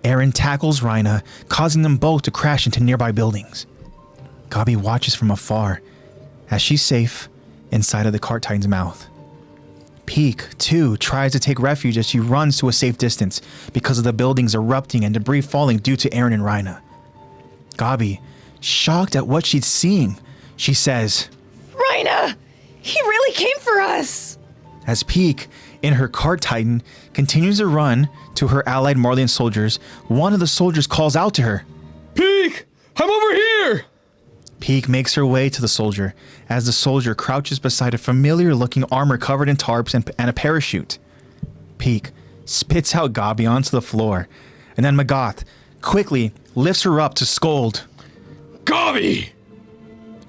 Eren tackles Rhina, causing them both to crash into nearby buildings. Gabi watches from afar as she's safe inside of the cart Titan's mouth. Peak, too, tries to take refuge as she runs to a safe distance because of the buildings erupting and debris falling due to Eren and Rhina. Gabi, shocked at what she's seeing, she says,
Rhina! He really came for us!
As Peak, in her cart Titan, continues to run to her allied Marleyan soldiers, one of the soldiers calls out to her.
Peak! I'm over here!
Peak makes her way to the soldier as the soldier crouches beside a familiar-looking armor covered in tarps and a parachute. Peak spits out Gabi onto the floor, and then Magath quickly lifts her up to scold.
Gabi!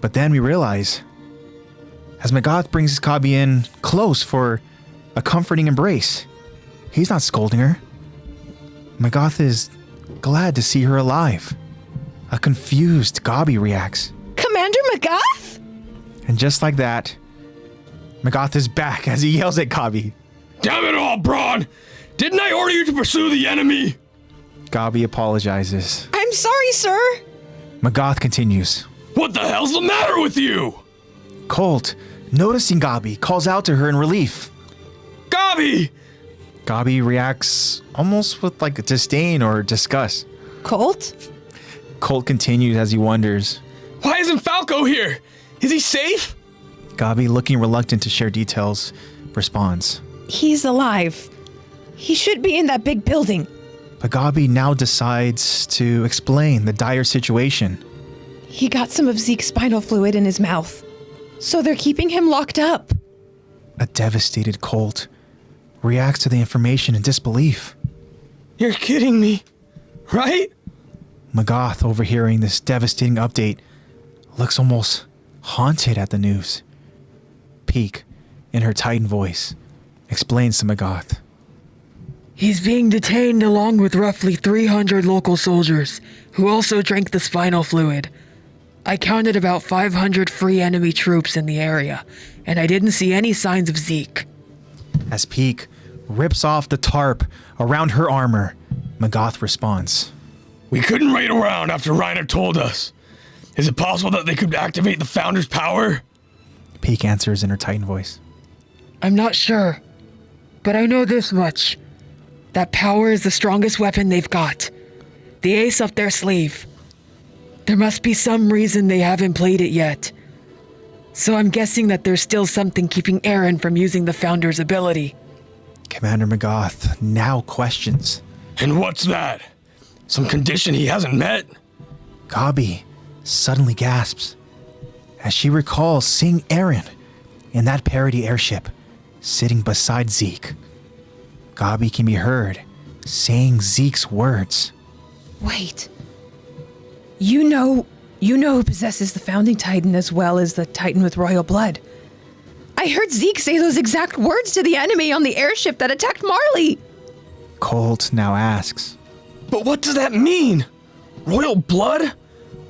But then we realize, as Magath brings Gabi in close for a comforting embrace, he's not scolding her. Magath is glad to see her alive. A confused Gabi reacts.
Commander Magath?
And just like that, Magath is back as he yells at Gabi.
Damn it all, Braun! Didn't I order you to pursue the enemy?
Gabi apologizes.
I'm sorry, sir.
Magath continues.
What the hell's the matter with you?
Colt, noticing Gabi, calls out to her in relief.
Gabi!
Gabi reacts almost with like disdain or disgust.
Colt?
Colt continues as he wonders.
Why isn't Falco here? Is he safe?
Gabi, looking reluctant to share details, responds.
He's alive. He should be in that big building.
But Gabi now decides to explain the dire situation.
He got some of Zeke's spinal fluid in his mouth, so they're keeping him locked up.
A devastated Colt reacts to the information in disbelief.
You're kidding me, right?
Magath, overhearing this devastating update, looks almost haunted at the news. Peak, in her Titan voice, explains to Magath.
He's being detained along with roughly 300 local soldiers who also drank the spinal fluid. I counted about 500 free enemy troops in the area, and I didn't see any signs of Zeke.
As Peak rips off the tarp around her armor, Magath responds.
We couldn't wait around after Reiner told us. Is it possible that they could activate the Founder's power?
Peak answers in her Titan voice.
I'm not sure, but I know this much. That power is the strongest weapon they've got. The ace up their sleeve. There must be some reason they haven't played it yet. So I'm guessing that there's still something keeping Eren from using the Founder's ability.
Commander Magath now questions.
And what's that? Some condition he hasn't met?
Gabi suddenly gasps as she recalls seeing Eren in that parody airship sitting beside Zeke. Gabi can be heard saying Zeke's words.
Wait. You know who possesses the Founding Titan as well as the Titan with royal blood. I heard Zeke say those exact words to the enemy on the airship that attacked Marley.
Colt now asks.
But what does that mean? Royal blood?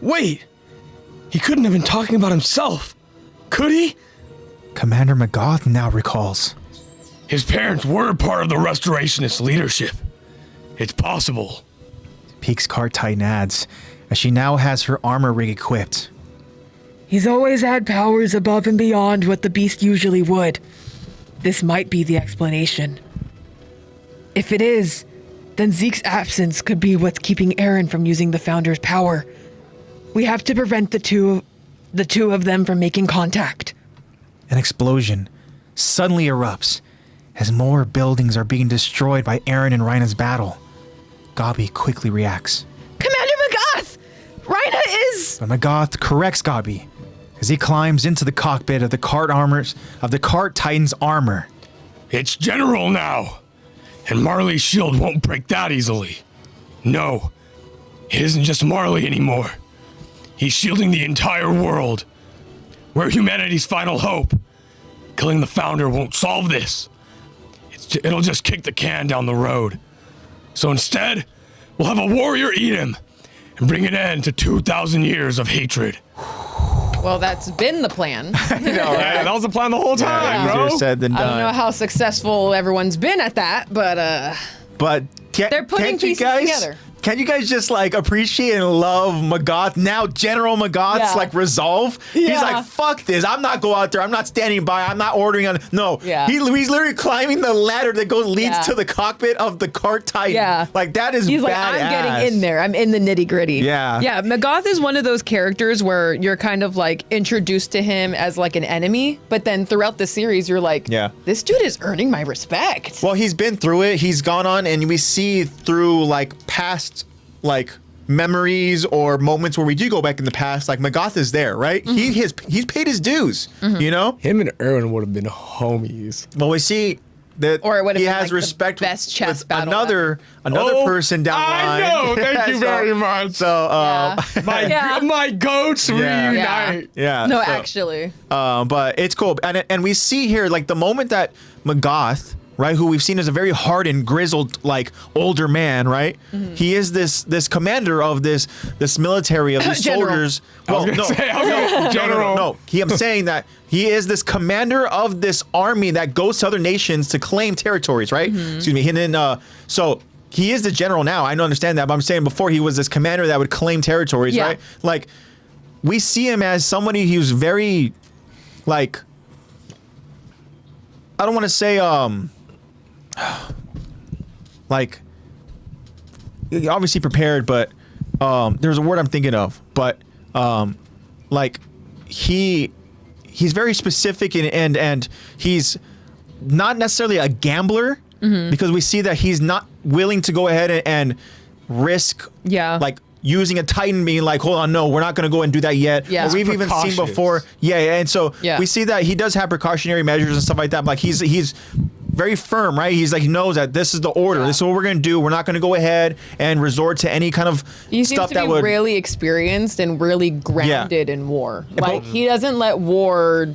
Wait, he couldn't have been talking about himself, could he?
Commander Magath now recalls.
His parents were part of the Restorationist leadership. It's possible.
Peak's cart Titan adds, as she now has her armor rig equipped.
He's always had powers above and beyond what the beast usually would. This might be the explanation. If it is, then Zeke's absence could be what's keeping Eren from using the Founder's power. We have to prevent the two of them from making contact.
An explosion suddenly erupts as more buildings are being destroyed by Eren and Rhina's battle. Gabi quickly reacts.
Commander Magath! Rhina is...
But Magath corrects Gabi as he climbs into the cockpit of the cart Titan's armor.
It's General now, and Marley's shield won't break that easily. No, it isn't just Marley anymore. He's shielding the entire world. We're humanity's final hope. Killing the Founder won't solve this. It'll just kick the can down the road. So instead, we'll have a warrior eat him and bring an end to 2,000 years of hatred.
Well, that's been the plan.
Yeah, that was the plan the whole time, bro.
Easier said than done.
I don't know how successful everyone's been at that, but
But
they're putting pieces together.
Can you guys just like appreciate and love Magath now? General Magath's like resolve. He's
Yeah.
like, fuck this. I'm not go out there. I'm not standing by. I'm not ordering on. No.
Yeah.
He's literally climbing the ladder that leads to the cockpit of the cart Titan.
Yeah.
Like that is
He's
badass.
like, I'm getting in there. I'm in the nitty gritty.
Yeah.
Yeah. Magath is one of those characters where you're kind of like introduced to him as like an enemy, but then throughout the series, you're like,
Yeah.
this dude is earning my respect.
Well, he's been through it. He's gone on, and we see through like past like memories or moments where we do go back in the past. Like Magath is there, right?
Mm-hmm.
He's paid his dues. You know.
Him and Eren would have been homies.
Well, we see that
Or it would have
he
been,
has
like, the
respect
best chess
with
battle
another person down the line.
I know. Thank you very much.
So,
My goats
Yeah.
reunite.
yeah.
No,
so,
actually.
but it's cool, and we see here like the moment that Magath, right, who we've seen as a very hardened, grizzled, like older man, right?
Mm-hmm.
He is this commander of this military of these
General.
soldiers. Well,
General.
no. I'm saying that he is this commander of this army that goes to other nations to claim territories, right?
Mm-hmm.
Excuse me. And then so he is the general now. I don't understand that, but I'm saying before he was this commander that would claim territories,
Yeah.
right? Like we see him as somebody who's very, like, I don't want to say like obviously prepared, but there's a word I'm thinking of, but like he's very specific and he's not necessarily a gambler because we see that he's not willing to go ahead and risk like using a Titan being like, hold on, no, we're not going to go and do that yet.
Yeah.
Or we've even seen
Precautious.
before. And so we see that he does have precautionary measures and stuff like that. But like he's very firm, right? He's like, he knows that this is the order. This is what we're going to do. We're not going to go ahead and resort to any kind of
He seems
stuff
to
that
be
would
really experienced and really grounded in war. Like, he doesn't let war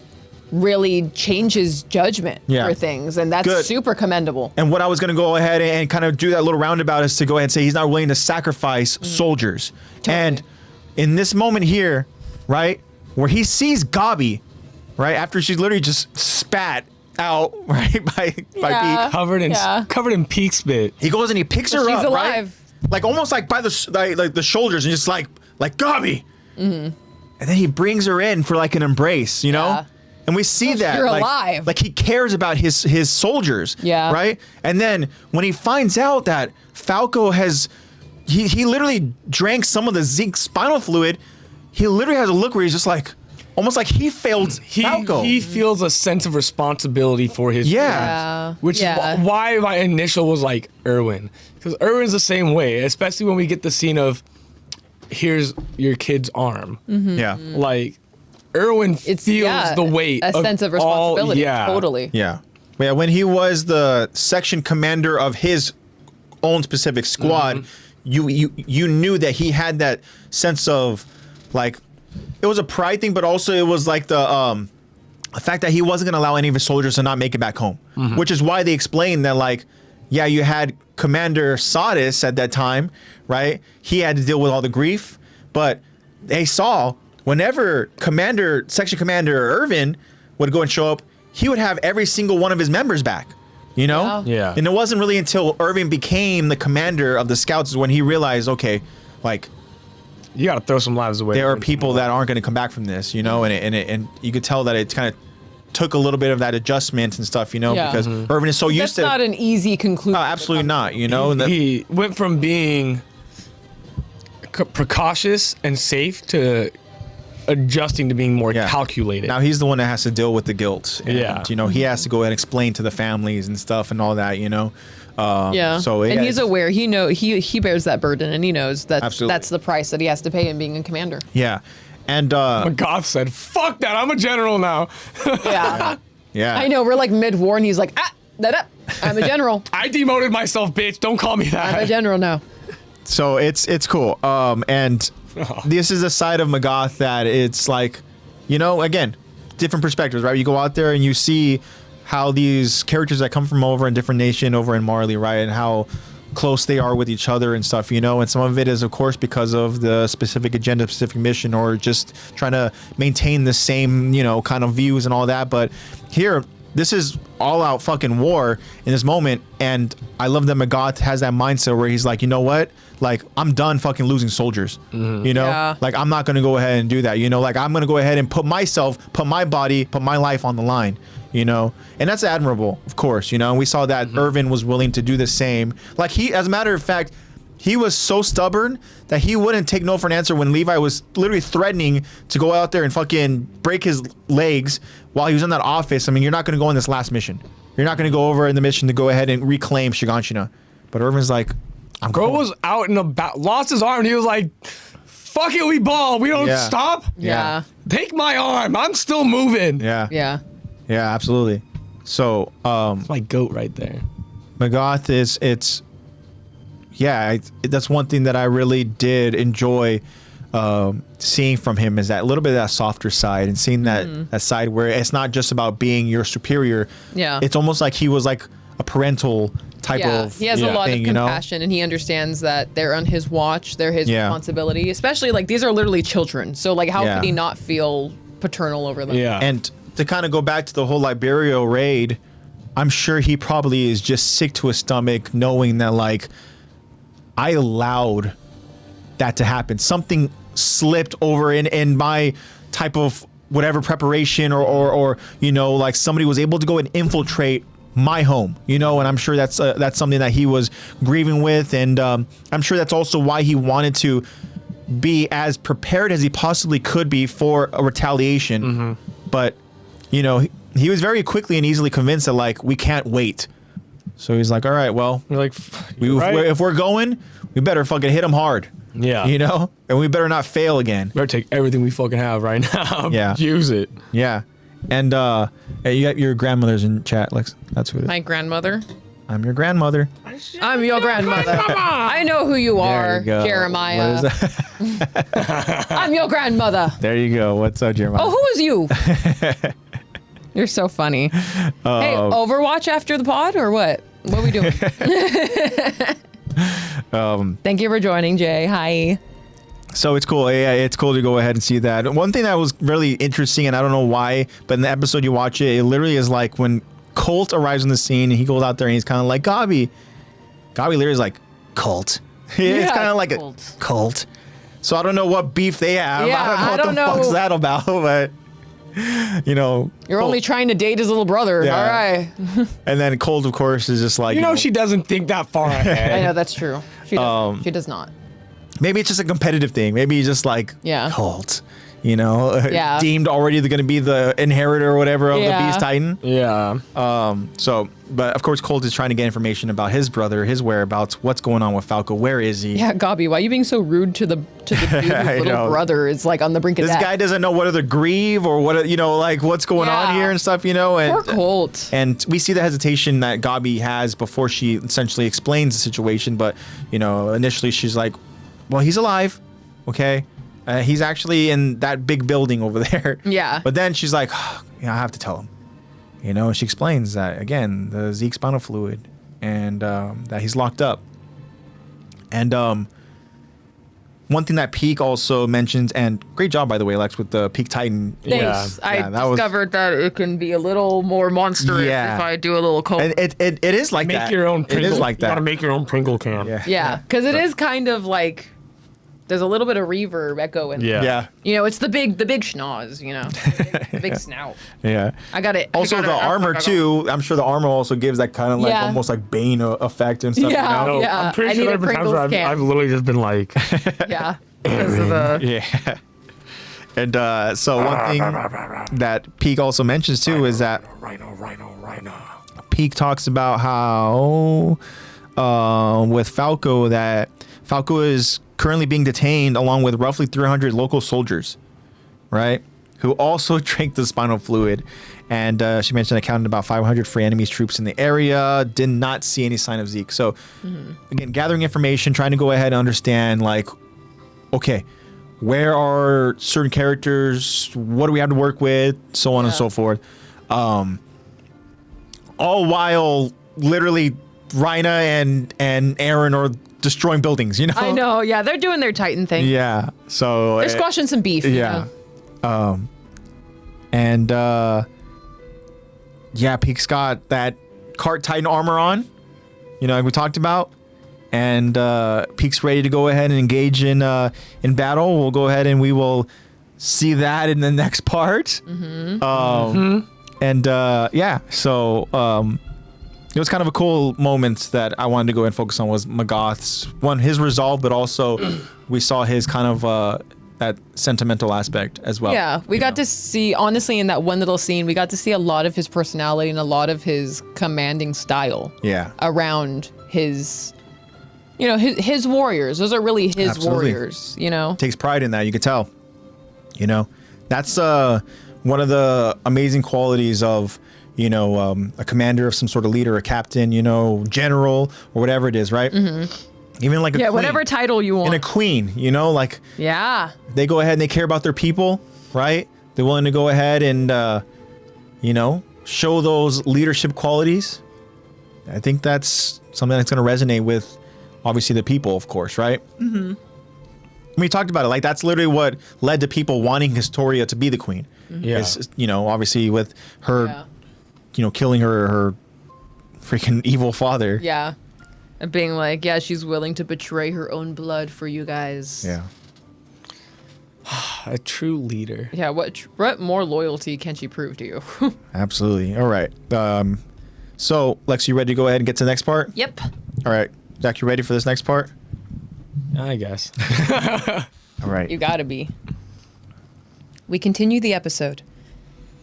really change his judgment for things, and that's
Good.
super commendable.
And what I was going to go ahead and kind of do that little roundabout is to go ahead and say he's not willing to sacrifice soldiers.
Totally.
And in this moment here, right, where he sees Gabi, right, after she's literally just spat out, right, by Pete,
Covered in peak spit.
he goes and he picks her
she's
up,
alive.
right, like almost like by the shoulders and just like Gabi, and then he brings her in for like an embrace, you know.
Yeah.
And we see that
you're
like,
alive.
like he cares about his soldiers, right? And then when he finds out that Falco has, he literally drank some of the zinc spinal fluid, he literally has a look where he's just like, almost like he failed Falco.
He feels a sense of responsibility for his
Yeah.
which is why my initial was like Erwin, because Erwin's the same way, especially when we get the scene of here's your kid's arm.
Yeah.
Like Erwin feels the weight
a
of
sense of responsibility.
all,
Totally.
Yeah. Yeah, when he was the section commander of his own specific squad, you knew that he had that sense of like, it was a pride thing, but also it was like the fact that he wasn't going to allow any of his soldiers to not make it back home, which is why they explained that, like, yeah, you had Commander Sodis at that time, right? He had to deal with all the grief, but they saw whenever Section Commander Irvin would go and show up, he would have every single one of his members back, you know?
Yeah.
And it wasn't really until Irvin became the commander of the scouts is when he realized, okay, like,
You gotta throw some lives away.
there are people that aren't going to come back from this, you know, and you could tell that it kind of took a little bit of that adjustment and stuff, you know,
Yeah.
because Irvin is so used
That's
to.
not an easy conclusion.
No, absolutely not, you know. And
He went from being precautious and safe to adjusting to being more
Yeah.
calculated.
now he's the one that has to deal with the guilt. And,
Yeah.
you know, he has to go ahead and explain to the families and stuff and all that, you know.
Yeah.
So
and
yeah,
he's aware. He bears that burden, and he knows that
Absolutely.
that's the price that he has to pay in being a commander.
Yeah, and
Goth said, "Fuck that! I'm a general now."
Yeah.
yeah,
I know. We're like mid-war, and he's like, I'm a general.
I demoted myself, bitch. Don't call me
I'm a
that.
general now.
So it's cool. And this is a side of Magath that it's like, you know, again, different perspectives, right? You go out there and you see how these characters that come from over in different nation over in Marley, right, and how close they are with each other and stuff, you know, and some of it is of course because of the specific agenda, specific mission, or just trying to maintain the same, you know, kind of views and all that. But here, this is all out fucking war in this moment, and I love that Magath has that mindset where he's like, you know what, like I'm done fucking losing soldiers, you know,
Yeah.
like I'm not gonna go ahead and do that, you know, like I'm gonna go ahead and put myself, put my body, put my life on the line, you know, and that's admirable, of course, you know, and we saw that Irvin was willing to do the same. Like he, as a matter of fact, he was so stubborn that he wouldn't take no for an answer when Levi was literally threatening to go out there and fucking break his legs while he was in that office. I mean, you're not going to go on this last mission. You're not going to go over in the mission to go ahead and reclaim Shiganshina. But Irvin's like, I'm
Bro
going.
was out and about, lost his arm, and he was like, "Fuck it, we ball. We don't
Yeah.
stop.
Yeah.
Take my arm. I'm still moving."
Yeah.
Yeah.
Yeah, absolutely. So,
That's my goat right there.
Magath is, yeah, that's one thing that I really did enjoy seeing from him, is that little bit of that softer side, and seeing that side where it's not just about being your superior.
Yeah.
It's almost like he was like a parental type
Yeah,
of
he has a lot
thing,
of
you know?
compassion, and he understands that they're on his watch. They're his
Yeah.
responsibility. Especially like these are literally children. So like, how
Yeah.
could he not feel paternal over them?
Yeah.
And to kind of go back to the whole Liberio raid, I'm sure he probably is just sick to his stomach knowing that, like, I allowed that to happen. Something slipped over in my type of whatever preparation, or you know, like somebody was able to go and infiltrate my home, you know, and I'm sure that's something that he was grieving with, and I'm sure that's also why he wanted to be as prepared as he possibly could be for a retaliation. But you know, he was very quickly and easily convinced that, like, we can't wait. So he's like, all right, well,
You're like,
if we're going, we better fucking hit him hard.
yeah.
You know, and we better not fail again.
Better take everything we fucking have right now.
Yeah.
Use it.
Yeah. And hey, you got your grandmother's in chat, Lex. That's who it is.
My grandmother.
I'm your grandmother.
I'm your grandmother. I know who you
There
are,
you go.
Jeremiah.
What is that?
I'm your grandmother.
There you go. What's up, Jeremiah?
Oh, who is you? You're so funny. Hey, Overwatch after the pod or what? What are we doing? Thank you for joining, Jay. Hi.
So it's cool. Yeah, it's cool to go ahead and see that. One thing that was really interesting, and I don't know why, but in the episode you watch it, it literally is like when Colt arrives on the scene and he goes out there and he's kind of like, Gabi. Gabi literally is like, Colt. It's kind of like
Colt.
a cult. So I don't know what beef they have.
Yeah,
I don't know what the fuck's that about, but you know.
You're
Colt.
only trying to date his little brother.
Yeah.
All right.
And then Colt, of course, is just like,
You know she doesn't think that far ahead.
I know that's true. She doesn't. She does not.
maybe it's just a competitive thing. Maybe he's just like,
Yeah.
Colt, you know,
Yeah.
deemed already going to be the inheritor or whatever of the
Yeah.
Beast Titan.
Yeah.
So, but of course, Colt is trying to get information about his brother, his whereabouts, what's going on with Falco, where is he?
Yeah, Gabi, why are you being so rude to the dude whose
I
little
know.
brother is like on the brink of
This
death?
guy doesn't know whether to grieve or what, you know, like what's going on
Yeah.
here and stuff, you know, and
Poor Colt.
and we see the hesitation that Gabi has before she essentially explains the situation. But you know, initially she's like, "Well, he's alive, okay. He's actually in that big building over there."
Yeah.
But then she's like, "Yeah, I have to tell him." You know, she explains that again, the Zeke spinal fluid, and that he's locked up. And one thing that Peak also mentions, and great job by the way, Lex, with the Peak Titan.
Thanks. I
Yeah, that was-
discovered that it can be a little more monstrous
Yeah.
if I do a little cold.
And it is like
Make
that.
your own
It
Pringle.
is like
You gotta
that.
make your own Pringle can.
Yeah.
Yeah, because it is kind of like There's a little bit of reverb echo in there.
Yeah.
You know, it's the big schnoz, you know. The big snout.
Yeah.
I got it.
Also, the armor too. I'm sure the armor also gives that kind of like
Yeah.
almost like Bane effect and stuff.
Yeah.
You know?
No,
Yeah,
I'm pretty
I
sure
need
there
a
have been times
Pringles
where
can.
I've literally just been like,
Yeah. Because of the
Yeah. And so one thing that Peak also mentions too is that
Rhino.
Peak talks about how with Falco that Falco is currently being detained along with roughly 300 local soldiers, right? Who also drank the spinal fluid. And she mentioned I counted about 500 free enemies troops in the area. Did not see any sign of Zeke. So again, gathering information, trying to go ahead and understand like, okay, where are certain characters? What do we have to work with? So on and so forth. All while literally Rhina and Eren are destroying buildings, you know?
I know, yeah, they're doing their Titan thing.
Yeah. So
They're squashing some beef. you
yeah.
know?
And yeah, Peak's got that Cart Titan armor on, you know, like we talked about. And Peak's ready to go ahead and engage in battle. We'll go ahead and we will see that in the next part. And yeah, so it was kind of a cool moment that I wanted to go and focus on was Magath's his resolve, but also we saw his kind of that sentimental aspect as well.
Yeah, we got to see, honestly, in that one little scene, we got to see a lot of his personality and a lot of his commanding style.
Yeah.
Around his, you know, his warriors. Those are really his
Absolutely.
warriors, you know?
Takes pride in that, you could tell. You know, that's one of the amazing qualities of, you know, a commander of some sort of leader, a captain, you know, general or whatever it is, right? Even like a queen.
Whatever title you want.
And a queen, you know, like
Yeah.
they go ahead and they care about their people, right? They're willing to go ahead and, you know, show those leadership qualities. I think that's something that's going to resonate with, obviously, the people, of course, right? We talked about it. Like, that's literally what led to people wanting Historia to be the queen.
Yeah.
It's, you know, obviously with her,
Yeah.
you know, killing her freaking evil father.
Yeah. And being like, yeah, she's willing to betray her own blood for you guys.
Yeah.
a true leader.
Yeah, what more loyalty can she prove to you?
Absolutely. All right. So, Lex, you ready to go ahead and get to the next part?
Yep.
All right. Zach, you ready for this next part?
I guess.
All right.
You gotta be. We continue the episode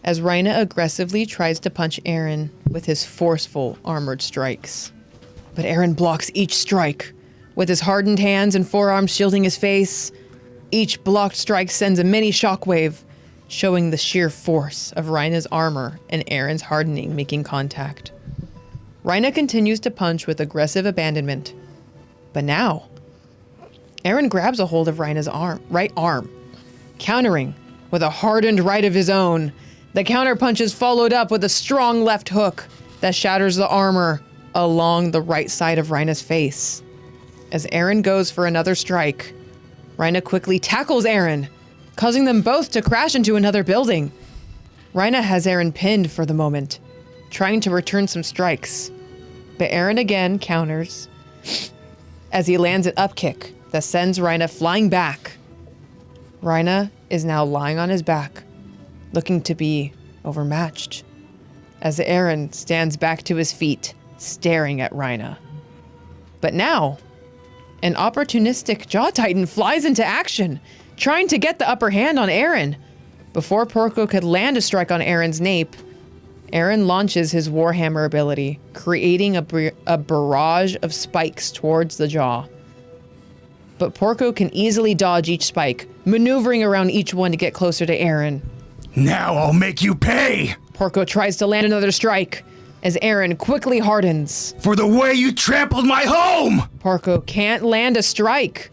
as Rhina aggressively tries to punch Eren with his forceful armored strikes. But Eren blocks each strike. With his hardened hands and forearms shielding his face, each blocked strike sends a mini shockwave, showing the sheer force of Rhina's armor and Eren's hardening making contact. Rhina continues to punch with aggressive abandonment. But now, Eren grabs a hold of Rhina's right arm, countering with a hardened right of his own. The counterpunch is followed up with a strong left hook that shatters the armor along the right side of Rhina's face. As Eren goes for another strike, Rhina quickly tackles Eren, causing them both to crash into another building. Rhina has Eren pinned for the moment, trying to return some strikes. But Eren again counters as he lands an upkick that sends Rhina flying back. Rhina is now lying on his back, looking to be overmatched, as Eren stands back to his feet, staring at Rhina. But now, an opportunistic Jaw Titan flies into action, trying to get the upper hand on Eren. Before Porco could land a strike on Eren's nape, Eren launches his Warhammer ability, creating a barrage of spikes towards the jaw. But Porco can easily dodge each spike, maneuvering around each one to get closer to Eren.
Now I'll make you pay
Porco tries to land another strike, as Eren quickly hardens.
for the way you trampled my home.
Porco can't land a strike,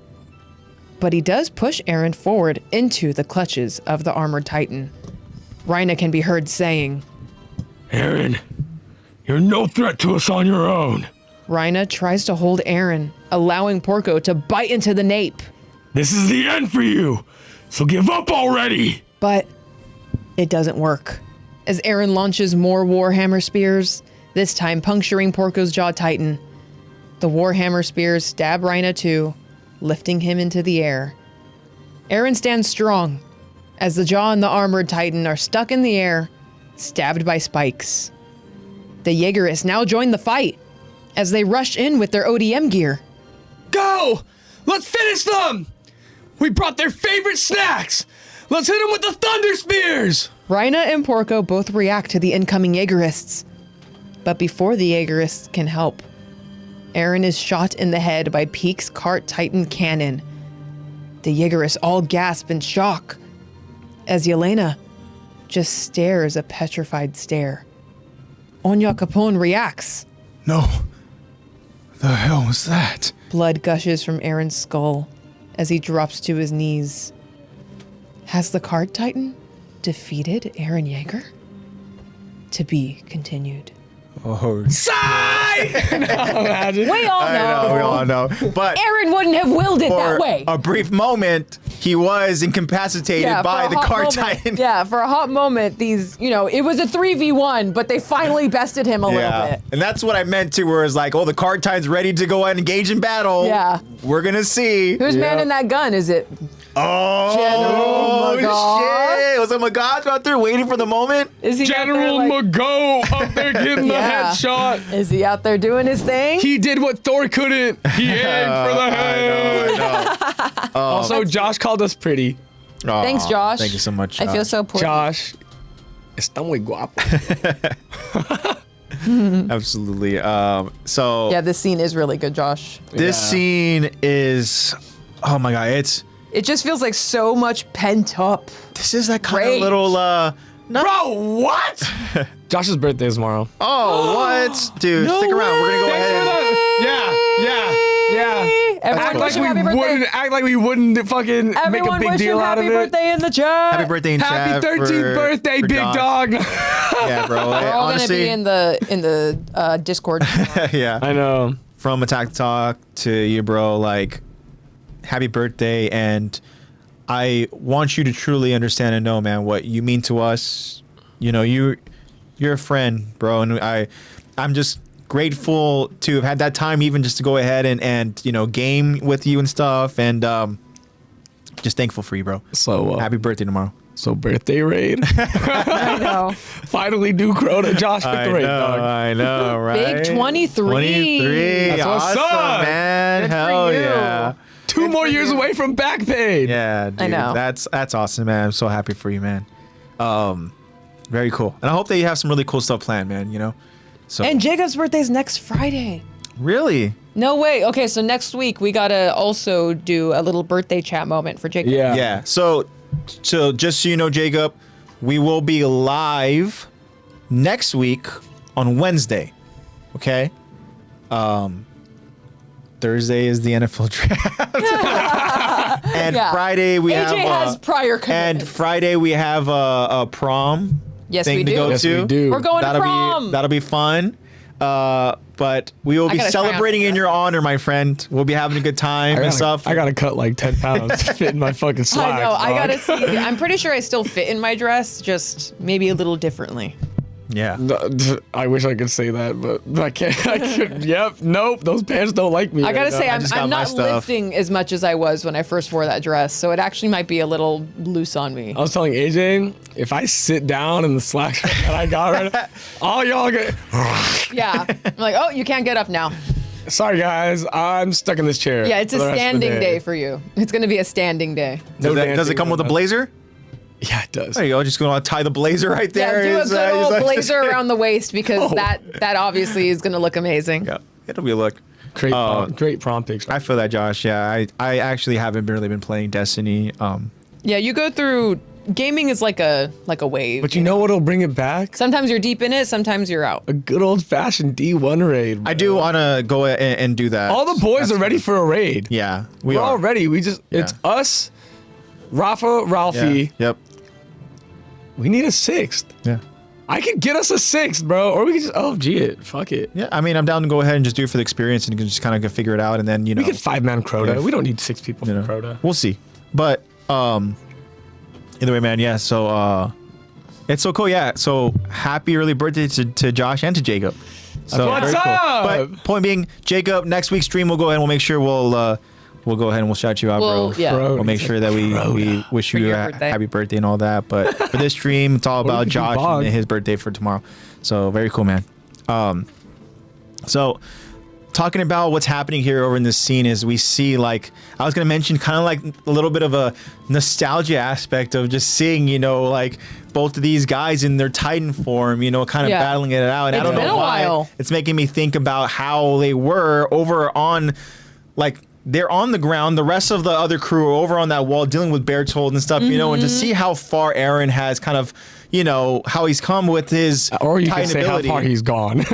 but he does push Eren forward into the clutches of the armored Titan. Rhina can be heard saying,
Eren, you're no threat to us on your own.
Rhina tries to hold Eren, allowing Porco to bite into the nape.
This is the end for you, so give up already.
But it doesn't work, as Eren launches more Warhammer spears, this time puncturing Porco's Jaw Titan. The Warhammer spears stab Rhina too, lifting him into the air Eren stands strong as the Jaw and the armored Titan are stuck in the air, stabbed by spikes. The Jaegerists now join the fight as they rush in with their ODM gear.
Go! Let's finish them! We brought their favorite snacks! Let's hit them with the Thunder Spears!
Rhina and Porco both react to the incoming Jaegerists. But before the Jaegerists can help, Eren is shot in the head by Peak's Cart Titan cannon. The Jaegerists all gasp in shock as Yelena just stares a petrified stare. Onya Capone reacts.
No. The hell was that?
Blood gushes from Eren's skull as he drops to his knees. Has the Cart Titan defeated Eren Yeager? To be continued.
Oh,
Sigh! Imagine.
We all know.
we all know. But
Eren wouldn't have willed it that
for
way.
a brief moment, he was incapacitated by the Cart Titan.
Yeah, for a hot moment, these, it was a 3v1, but they finally bested him a little bit.
And that's what I meant to, where it's like, oh, the Cart Titan's ready to go and engage in battle.
Yeah.
We're gonna see.
Who's manning that gun? Is it
Oh,
General Magog?
shit. Was it Magog out there waiting for the moment?
Is he
General
out there,
Magog up there getting
Yeah.
the headshot.
Is he out there doing his thing?
He did what Thor couldn't. He aimed for the head.
I know.
Also, Josh called us pretty.
Aw,
Thanks, Josh.
Thank you so much.
I feel so poor.
Josh, está muy guapo.
Absolutely. So
Yeah, this scene is really good, Josh.
this
Yeah.
scene is, oh my god,
It just feels like so much pent up.
this is that kind
Rage.
of little
Bro, what? Josh's birthday is tomorrow.
Oh, what? Dude, stick around. We're gonna go
Thanks
ahead
for
and
the- Yeah.
Everyone
Act
wish
like
him
we
happy birthday.
wouldn't. Act like we wouldn't fucking
Everyone
make a big
wish
deal
him
out
happy
of it.
birthday in the chat.
happy birthday in
Happy
chat.
13th birthday,
for
big
Josh.
dog.
Yeah, bro.
We're all
Honestly,
gonna be in the Discord.
yeah.
I know.
From Attack Talk to you, bro, like, happy birthday, and I want you to truly understand and know, man, what you mean to us. You're a friend, bro, and I'm just grateful to have had that time, even just to go ahead and game with you and stuff, and just thankful for you, bro.
So
Happy birthday tomorrow.
So birthday raid.
I know.
Finally do Crota. Josh with the raid, dog.
I know, right?
Big 23.
23.
That's what's
awesome,
up.
man.
Good for
Hell
you.
yeah.
2 more years away from back paid.
Yeah, dude.
I know.
That's awesome, man. I'm so happy for you, man. Very cool. And I hope that you have some really cool stuff planned, man, So
And Jacob's birthday's next Friday.
really?
No way. Okay, so next week we gotta also do a little birthday chat moment for Jacob.
Yeah.
Yeah. So just so you know, Jacob, we will be live next week on Wednesday. Okay? Thursday is the NFL draft. And
Yeah.
Friday we
AJ
have
has prior
and
commitments.
Friday we have a prom
Yes,
thing
we
to
do.
go
Yes,
to.
we do.
We're going to prom.
That'll be fun. But we will
I
be
gotta try on
celebrating
the
in your honor, my friend. We'll be having a good time and stuff.
I gotta cut like 10 pounds to fit in my fucking slacks.
I know. I
dog.
gotta see. I'm pretty sure I still fit in my dress, just maybe a little differently.
Yeah.
I wish I could say that, but I can't. I could. Yep. Nope. Those pants don't like me.
I gotta
right
say,
now.
I'm
just got my
not
stuff.
lifting as much as I was when I first wore that dress, so it actually might be a little loose on me.
I was telling AJ, if I sit down in the slacks that I got right now, all y'all get.
Yeah. I'm like, oh, you can't get up now.
Sorry guys, I'm stuck in this chair.
Yeah, it's
for
a
the rest of the
standing day for you. It's gonna be a standing day.
No
Does it
dancing,
come
no
with a
nothing.
blazer?
Yeah, it does.
There you go. Just gonna tie the blazer right there.
Yeah, do a
He's,
good
he's
old
like-
blazer around the waist because
Oh.
that obviously is gonna look amazing.
Yeah, it'll be a look.
Great prom picture.
I feel that, Josh. Yeah, I actually haven't really been playing Destiny.
Yeah, you go through. Gaming is like a wave.
But you know what'll bring it back?
Sometimes you're deep in it, sometimes you're out.
A good old fashioned D1 raid. Bro.
I do want to go and do that.
All the boys are ready for a raid.
Yeah,
We're
are.
all ready. It's
Yeah.
us, Rafa, Ralphie.
Yeah. Yep.
We need a 6th.
Yeah.
I could get us a 6th, bro. Or we could just LFG it. Fuck it.
Yeah. I mean, I'm down to go ahead and just do it for the experience, and you can just kind of figure it out, and then
We could 5-man Crota.
Yeah.
We don't need 6 people
you know,
for Crota.
we'll see. But either way, man. Yeah. So it's so cool. Yeah. So happy early birthday to Josh and to Jacob. So
What's
very cool.
up?
But point being, Jacob, next week's stream we'll go ahead and we'll make sure we'll we'll go ahead and we'll shout you out,
Well,
bro.
yeah.
Bro.
We'll make sure that we wish
For
you
your
a
birthday.
happy birthday and all that. But for this stream, it's all
What
about
if you
Josh
vlog?
and his birthday for tomorrow. So very cool, man. So talking about what's happening here over in this scene is we see, like, I was gonna mention kind of like a little bit of a nostalgia aspect of just seeing, you know, like both of these guys in their Titan form, you know, kind of
Yeah.
battling it out. And I
It's
don't
been
know
a
why
while.
it's making me think about how they were over on, like, they're on the ground. The rest of the other crew are over on that wall dealing with Bertold and stuff, you know, and to
Mm-hmm.
see how far Eren has kind of, you know, how he's come with his
Or you can
Titan
say
ability.
how far he's gone.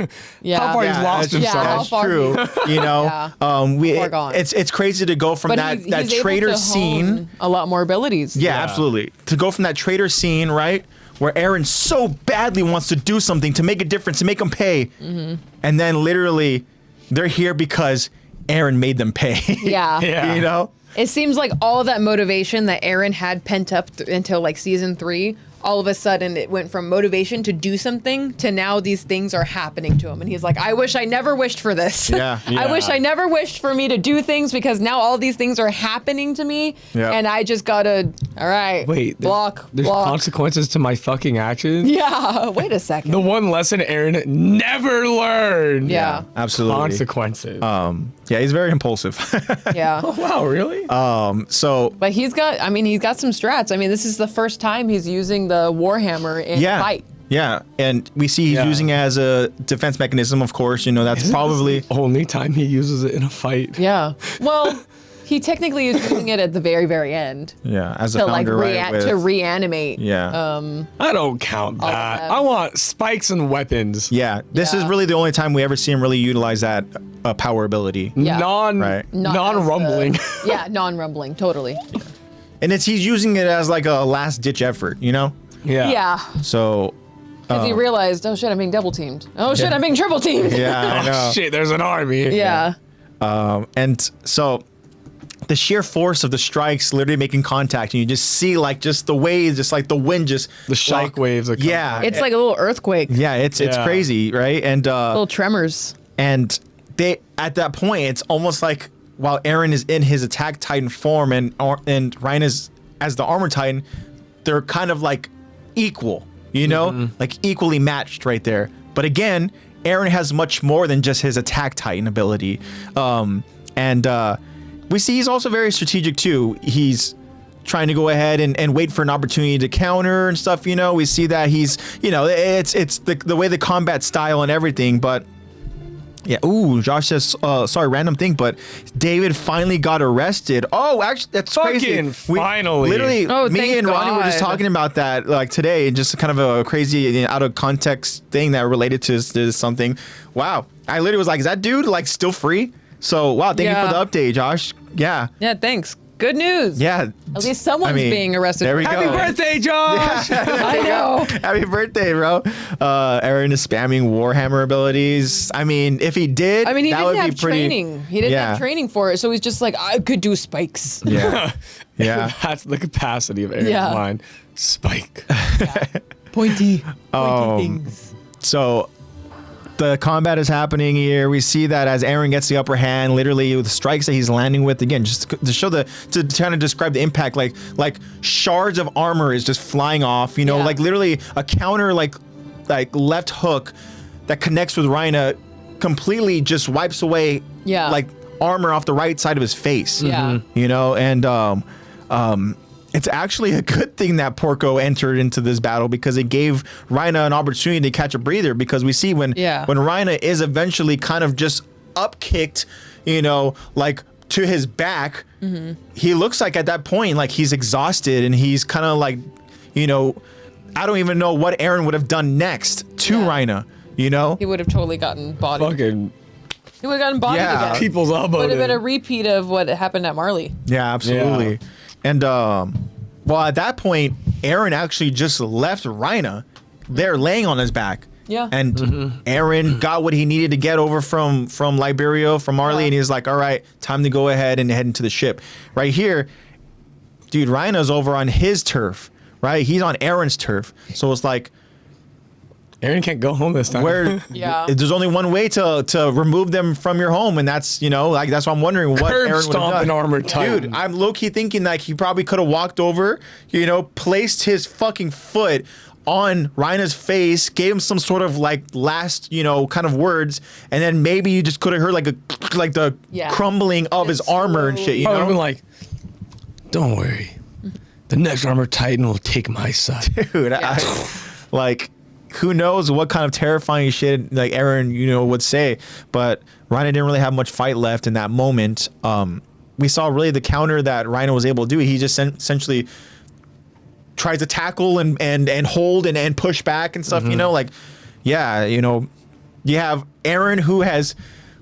Yeah.
How far
Yeah,
he's lost
that's-
himself.
how
That's
far
true. You know,
Far gone.
it's crazy to go from
But
that
he's
that
able
traitor
to
scene.
hone a lot more abilities.
Yeah, absolutely. To go from that traitor scene, right, where Eren so badly wants to do something to make a difference, to make them pay, and then literally they're here because Eren made them pay.
Yeah.
Yeah.
You know.
It seems like all of that motivation that Eren had pent up until like season 3, all of a sudden it went from motivation to do something to now these things are happening to him. And he's like, I wish I never wished for this.
Yeah.
I wish I never wished for me to do things because now all these things are happening to me.
Yeah.
And I just gotta, all right,
Wait,
block,
there's
block.
consequences to my fucking actions?
Yeah, wait a second.
The one lesson Eren never learned.
yeah,
Absolutely.
Consequences.
Yeah, he's very impulsive.
yeah.
Wow, really?
So
But he's got some strats. I mean, this is the first time he's using the Warhammer in
yeah.
fight.
Yeah, and we see he's
Yeah.
using it as a defense mechanism, of course. You know, that's
Isn't this
probably
the only time he uses it in a fight.
Yeah. Well, he technically is using it at the very, very end
as a
to like
founder, right? with-
to reanimate.
Yeah.
I don't count
of
that.
them.
I want spikes and weapons.
Yeah, this is
Yeah.
really the only time we ever see him really utilize that power ability.
Yeah.
Right.
Not
Non-rumbling.
as the- yeah, non-rumbling, totally.
And he's using it as like a last ditch effort, you know?
Yeah.
Yeah.
So
Because he realized, oh shit, I'm being double teamed. Oh shit, I'm being triple teamed.
yeah, I know.
Oh, shit, there's an army.
Yeah.
And so the sheer force of the strikes literally making contact, and you just see like just the waves, just like the wind, just
The shock
like,
waves that come
Yeah,
It's like a little earthquake,
yeah, it's
Yeah.
crazy, right? And
little tremors.
and they at that point, it's almost like while Eren is in his attack Titan form and Ryan is as the armor Titan, they're kind of like equal, you know, like equally matched right there. But again, Eren has much more than just his attack Titan ability, and we see he's also very strategic too. He's trying to go ahead and wait for an opportunity to counter and stuff. You know, we see that he's, you know, it's the way the combat style and everything, but. Yeah. Ooh, Josh says, sorry, random thing, but David finally got arrested. Oh, actually, that's crazy.
Fucking finally.
Literally,
Oh,
me
thank
and Ronnie were just
God.
talking about that like today, just kind of a crazy, out of context thing that related to something. Wow. I literally was like, is that dude like still free? So, wow, thank you
Yeah.
for the update, Josh. Yeah.
Yeah, thanks. Good news.
Yeah.
At least someone's being arrested.
There we
Happy
go.
birthday, Josh!
I know.
Happy birthday, bro. Eren is spamming Warhammer abilities. I mean, if he did,
I mean, he
that
didn't
would
have
be pretty.
training. He didn't
Yeah.
have training for it, so he's just like, I could do spikes.
Yeah. Yeah.
That's the capacity of Eren's
Yeah.
mind. Spike.
Pointy
Um,
things.
So the combat is happening here. We see that as Eren gets the upper hand, literally with the strikes that he's landing with, again, just to show to kind of describe the impact, like shards of armor is just flying off, you know,
Yeah.
like literally a counter like left hook that connects with Rhina completely just wipes away
Yeah.
like armor off the right side of his face.
Yeah.
You know, and it's actually a good thing that Porco entered into this battle because it gave Rhina an opportunity to catch a breather, because we see when Rhina is eventually kind of just upkicked, you know, like to his back, he looks like at that point like he's exhausted and he's kind of like, you know, I don't even know what Eren would have done next to Rhina, you know?
He would have totally gotten bodied.
Fucking
He would have gotten bodied
Yeah.
again.
people's elbow.
Would have been a repeat of what happened at Marley.
Yeah, absolutely. And well, at that point, Eren actually just left Rhina there laying on his back.
Yeah.
And Eren got what he needed to get over from Liberio, from Marley, and he's like, all right, time to go ahead and head into the ship. Right here, dude, Rhina's over on his turf, right? He's on Eren's turf. So it's like,
Eren can't go home this time.
Where
Yeah.
there's only one way to remove them from your home, and that's like that's why I'm wondering what
Curb
Eren would have
stomping
done.
Armored Titan.
Dude, I'm low key thinking like he probably could have walked over, placed his fucking foot on Reina's face, gave him some sort of like last, kind of words, and then maybe you just could have heard like the crumbling of his armor and shit.
I would have been like, "Don't worry, the next Armored Titan will take my side."
Dude, who knows what kind of terrifying shit like Eren, would say, but Reina didn't really have much fight left in that moment. We saw really the counter that Reina was able to do. He just essentially tries to tackle and hold and push back and stuff, you have Eren who has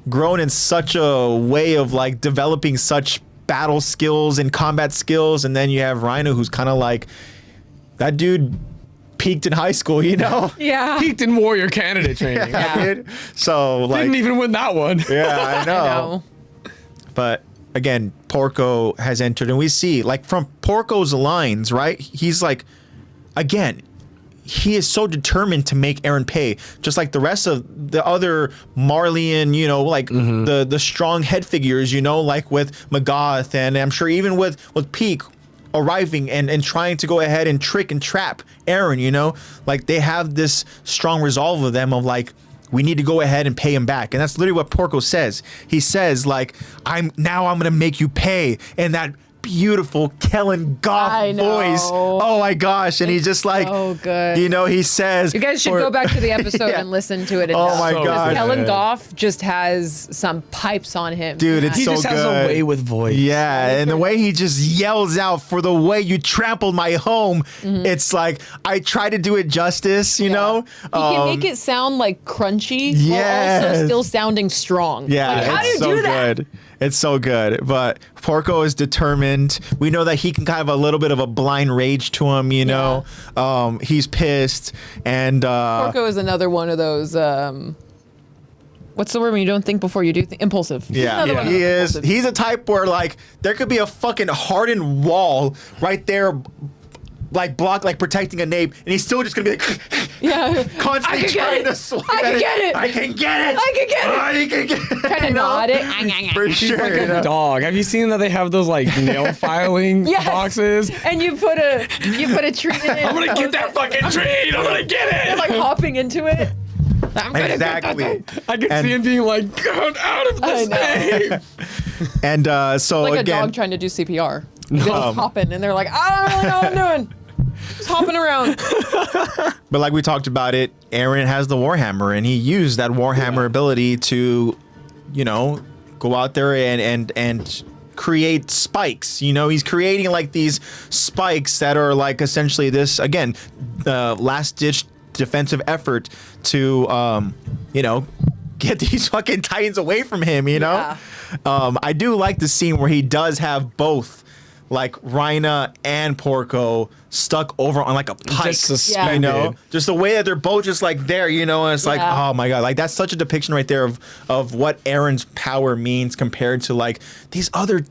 grown in such a way of like developing such battle skills and combat skills, and then you have Reina who's kind of like that dude peaked in high school,
Yeah.
Peaked in warrior candidate training.
Dude. So like
Didn't even win that one.
yeah, I know.
I know.
But again, Porco has entered, and we see like from Porco's lines, right? He's like, again, he is so determined to make Eren pay, just like the rest of the other Marleyan, the strong head figures, like with Magath, and I'm sure even with Peak arriving and trying to go ahead and trick and trap Eren, like they have this strong resolve of them of like, we need to go ahead and pay him back. And that's literally what Porco says. He says like, I'm gonna make you pay, and that beautiful Kellen Goff voice. Oh my gosh. And he's just like,
so good.
He says,
You guys should go back to the episode
Yeah.
and listen to it.
Oh my
So
God.
good.
Kellen Goff just has some pipes on him.
Dude, it's
He
so
just
good.
has a way with voice.
Yeah, and the way he just yells out for the way you trampled my home, it's like I try to do it justice, you know?
He can make it sound like crunchy while
Yes.
also still sounding strong.
Yeah,
Like, how do you
it's so
do that?
good. It's so good. But Porco is determined. We know that he can kind of a little bit of a blind rage to him, He's pissed, and
Porco is another one of those. What's the word when you don't think before you do? Impulsive. He's
yeah,
another one of
he
those
is.
impulsive.
He's a type where like there could be a fucking hardened wall right there, like protecting a nape, and he's still just gonna be like
Yeah.
constantly
I can
trying
get
to
it.
swipe
I
at
can
it.
get it.
I can get it.
I can get it.
I can get it.
Kind of nod it.
For
He's
sure.
like a dog. Have you seen that they have those like nail filing
Yes.
boxes?
And you put a treat in it.
I'm gonna get that fucking treat. I'm gonna get
They're
it.
like hopping into it. I'm gonna get that
Exactly.
thing.
I can
And-
see him being like, "Get out of this
I
thing."
And so
Like
again,
a dog trying to do CPR. They're just hopping, and they're like, I don't really know what I'm doing. Just hopping around.
but like we talked about it, Eren has the Warhammer, and he used that Warhammer ability to, go out there and create spikes. He's creating like these spikes that are like essentially this, again, the last ditch defensive effort to, get these fucking Titans away from him,
Yeah.
I do like the scene where he does have both like Reina and Porco stuck over on like a pike,
Just suspended.
just the way that they're both just like there, and it's like,
Yeah.
oh my God, like that's such a depiction right there of what Eren's power means compared to like these other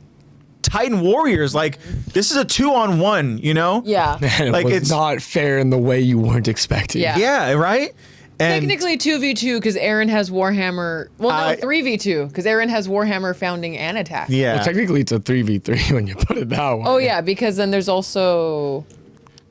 Titan warriors. Like this is a 2-on-1,
Yeah.
And
Like,
it was
it's-
not fair in the way you weren't expecting.
Yeah.
Yeah, right. And
Technically 2v2 because Eren has Warhammer. Well, no,
I-
3v2 because Eren has Warhammer founding and attack.
yeah,
Well, technically, it's a 3v3 when you put it that way.
Oh yeah, because then there's also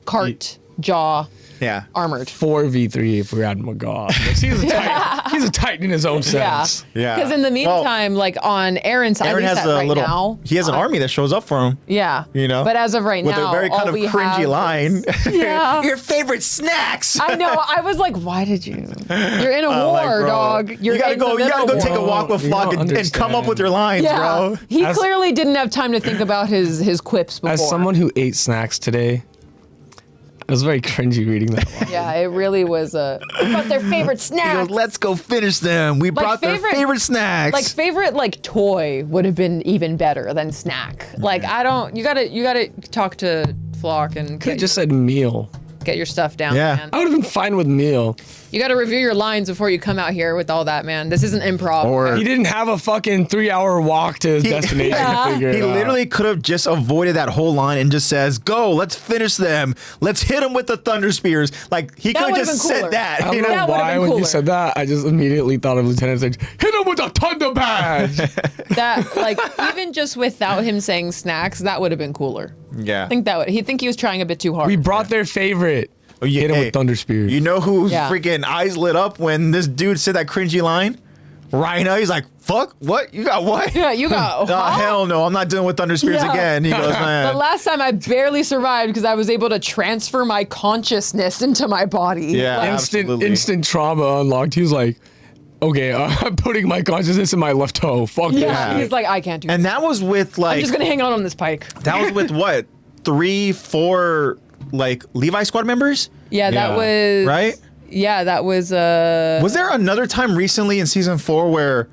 Cart, Jaw,
yeah.
armored.
4v3 if we're at Magath. He's a Titan. He's a Titan in his own
Yeah.
sense.
Yeah.
Because in the
Well,
meantime, like on Eren's side,
Eren has a
right
little.
now,
He has an army that shows up for him.
Yeah.
But
But as of right
with
now,
a very kind
all
of
we
cringy
have
line.
Yeah.
Your favorite snacks.
I know. I was like, why did you? You're in a
Oh,
war,
like, bro,
dog. You're
you gotta
in
go.
the
You gotta
middle
go
of
take a
war.
walk with
You
Flock
don't
and come up
understand.
with your lines,
Yeah.
bro.
He
As-
clearly didn't have time to think about his quips before.
As someone who ate snacks today, it was very cringy reading that one.
Yeah, it really was about their favorite
He
snack.
goes, let's go finish them. We brought their
favorite-
favorite snacks.
Like favorite like toy would have been even better than snack. Like I don't. You gotta talk to Flock and
Could have just said meal.
Get your stuff down,
Yeah.
man.
I would have been fine with meal.
You got to review your lines before you come out here with all that, man. This isn't improv.
Or-
He didn't have a fucking 3-hour walk to his destination to figure
He
it out.
literally could have just avoided that whole line and just says, "Go, let's finish them. Let's hit them with the thunder spears." Like he
That
could have
would've
just
been
said
cooler.
that.
I don't
You
know
know?
That would've
why
been
when you
cooler.
said that, I just immediately thought of Lieutenant Sage. Hit him with a thunder badge.
That, like, even just without him saying snacks, that would have been cooler.
Yeah.
I think that would. He think he was trying a bit too hard.
We brought their favorite.
Oh, yeah,
Hit him
hey,
with thunder spears.
You know whose
Yeah.
freaking eyes lit up when this dude said that cringy line? Rhino. He's like, "Fuck, what? You got what?"
yeah, you got.
Oh, hell no, I'm not dealing with thunder spears
Yeah.
again. He goes,
The
man.
last time I barely survived because I was able to transfer my consciousness into my body.
Yeah.
Like,
Absolutely.
Instant trauma unlocked. He was like, okay, I'm putting my consciousness in my left toe. Fuck
yeah.
yeah.
He's like, I can't do
And
this.
that was with
I'm
like,
just gonna hang out on this pike.
that was with what? 3, 4, like Levi squad members,
Yeah, that
Yeah.
was
right?
Yeah, that was
Was there another time recently in season 4 where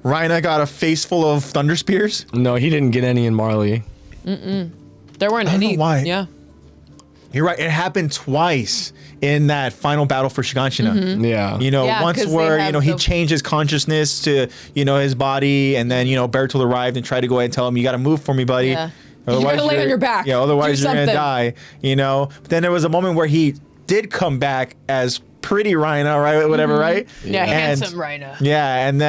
Rhina got a face full of thunder spears?
No, he didn't get any in Marley.
there weren't
I don't
any.
know why.
Yeah.
You're right. It happened twice in that final battle for Shiganshina.
Yeah.
You know,
Yeah,
once
'cause they
where, you
have
know, he
the-
changed his consciousness to, you know, his body, and then, you know, Bertolt arrived and tried to go ahead and tell him, "You got to move for me, buddy.
Yeah. You gotta lay on your back.
Yeah, otherwise
Do
you're going to
something."
die," you know. But then there was a moment where he did come back as pretty Rhina, right? Whatever, right?
Yeah,
And-
handsome Rhina.
Yeah, and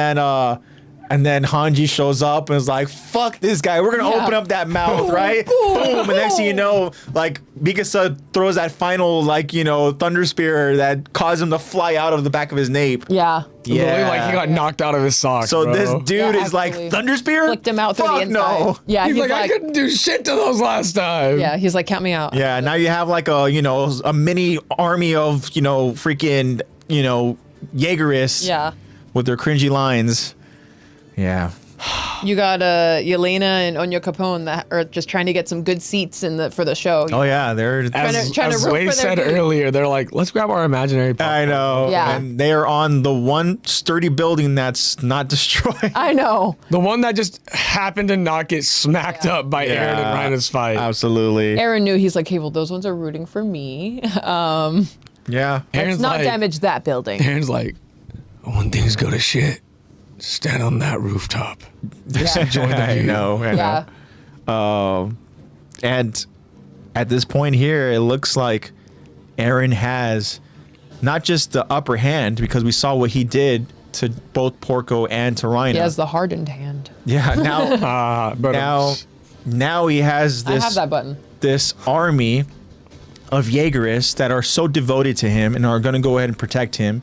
then Hanji shows up and is like, "Fuck this guy. We're gonna
Yeah.
open up that mouth, right?" Boom. And next thing you know, like Mikasa throws that final, like, you know, thunder spear that caused him to fly out of the back of his nape.
Yeah.
Literally, like he got knocked out of his socks.
So
bro.
this dude
Yeah,
is like,
absolutely.
"Thunder spear?
Flicked him out through
Fuck
the inside.
no."
Yeah,
He's like, I couldn't do shit to those last time.
Yeah, he's like, count me out.
Yeah, now you have like a, you know, a mini army of, you know, freaking, you know, Jaegerists
Yeah.
with their cringy lines. Yeah.
You got Yelena and Onya Capone that are just trying to get some good seats for the show.
Oh yeah, they're
As,
trying to
as
root
Wade
for their
said
booth.
earlier, they're like, let's grab our imaginary pop.
I know.
Yeah.
And they are on the one sturdy building that's not destroyed.
I know.
The one that just happened to not get smacked
Yeah.
up by Eren and Rhina's fight.
Absolutely.
Aaron knew. He's like, hey, well, those ones are rooting for me.
Yeah.
Let's
Aaron's
not
like,
damage that building.
Aaron's like, when things go to shit, stand on that rooftop. Just enjoy the
I
view.
know. I
Yeah.
know. And at this point here, it looks like Eren has not just the upper hand, because we saw what he did to both Porco and to Rhina.
He has the hardened hand.
Yeah. Now,
But
now he has
I have
this
that button.
this army of Jaegerists that are so devoted to him and are going to go ahead and protect him.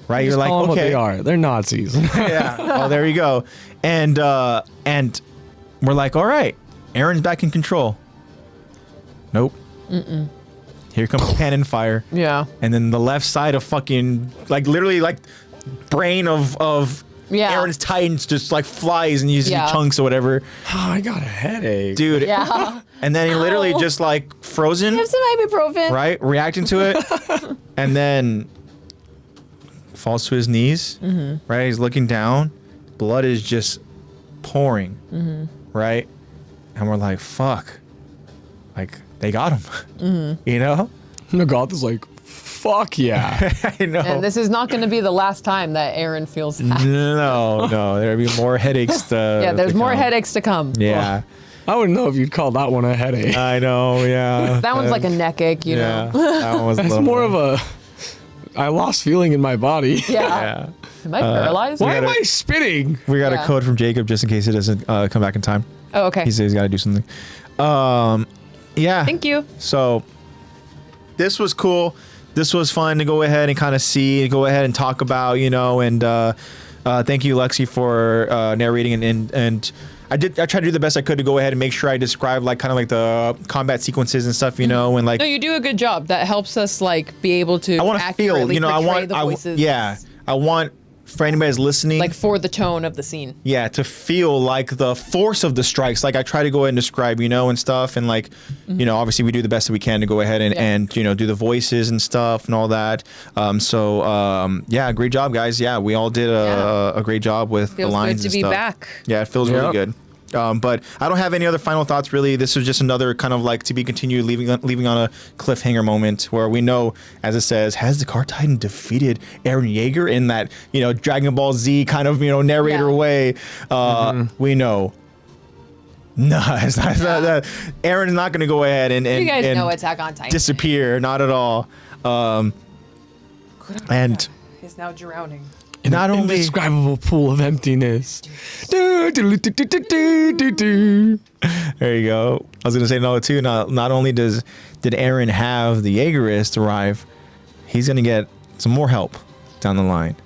Right? You're like,
call them what
okay.
they are. They're Nazis.
Yeah. Oh, there you go. And we're like, all right, Eren's back in control. Nope. Here comes cannon fire.
Yeah.
And then the left side of fucking, like, literally, like, brain of
Yeah.
Eren's Titans just, like, flies and you see
Yeah.
chunks or whatever.
Oh, I got a headache.
Dude.
Yeah.
And then he literally
Ow.
just, like, frozen,
Have some ibuprofen.
right? Reacting to it. And then falls to his knees, right? He's looking down. Blood is just pouring, right? And we're like, fuck. Like, they got him. You know?
Nagath is like, fuck yeah.
I know.
And this is not going to be the last time that Aaron feels that.
No, there'll be more headaches to
Yeah, there's
to
more
come.
headaches to come.
Yeah.
I wouldn't know if you'd call that one a headache.
I know, yeah.
That one's like a neck ache, you
yeah.
know?
That one was a
That's
little
more of a, I lost feeling in my body.
Yeah.
Yeah.
Am I paralyzed?
Why am
gotta-
I spitting?
We got
Yeah.
a code from Jacob just in case it doesn't come back in time.
Oh, okay.
He says he's got to do something. Yeah.
Thank you.
So this was cool. This was fun to go ahead and kind of see, go ahead and talk about, you know, and thank you, Lexy, for narrating and I tried to do the best I could to go ahead and make sure I describe like kind of like the combat sequences and stuff, you know, and like
No, you do a good job. That helps us like be able to
I want to feel,
accurately
you know,
portray the voices.
I want for anybody that's listening,
Like for the tone of the scene.
yeah, to feel like the force of the strikes. Like I try to go ahead and describe, you know, and stuff. And like, you know, obviously we do the best that we can to go ahead and,
Yeah.
and you know, do the voices and stuff and all that. Yeah, great job, guys. Yeah, we all did a great job with
Feels
the lines
good to
and
be
stuff.
back.
Yeah, it feels really
Yep.
good. But I don't have any other final thoughts really. This was just another kind of like to be continued, leaving on a cliffhanger moment where we know, as it says, has the Card Titan defeated Eren Yeager in that Dragon Ball Z kind of narrator way? We know. No, it's not that. Eren is not going to go ahead and
You guys know Attack on Titan.
disappear. Not at all. And
He's now drowning.
not only
Indescribable pool of emptiness. Do, do, do, do, do, do, do, do.
there you go. I was gonna say no too. Not only did Eren have the Jaegerist arrive, he's gonna get some more help down the line.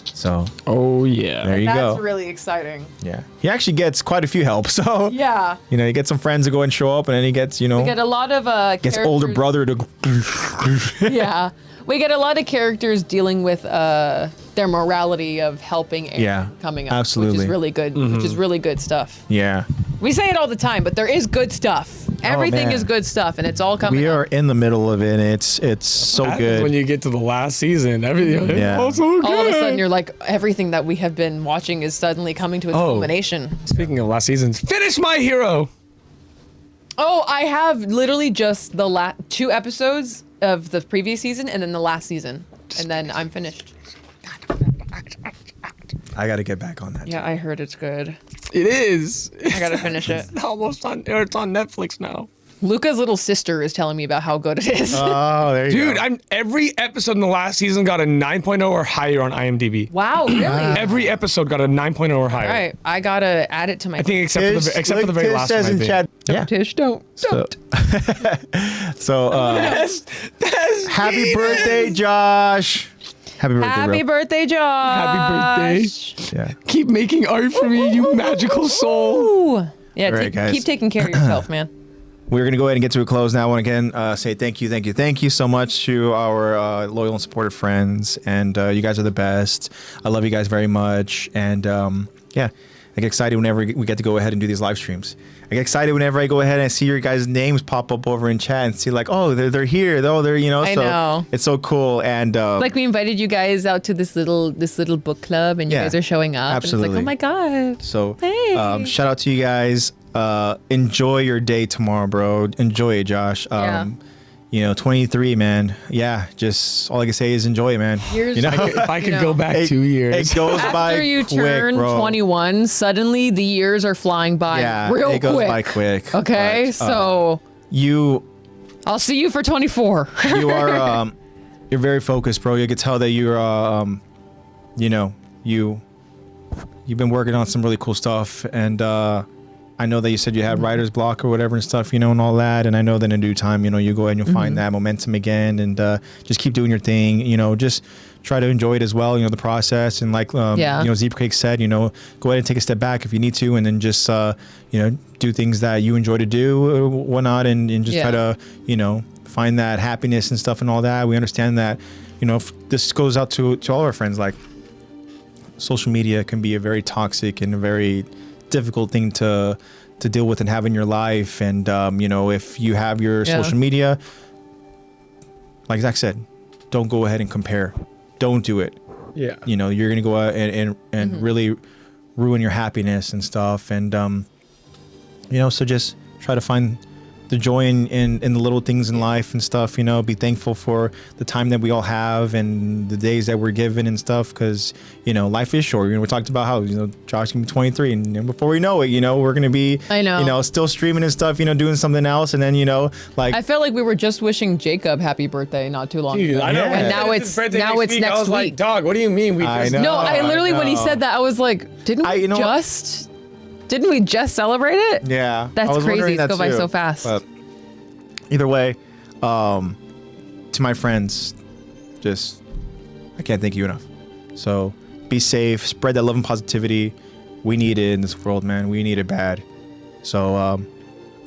So
Oh yeah.
there you
That's
go.
really exciting.
Yeah, he actually gets quite a few help. So
Yeah.
he gets some friends to go and show up, and then he gets
We get a lot of
gets older
characters-
brother to.
Yeah. We get a lot of characters dealing with their morality of helping Eren
Yeah,
coming up. Which
absolutely.
is really good. Which is really good stuff.
Yeah,
We say it all the time, but there is good stuff. Everything
man.
is good stuff, and it's all coming
we
up.
are in the middle of it. And it's so
Happens
good.
when you get to the last season. Everything.
Yeah.
Oh, so good.
All of a sudden, you're like, everything that we have been watching is suddenly coming to its
Oh.
culmination.
Speaking of last seasons, finish My Hero.
Oh, I have literally just the 2 episodes of the previous season and then the last season. And then I'm finished.
I got to get back on that.
Yeah, I heard it's good.
It is.
I gotta finish it.
It's almost on. Or it's on Netflix now.
Luca's little sister is telling me about how good it is.
Oh, there you
Dude,
go.
every episode in the last season got a 9.0 or higher on IMDb.
Wow, really?
Every episode got a 9.0 or higher.
All right, I gotta add it to my.
I think except for the very last one. I think.
Yeah.
Tish, don't.
So
That's
happy birthday, Josh. Happy birthday,
Happy
bro.
birthday, Josh.
Happy birthday.
Yeah.
Keep making art for me, you magical soul.
Ooh. Yeah,
All right, guys.
keep taking care of yourself, man.
We're going to go ahead and get to a close now. I want to again say thank you so much to our loyal and supportive friends. And you guys are the best. I love you guys very much. And yeah, I get excited whenever we get to go ahead and do these live streams. I get excited whenever I go ahead and see your guys' names pop up over in chat and see like, oh, they're here. Oh, they're,
I
so
know.
It's so cool. And
Like we invited you guys out to this little book club, and you
Yeah,
guys are showing up.
absolutely.
And it's like, oh my god.
so
Hey.
shout out to you guys. Enjoy your day tomorrow, bro. Enjoy it, Josh.
Yeah.
23, man. Yeah, just all I can say is enjoy it, man.
Years
You know?
If I could
You
go
know.
back 2 years.
It goes by
After you
quick,
turn
bro.
21, suddenly the years are flying by
Yeah,
real
it goes
quick.
by quick.
Okay,
but,
so
you
I'll see you for 24.
you are you're very focused, bro. You can tell that you're you've been working on some really cool stuff, and I know that you said you had writer's block or whatever and stuff, and all that. And I know that in due time, you go ahead and you'll find that momentum again, and just keep doing your thing. Just try to enjoy it as well. The process, and like Zeepcake said, go ahead and take a step back if you need to, and then just do things that you enjoy to do, or whatnot, and just try to find that happiness and stuff and all that. We understand that, if this goes out to all our friends, like social media can be a very toxic and a very difficult thing to deal with and have in your life. And if you have your social media, like Zach said, don't go ahead and compare. Don't do it.
Yeah.
You're gonna go out and really ruin your happiness and stuff. And so just try to find the joy in the little things in life and stuff. Be thankful for the time that we all have and the days that we're given and stuff, because life is short. We talked about how Josh can be 23, and before we know it, we're gonna be still streaming and stuff, doing something else, and then like
I felt like we were just wishing Jacob happy birthday not too long
Dude,
ago.
I know.
And now
It's
it's
his birthday
next
I was
week.
like, dog, what do you mean? We
I
just
know.
No, I literally when he
know.
said that, I was like, didn't we just celebrate it?
yeah,
That's
I was
crazy.
wondering
It's
that
go by
too.
so fast.
But either way, to my friends, just I can't thank you enough. So be safe, spread that love and positivity. We need it in this world, man. We need it bad. So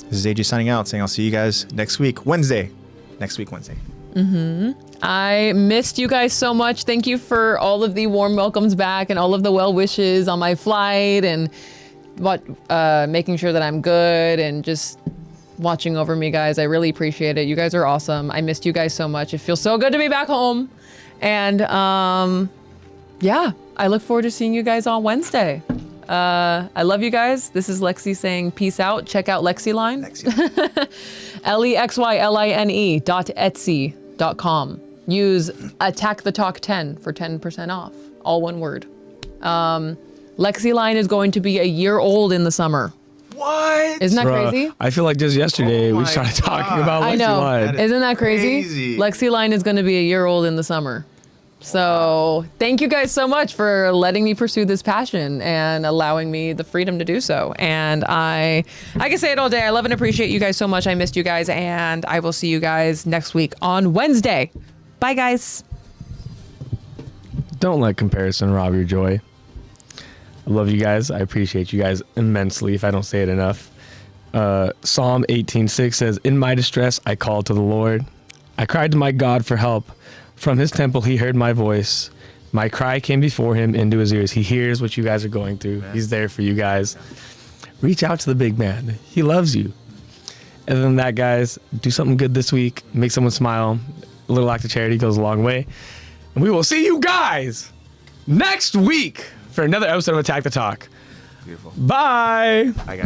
this is AJ signing out, saying I'll see you guys next week, Wednesday.
I missed you guys so much. Thank you for all of the warm welcomes back and all of the well wishes on my flight, and making sure that I'm good and just watching over me, guys. I really appreciate it. You guys are awesome. I missed you guys so much. It feels so good to be back home. And yeah, I look forward to seeing you guys on Wednesday. I love you guys. This is Lexy saying peace out. Check out Lexy Line. LEXYLINE.etsy.com. Use Attack the Talk 10 for 10% off. All one word. Lexy Line is going to be a year old in the summer.
What?
Isn't that
Bruh,
crazy?
I feel like just yesterday
Oh
we
my
started talking
God.
about
I
Lexi
know.
Line.
Isn't that crazy?
crazy.
Lexy Line is going to be a year old in the summer. So thank you guys so much for letting me pursue this passion and allowing me the freedom to do so. And I can say it all day. I love and appreciate you guys so much. I missed you guys, and I will see you guys next week on Wednesday. Bye, guys.
Don't let comparison rob your joy. I love you guys. I appreciate you guys immensely, if I don't say it enough. Psalm 18:6 says, "In my distress, I called to the Lord. I cried to my God for help. From his temple, he heard my voice. My cry came before him into his ears." He hears what you guys are going through. He's there for you guys. Reach out to the big man. He loves you. Other than that, guys, do something good this week. Make someone smile. A little act of charity goes a long way. And we will see you guys next week for another episode of Attack the Talk.
Beautiful.
Bye.
I got